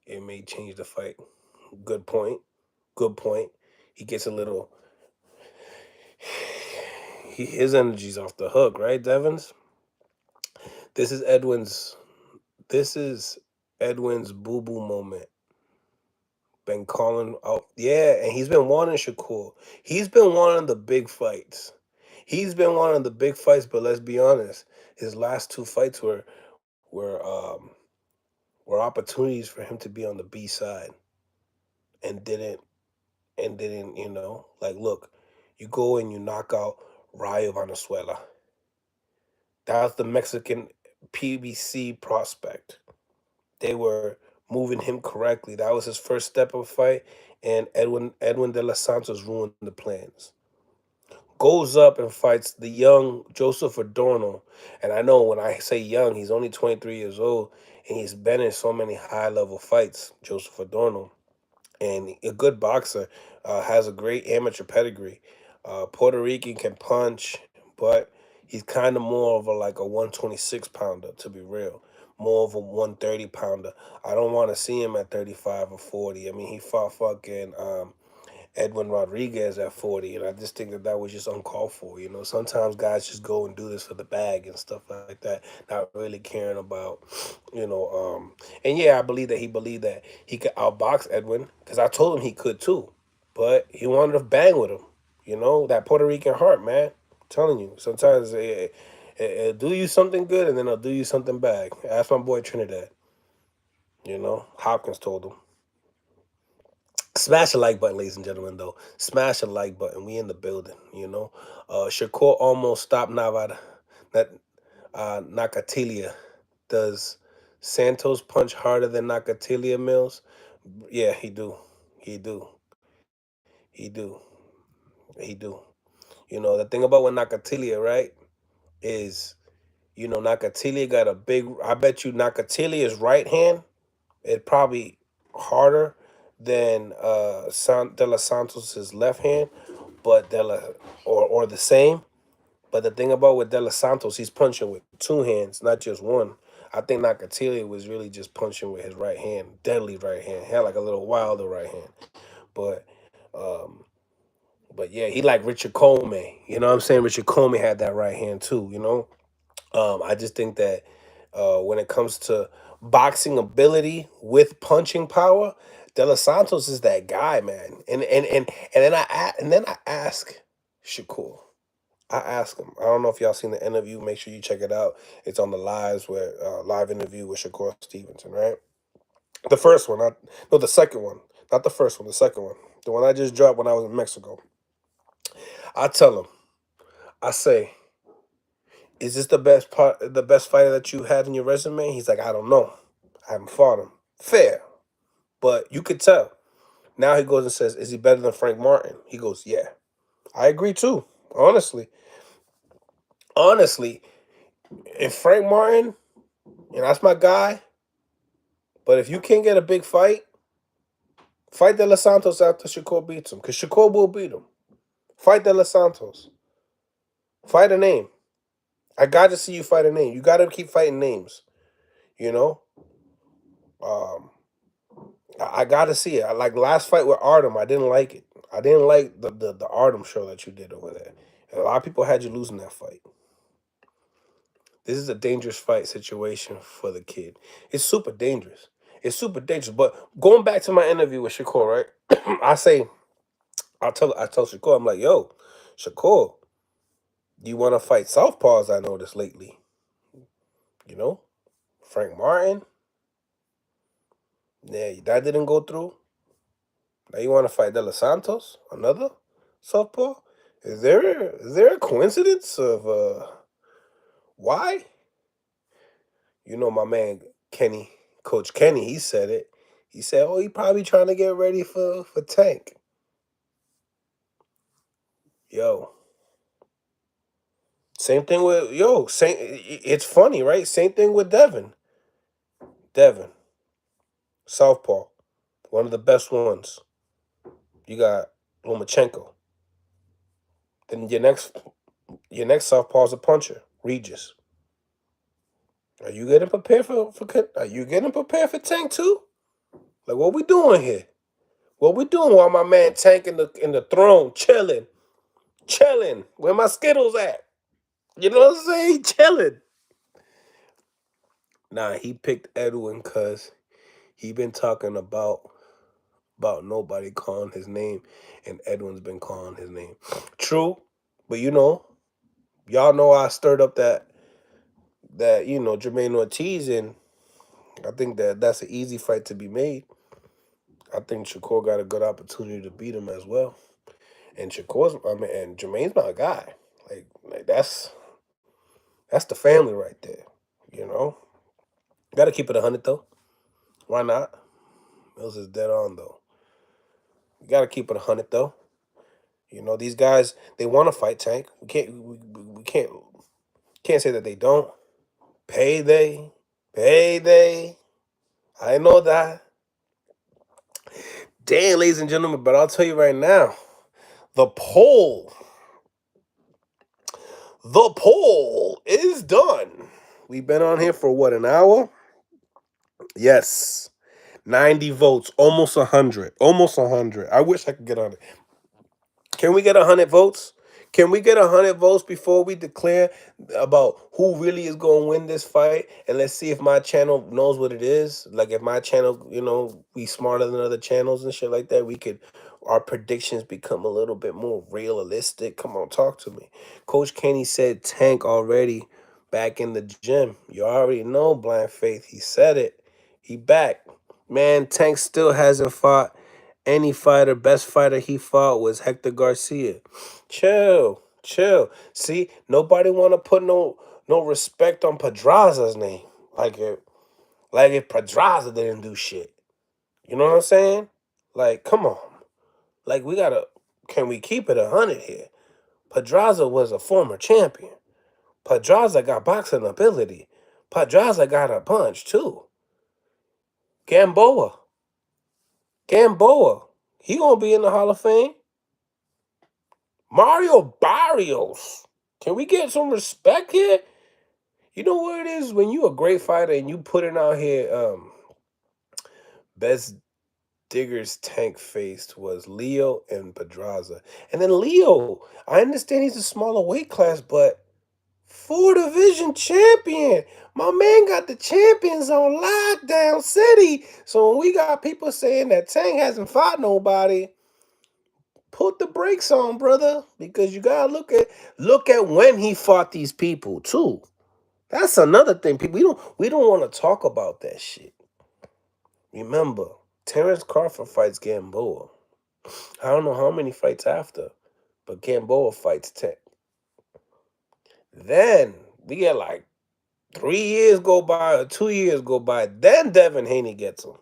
It may change the fight. Good point. Good point. He gets a little. His energy's off the hook, right, Devins? This is Edwin's. This is Edwin's boo boo moment. Been calling out, yeah, and he's been wanting Shakur. He's been wanting the big fights. He's been wanting the big fights, but let's be honest, his last two fights were um were opportunities for him to be on the B side and didn't, like look, you go and you knock out Rayo Venezuela. That was the Mexican PBC prospect. They were moving him correctly. That was his first step of fight, and Edwin De Los Santos ruined the plans. Goes up and fights the young Joseph Adorno. And I know when I say young, he's only 23 years old, and he's been in so many high level fights, Joseph Adorno. And a good boxer, has a great amateur pedigree. Puerto Rican, can punch, but he's kind of more of a like a 126 pounder to be real, more of a 130 pounder. I don't want to see him at 35 or 40. I mean, he fought fucking Edwin Rodriguez at 40, and I just think that was just uncalled for. Sometimes guys just go and do this for the bag and stuff like that, not really caring about, you know. And yeah, I believe that he believed that he could outbox Edwin because I told him he could too, but he wanted to bang with him. You know, that Puerto Rican heart, man. I'm telling you, sometimes it'll do you something good and then it'll do you something bad. Ask my boy Trinidad. You know, Hopkins told him. Smash the like button, ladies and gentlemen, though. Smash the like button. We in the building, you know. Shakur almost stopped Navada. That Nakatilia. Does Santos punch harder than Nakatilia Mills? Yeah, he do. He do. He do. He do. You know, the thing about with Nakatilia, right, is, you know, Nakatilia got a big, I bet you Nakatilia's right hand is probably harder than De Los Santos's left hand, but or the same. But the thing about with De Los Santos, he's punching with two hands, not just one. I think Nakatilia was really just punching with his right hand, deadly right hand. He had like a little wilder right hand, but um, but yeah, he like Richard Coleman. You know what I'm saying? Richard Coleman had that right hand too. You know, I just think that when it comes to boxing ability with punching power, De Los Santos is that guy, man. And then I ask Shakur. I ask him. I don't know if y'all seen the interview. Make sure you check it out. It's on the lives where live interview with Shakur Stevenson, right? The first one, no, the second one, not the first one, the second one, the one I just dropped when I was in Mexico. I tell him, I say, is this the best fighter that you had in your resume? He's like, I don't know, I haven't fought him. Fair, but you could tell. Now he goes and says, is he better than Frank Martin? He goes, yeah, I agree too. Honestly, if Frank Martin, and that's my guy, but if you can't get a big fight, fight De Los Santos after Shakur beats him, because Shakur will beat him. Fight De Los Santos. Fight a name. I got to see you fight a name. You got to keep fighting names. You know, um, I got to see it. Like last fight with Artem, I didn't like it. I didn't like the Artem show that you did over there. And a lot of people had you losing that fight. This is a dangerous fight situation for the kid. It's super dangerous. It's super dangerous. But going back to my interview with Shakur, right? I tell Shakur, I'm like, yo, Shakur, you want to fight southpaws? I noticed lately. You know, Frank Martin. Yeah, that didn't go through. Now you want to fight De Los Santos, another southpaw? Is there a coincidence of why? You know, my man Kenny, Coach Kenny, he said it. He said, "Oh, he probably trying to get ready for Tank." Yo, same thing with Same. It's funny, right? Same thing with Devin. Devin, southpaw, one of the best ones. You got Lomachenko. Then your next southpaw is a puncher, Regis. Are you getting prepared for? Are you getting prepared for Tank too? Like what we doing here? What we doing while my man Tank in the throne chilling? Where my Skittles at? You know what I'm saying? Chilling. Nah, he picked Edwin cause he been talking about nobody calling his name, and Edwin's been calling his name. True, but y'all know I stirred up that Jermaine Ortiz, and I think that's an easy fight to be made. I think Shakur got a good opportunity to beat him as well. And and Jermaine's my guy. Like that's the family right there. You know, got to keep it 100 though. Why not? Mills is dead on though. You got to keep it 100 though. You know, these guys they want to fight Tank. We can't say that they don't. Payday, payday. I know that. Damn, ladies and gentlemen, but I'll tell you right now, the poll The poll is done. We've been on here for what, an hour? Yes. 90 votes, almost 100. Almost 100. I wish I could get on it. Can we get 100 votes? Can we get 100 votes before we declare about who really is going to win this fight? And let's see if my channel knows what it is. Like if my channel, we smarter than other channels and shit like that, we could our predictions become a little bit more realistic? Come on, talk to me. Coach Kenny said Tank already back in the gym. You already know, Blind Faith. He said it. He back. Man, Tank still hasn't fought any fighter. Best fighter he fought was Hector Garcia. Chill, chill. See, nobody want to put no respect on Pedraza's name. Like if Pedraza didn't do shit. You know what I'm saying? Like, come on. Like, can we keep it 100 here? Pedraza was a former champion. Pedraza got boxing ability. Pedraza got a punch, too. Gamboa. Gamboa. He gonna be in the Hall of Fame. Mario Barrios. Can we get some respect here? You know what it is? When you a great fighter and you putting out here, best Digger's Tank faced was Leo and Pedraza. And then Leo, I understand he's a smaller weight class, but 4 division champion. My man got the champions on lockdown city. So when we got people saying that Tank hasn't fought nobody, put the brakes on, brother, because you gotta look at when he fought these people too. That's another thing. People, we don't want to talk about that shit. Remember, Terrence Crawford fights Gamboa. I don't know how many fights after, but Gamboa fights Tank. Then we get like 3 years go by or 2 years go by. Then Devin Haney gets him.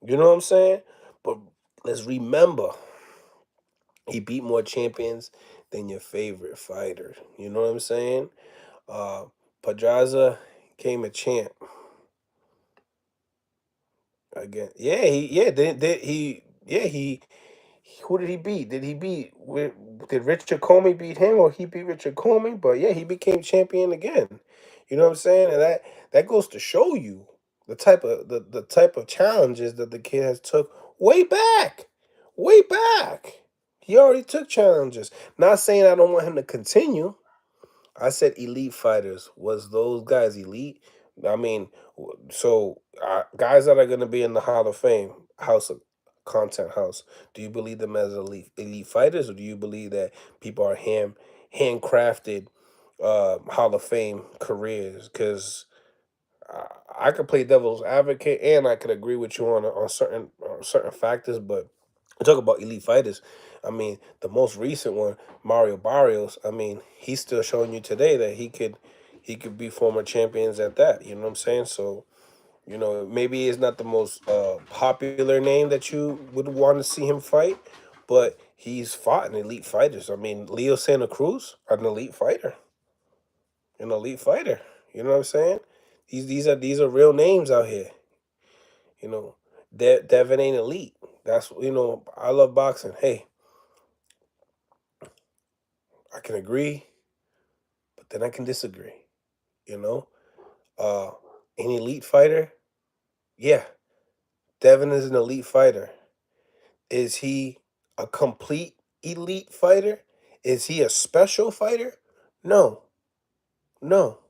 You know what I'm saying? But let's remember, he beat more champions than your favorite fighter. You know what I'm saying? Pedraza came a champ again. Yeah, he who did he beat? Did Richard Comey beat him or he beat Richard Comey? But yeah, he became champion again. You know what I'm saying? And that goes to show you the type of challenges that the kid has took way back. Way back. He already took challenges. Not saying I don't want him to continue. I said elite fighters. Was those guys elite? I mean, so guys that are going to be in the Hall of Fame, House of Content House, do you believe them as elite fighters, or do you believe that people are handcrafted Hall of Fame careers? Because I could play devil's advocate, and I could agree with you on certain factors, but talk about elite fighters. I mean, the most recent one, Mario Barrios. I mean, he's still showing you today that he could be former champions at that. You know what I'm saying? So, maybe it's not the most popular name that you would want to see him fight, but he's fought in elite fighters. I mean, Leo Santa Cruz, an elite fighter, an elite fighter. You know what I'm saying? These are real names out here. You know, Devin ain't elite. That's I love boxing. Hey, I can agree, but then I can disagree. You know, uh, an elite fighter. Yeah, Devin is an elite fighter. Is he a complete elite fighter? Is he a special fighter? No, no.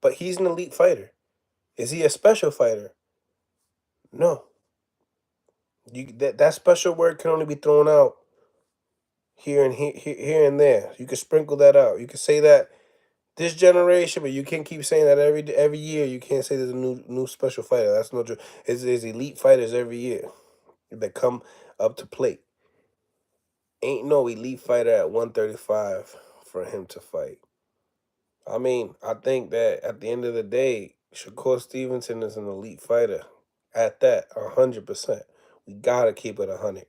But he's an elite fighter. Is he a special fighter? No. That special word can only be thrown out here and there. You can sprinkle that out. You can say that this generation, but you can't keep saying that every year. You can't say there's a new special fighter. That's no true. There's elite fighters every year that come up to plate. Ain't no elite fighter at 135 for him to fight. I mean, I think that at the end of the day, Shakur Stevenson is an elite fighter. At that, 100%. We gotta keep it 100.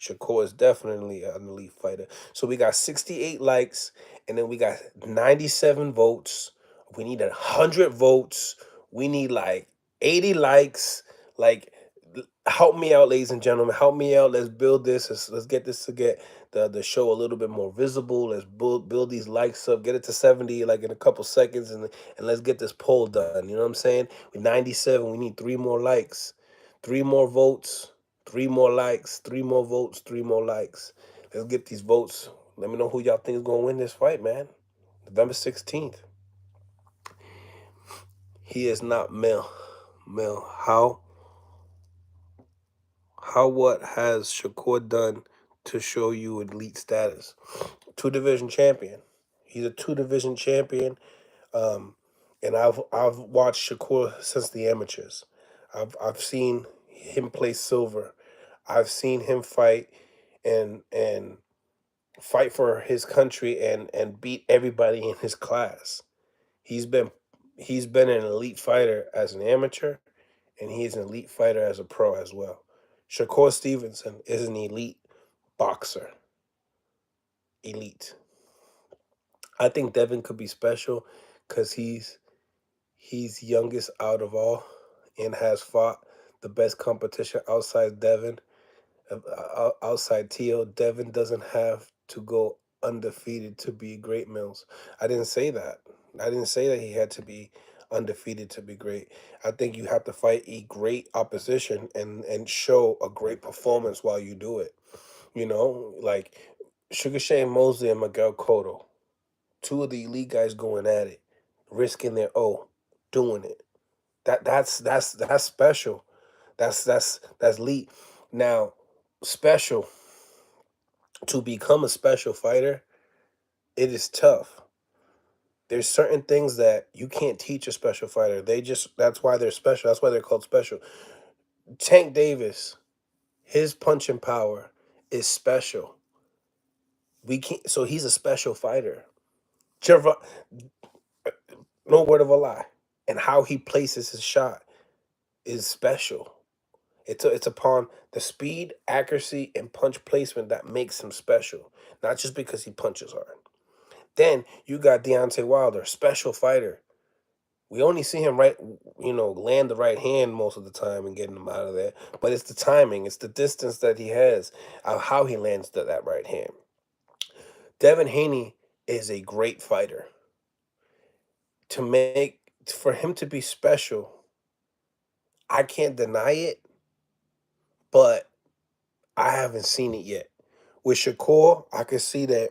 Shakur is definitely an elite fighter. So we got 68 likes, and then we got 97 votes. We need 100 votes. We need like 80 likes. Like, help me out, ladies and gentlemen. Help me out. Let's build this. Let's get this to get the show a little bit more visible. Let's build these likes up. Get it to 70 like in a couple seconds, and let's get this poll done. You know what I'm saying? With 97, we need 3 more likes, 3 more votes. 3 more likes, 3 more votes, 3 more likes. Let's get these votes. Let me know who y'all think is going to win this fight, man. November 16th. He is not Mel. How what has Shakur done to show you elite status? Two division champion. He's a two division champion. Um, and I've watched Shakur since the amateurs. I've seen him play silver. I've seen him fight and fight for his country and beat everybody in his class. He's been he's been an elite fighter as an amateur, and he's an elite fighter as a pro as well. Shakur Stevenson is an elite boxer. Elite. I think Devin could be special because he's youngest out of all and has fought the best competition outside Devin, outside Tio. Devin doesn't have to go undefeated to be great, Mills. I didn't say that. I didn't say that he had to be undefeated to be great. I think you have to fight a great opposition and show a great performance while you do it. You know, like Sugar Shane Mosley and Miguel Cotto, two of the elite guys going at it, risking their doing it. That's special. That's elite. Now, special to become a special fighter, it is tough. There's certain things that you can't teach a special fighter. That's why they're special. That's why they're called special. Tank Davis, his punching power is special. We can't so he's a special fighter. No word of a lie. And how he places his shot is special. It's upon the speed, accuracy, and punch placement that makes him special, not just because he punches hard. Then you got Deontay Wilder, special fighter. We only see him land the right hand most of the time and getting him out of there. But it's the timing, it's the distance that he has, how he lands that right hand. Devin Haney is a great fighter. For him to be special, I can't deny it, but I haven't seen it yet. With Shakur, I can see that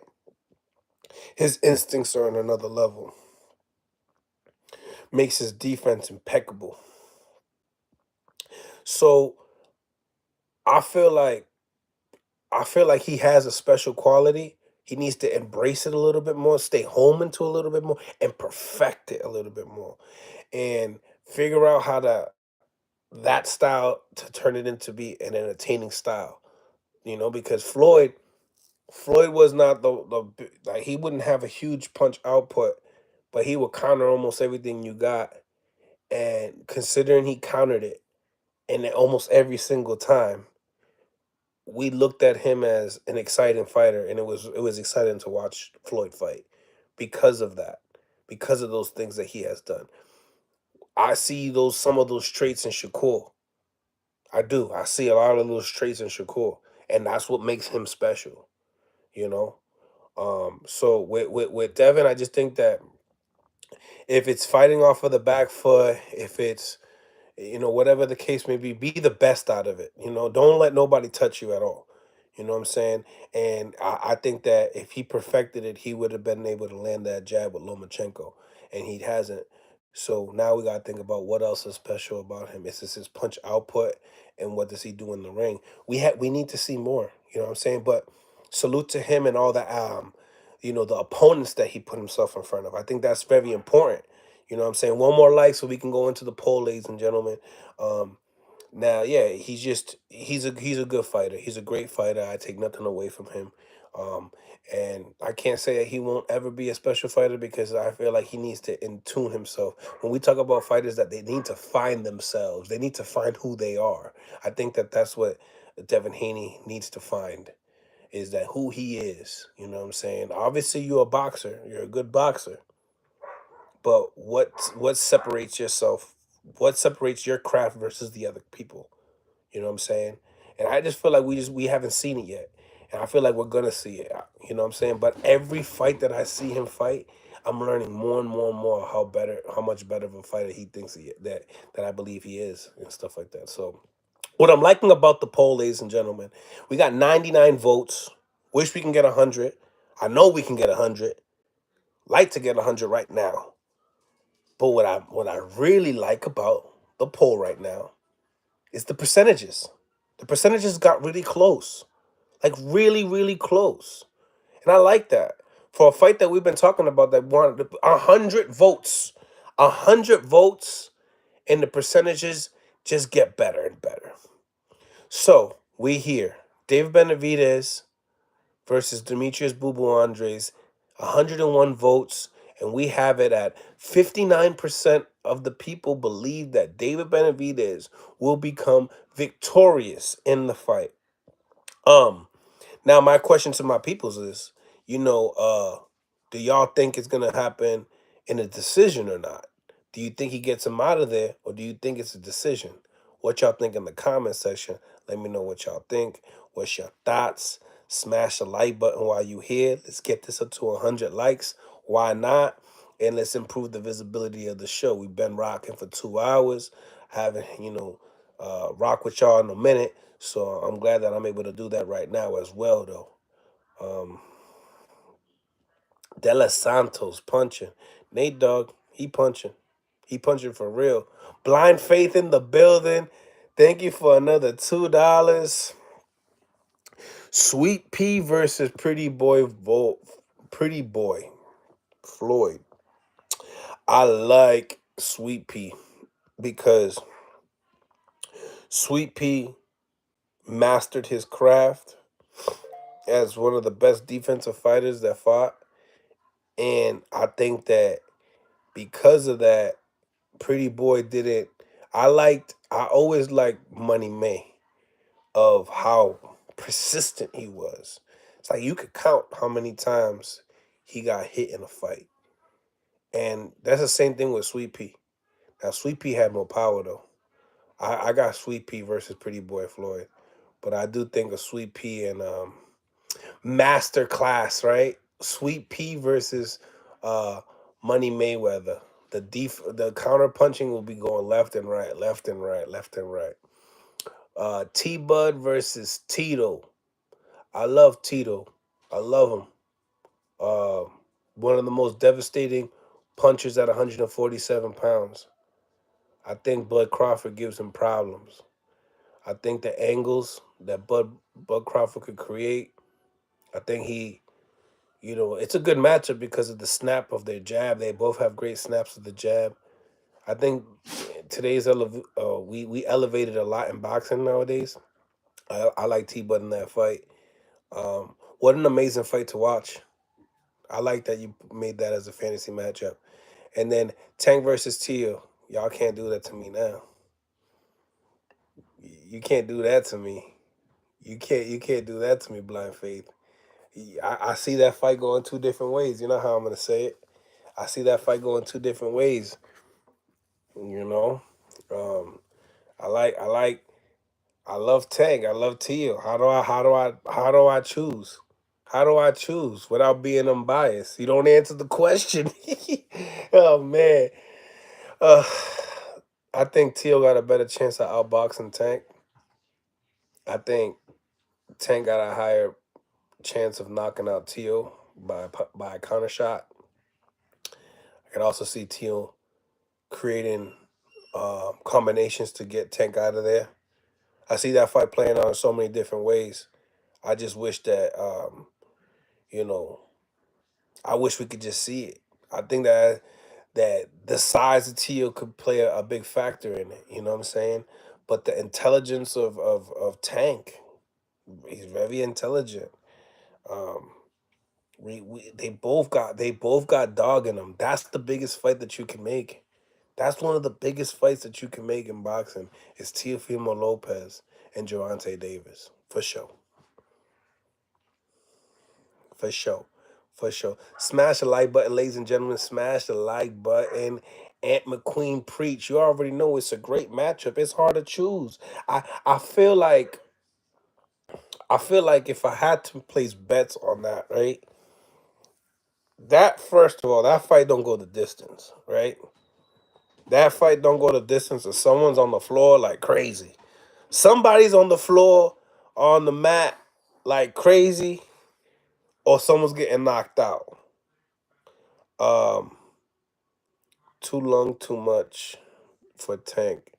his instincts are on another level. Makes his defense impeccable. So I feel like he has a special quality. He needs to embrace it a little bit more, stay home into a little bit more, and perfect it a little bit more, and figure out how to that style to turn it into be an entertaining style. Because Floyd was not like he wouldn't have a huge punch output, but he would counter almost everything you got. And considering he countered it, and almost every single time, we looked at him as an exciting fighter, and it was exciting to watch Floyd fight because of that, because of those things that he has done. I see some of those traits in Shakur. I do. I see a lot of those traits in Shakur, and that's what makes him special. You know. So with Devin, I just think that if it's fighting off of the back foot, if it's whatever the case may be the best out of it. Don't let nobody touch you at all. You know what I'm saying? And I think that if he perfected it, he would have been able to land that jab with Lomachenko, and he hasn't. So now we gotta think about what else is special about him. Is this his punch output, and what does he do in the ring? We need to see more. You know what I'm saying? But salute to him and all the opponents that he put himself in front of. I think that's very important. You know what I'm saying? One more like so we can go into the poll, ladies and gentlemen. Um, Now, yeah, he's a good fighter. He's a great fighter. I take nothing away from him. Um, and I can't say that he won't ever be a special fighter because I feel like he needs to tune himself. When we talk about fighters that they need to find themselves, they need to find who they are. I think that that's what Devin Haney needs to find is that who he is. You know what I'm saying? Obviously, you're a boxer. You're a good boxer. But what separates yourself? What separates your craft versus the other people? You know what I'm saying? And I just feel like we haven't seen it yet. And I feel like we're gonna see it. You know what I'm saying? But every fight that I see him fight, I'm learning more and more and more how much better of a fighter he thinks that I believe he is and stuff like that. So what I'm liking about the poll, ladies and gentlemen, we got 99 votes. Wish we can get 100. I know we can get 100. Like to get 100 right now. But what I really like about the poll right now is the percentages. The percentages got really close. Like really, really close. And I like that. For a fight that we've been talking about that wanted 100 votes. 100 votes, and the percentages just get better and better. So we here. David Benavidez versus Demetrius Boo Boo Andres, 101 votes, and we have it at 59% of the people believe that David Benavidez will become victorious in the fight. Now my question to my peoples is, do y'all think it's gonna happen in a decision or not? Do you think he gets him out of there, or do you think it's a decision? What y'all think in the comment section? Let me know what y'all think. What's your thoughts? Smash the like button while you here. Let's get this up to 100 likes. Why not? And let's improve the visibility of the show. We've been rocking for 2 hours. Haven't, rock with y'all in a minute. So I'm glad that I'm able to do that right now as well, though. De Los Santos punching. Nate Dogg, he punching. He punching for real. Blind Faith in the building. Thank you for another $2. Sweet Pea versus Pretty Boy Floyd. I like Sweet Pea because Sweet Pea mastered his craft as one of the best defensive fighters that fought. And I think that because of that, Pretty Boy didn't. I always liked Money May of how persistent he was. It's like you could count how many times he got hit in a fight. And that's the same thing with Sweet Pea. Now, Sweet Pea had more power, though. I got Sweet Pea versus Pretty Boy Floyd. But I do think of Sweet Pea and Master Class, right? Sweet Pea versus Money Mayweather. The counter punching will be going left and right, left and right, left and right. T Bud versus Tito. I love Tito. I love him. Uh, One of the most devastating punchers at 147 pounds. I think Bud Crawford gives him problems. I think the angles that Bud Crawford could create, I think it's a good matchup because of the snap of their jab. They both have great snaps of the jab. I think we elevated a lot in boxing nowadays. I like T Bud in that fight. What an amazing fight to watch. I like that you made that as a fantasy matchup. And then Tank versus Tio. Y'all can't do that to me now. You can't do that to me. You can't do that to me, Blind Faith. I see that fight going two different ways. You know how I'm gonna say it. I see that fight going two different ways. You know, um, I love Tank. I love Tio. How do I choose? How do I choose without being unbiased? You don't answer the question. Oh man, uh, I think Tio got a better chance of outboxing Tank. I think Tank got a higher chance of knocking out Tio by a counter shot. I could also see Tio creating combinations to get Tank out of there. I see that fight playing out in so many different ways. I just wish that you know, I wish we could just see it. I think that the size of Tio could play a big factor in it. You know what I'm saying? But the intelligence of Tank, he's very intelligent. Um, they both got dog in them. That's the biggest fight that you can make. That's one of the biggest fights that you can make in boxing is Teofimo Lopez and Gervonta Davis. For sure. For sure. For sure. Smash the like button, ladies and gentlemen. Smash the like button. Ant McQueen preach. You already know it's a great matchup. It's hard to choose. I feel like if I had to place bets on that, right? That first of all, that fight don't go the distance, right? That fight don't go the distance if someone's on the floor like crazy. Somebody's on the floor on the mat like crazy, or someone's getting knocked out. Um, Too long, too much for Tank,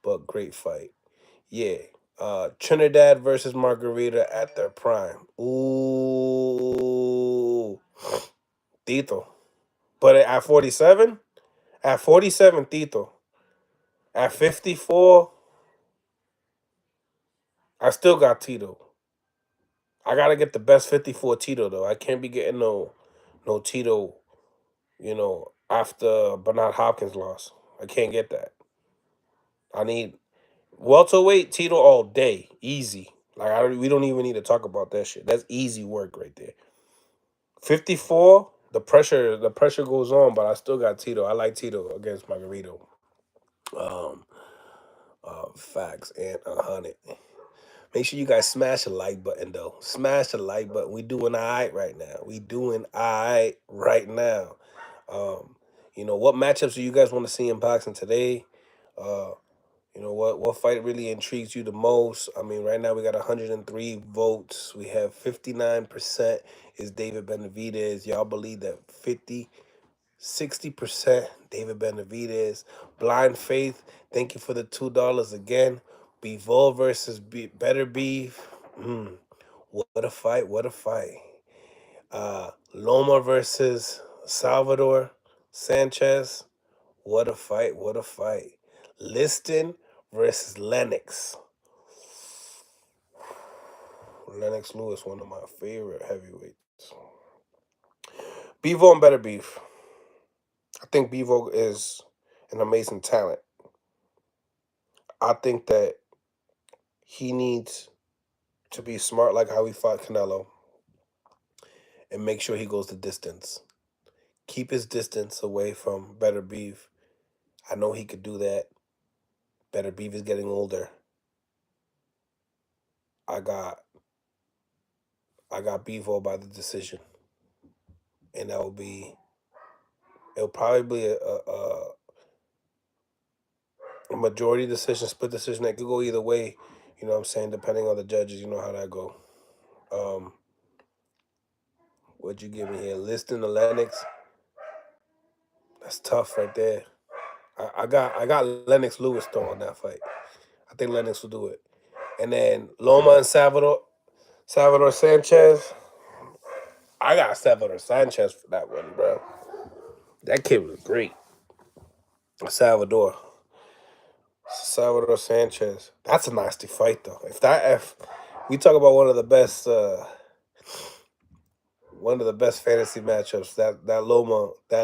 but great fight. Yeah. Trinidad versus Margarita at their prime. Ooh, Tito. But at 47, Tito. At 54, I still got Tito. I gotta get the best 54 Tito though. I can't be getting no Tito, after Bernard Hopkins loss. I can't get that. I need welterweight Tito all day, easy. We don't even need to talk about that shit. That's easy work right there. 54, the pressure goes on, but I still got Tito. I like Tito against Margarito. Um, Facts and 100. Make sure you guys smash the like button though. Smash the like button. We doing all right right now. We doing all right right now. Um, what matchups do you guys want to see in boxing today? Uh, what fight really intrigues you the most? I mean, right now we got 103 votes. We have 59% is David Benavidez. Y'all believe that 60% David Benavidez. Blind Faith, thank you for the $2 again. Bivol versus Better Beef. What a fight, what a fight. Loma versus Salvador Sanchez. What a fight, what a fight. Liston versus Lennox. Lennox Lewis, one of my favorite heavyweights. Bevo and Better Beef. I think Bevo is an amazing talent. I think that he needs to be smart like how he fought Canelo and make sure he goes the distance. Keep his distance away from Better Beef. I know he could do that. Better Beef is getting older. I got Bevo by the decision. And it'll probably be a majority decision, split decision. That could go either way, you know what I'm saying, depending on the judges. You know how that go. What'd you give me here? Liston to Lennox. That's tough right there. I got Lennox Lewis though on that fight. I think Lennox will do it. And then Loma and Salvador Sanchez. I got Salvador Sanchez for that one, bro. That kid was great. Salvador Sanchez. That's a nasty fight though. If we talk about one of the best fantasy matchups, that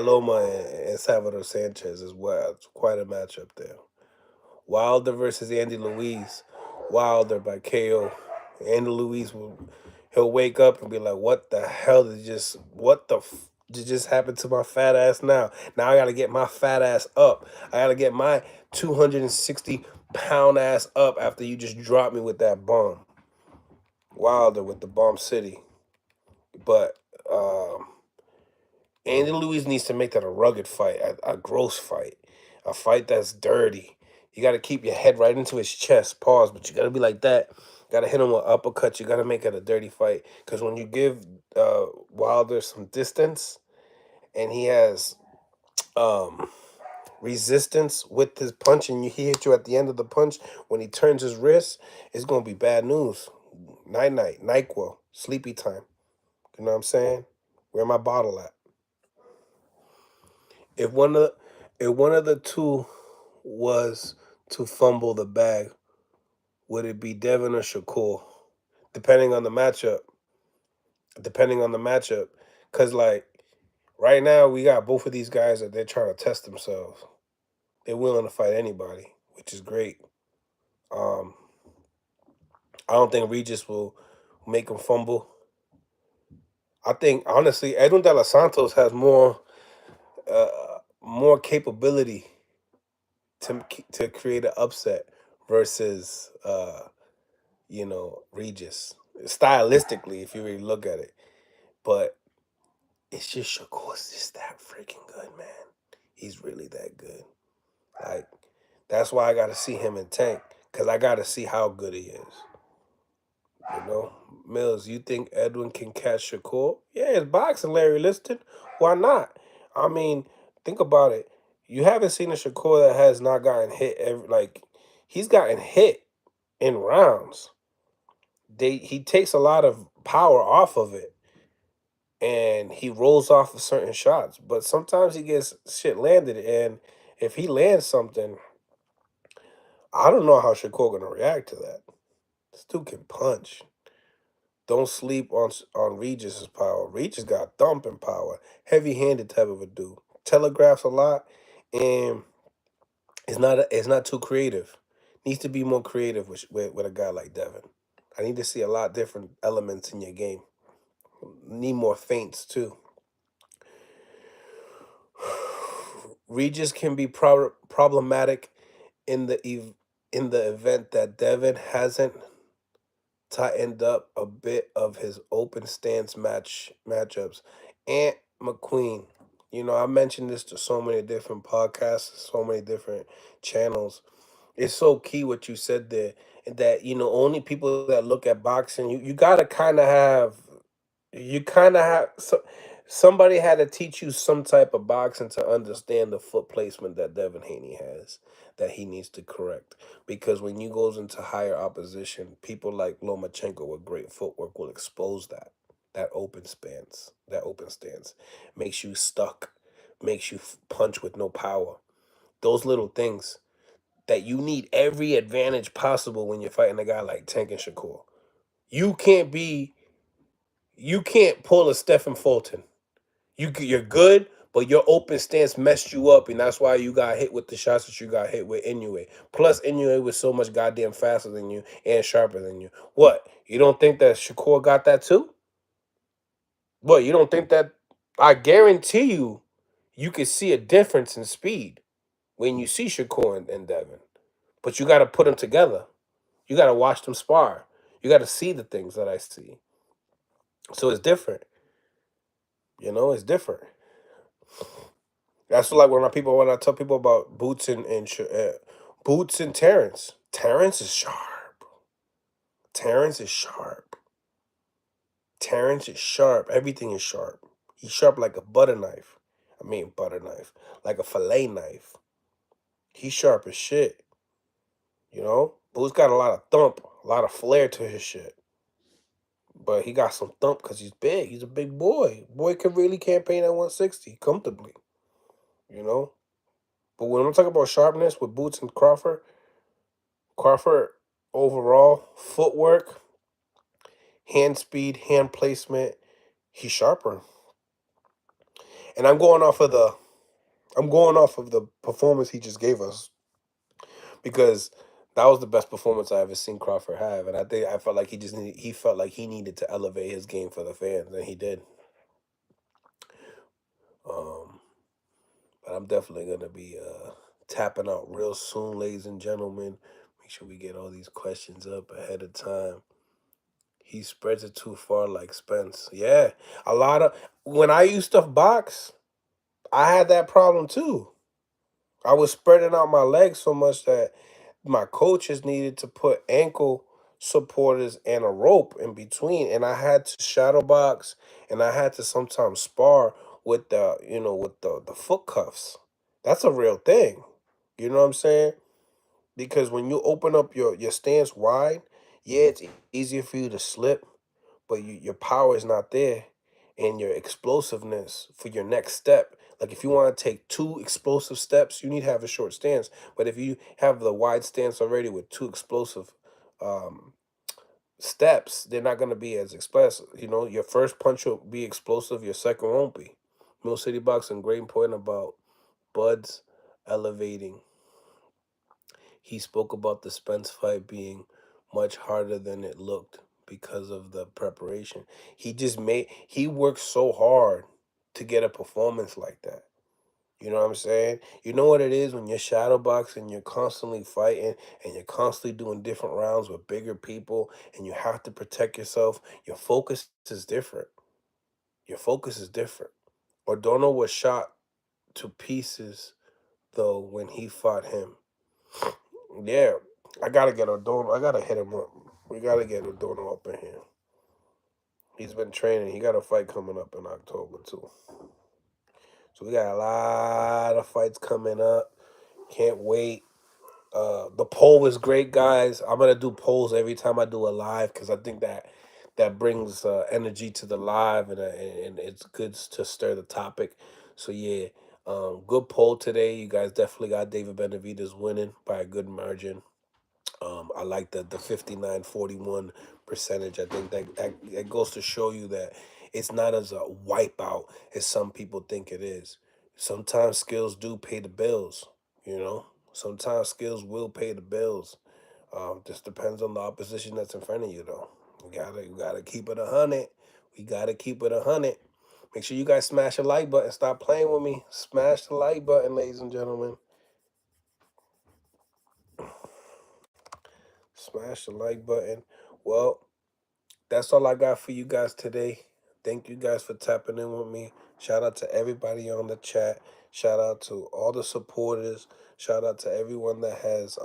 Loma and Salvador Sanchez is well. It's quite a matchup there. Wilder versus Andy Luiz. Wilder by KO. Andy Luiz he'll wake up and be like, "What the hell did just happen to my fat ass now? Now I gotta get my fat ass up. I gotta get my 260-pound ass up after you just dropped me with that bomb." Wilder with the Bomb City, but Andy Luiz needs to make that a rugged fight, a gross fight, a fight that's dirty. You got to keep your head right into his chest. Pause, but you got to be like that. Got to hit him with uppercuts. You got to make it a dirty fight. Because when you give Wilder some distance and he has resistance with his punch and he hit you at the end of the punch, when he turns his wrist, it's going to be bad news. Night-night, NyQuil, sleepy time. You know what I'm saying? Where my bottle at? If one of the two was to fumble the bag, would it be Devin or Shakur? Depending on the matchup. Cause like right now we got both of these guys that they're trying to test themselves. They're willing to fight anybody, which is great. I don't think Regis will make him fumble. I think honestly, Edwin De Los Santos has more capability to create an upset versus Regis. Stylistically, if you really look at it. But it's just Shakur's just that freaking good, man. He's really that good. Like, that's why I gotta see him in Tank. Cause I gotta see how good he is. Mills, you think Edwin can catch Shakur? Yeah, it's boxing, Larry Liston. Why not? I mean, think about it. You haven't seen a Shakur that has not gotten hit he's gotten hit. in rounds. He takes a lot of power off of it, and he rolls off of certain shots. But sometimes he gets shit landed, and if he lands something, I don't know how Shakur gonna react to that. This dude can punch. Don't sleep on Regis's power. Regis got thumping power, heavy-handed type of a dude. Telegraphs a lot, and it's not too creative. Needs to be more creative with a guy like Devin. I need to see a lot different elements in your game. Need more feints too. Regis can be problematic in in the event that Devin hasn't tightened up a bit of his open stance matchups. Ant McQueen, I mentioned this to so many different podcasts, so many different channels. It's so key what you said there, that only people that look at boxing, you gotta kind of have you kind of have somebody had to teach you some type of boxing to understand the foot placement that Devin Haney has, that he needs to correct. Because when you goes into higher opposition, people like Lomachenko with great footwork will expose that open stance makes you stuck, makes you punch with no power. Those little things that you need every advantage possible when you're fighting a guy like Tank and Shakur. You can't be you can't pull a Stephen Fulton. You're good, but your open stance messed you up, and that's why you got hit with the shots that you got hit with anyway. Plus, Inoue was so much goddamn faster than you and sharper than you. What? You don't think that Shakur got that too? What? You don't think that? I guarantee you, you can see a difference in speed when you see Shakur and Devin. But you got to put them together. You got to watch them spar. You got to see the things that I see. So it's different. It's different. That's like when I tell people about Boots and Boots and Terrence. Terrence is sharp. Terrence is sharp. Terrence is sharp. Everything is sharp. He's sharp like a butter knife. I mean butter knife, like a fillet knife. He's sharp as shit. Boots got a lot of thump, a lot of flair to his shit. But he got some thump because he's big. He's a big boy. Boy can really campaign at 160 comfortably. You know. But when I'm talking about sharpness with Boots and Crawford overall footwork, hand speed, hand placement, he's sharper. And I'm going off of the performance he just gave us, because that was the best performance I ever seen Crawford have, and I felt like he felt like he needed to elevate his game for the fans, and he did. Um, but I'm definitely gonna be tapping out real soon, ladies and gentlemen. Make sure we get all these questions up ahead of time. He spreads it too far like Spence. Yeah. A lot of when I used to box, I had that problem too. I was spreading out my legs so much that my coaches needed to put ankle supporters and a rope in between, and I had to shadow box, and I had to sometimes spar with the foot cuffs. That's a real thing. You know what I'm saying? Because when you open up your stance wide, yeah, it's easier for you to slip, but your power is not there, and your explosiveness for your next step. Like if you want to take two explosive steps, you need to have a short stance. But if you have the wide stance already with two explosive um, steps, they're not going to be as explosive. Your first punch will be explosive, your second won't be. Mill City Boxing, great point about Bud's elevating. He spoke about the Spence fight being much harder than it looked because of the preparation. He worked so hard to get a performance like that. You know what I'm saying? You know what it is when you're shadow boxing, you're constantly fighting, and you're constantly doing different rounds with bigger people, and you have to protect yourself. Your focus is different. Your focus is different. Ordona was shot to pieces though when he fought him. Yeah, I gotta get O'Donnell. I gotta hit him up. We gotta get O'Donnell up in here. He's been training. He got a fight coming up in October too. So we got a lot of fights coming up. Can't wait. The poll was great, guys. I'm gonna do polls every time I do a live because I think that brings energy to the live, and it's good to stir the topic. So yeah, good poll today. You guys definitely got David Benavidez winning by a good margin. I like the 59-41 percentage. I think that goes to show you that it's not as a wipeout as some people think it is. Sometimes skills do pay the bills, you know. Sometimes skills will pay the bills. Just depends on the opposition that's in front of you, though. You gotta keep it 100. We gotta keep it 100. Make sure you guys smash the like button. Stop playing with me. Smash the like button, ladies and gentlemen. Smash the like button. Well, that's all I got for you guys today. Thank you guys for tapping in with me. Shout out to everybody on the chat. Shout out to all the supporters. Shout out to everyone that has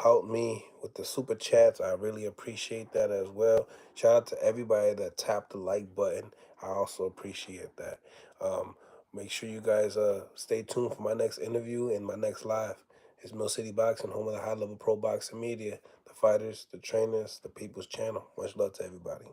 helped me with the super chats. I really appreciate that as well. Shout out to everybody that tapped the like button. I also appreciate that. Um, Make sure you guys stay tuned for my next interview and my next live. It's Mill City Boxing, home of the high level pro boxing media, the fighters, the trainers, the people's channel. Much love to everybody.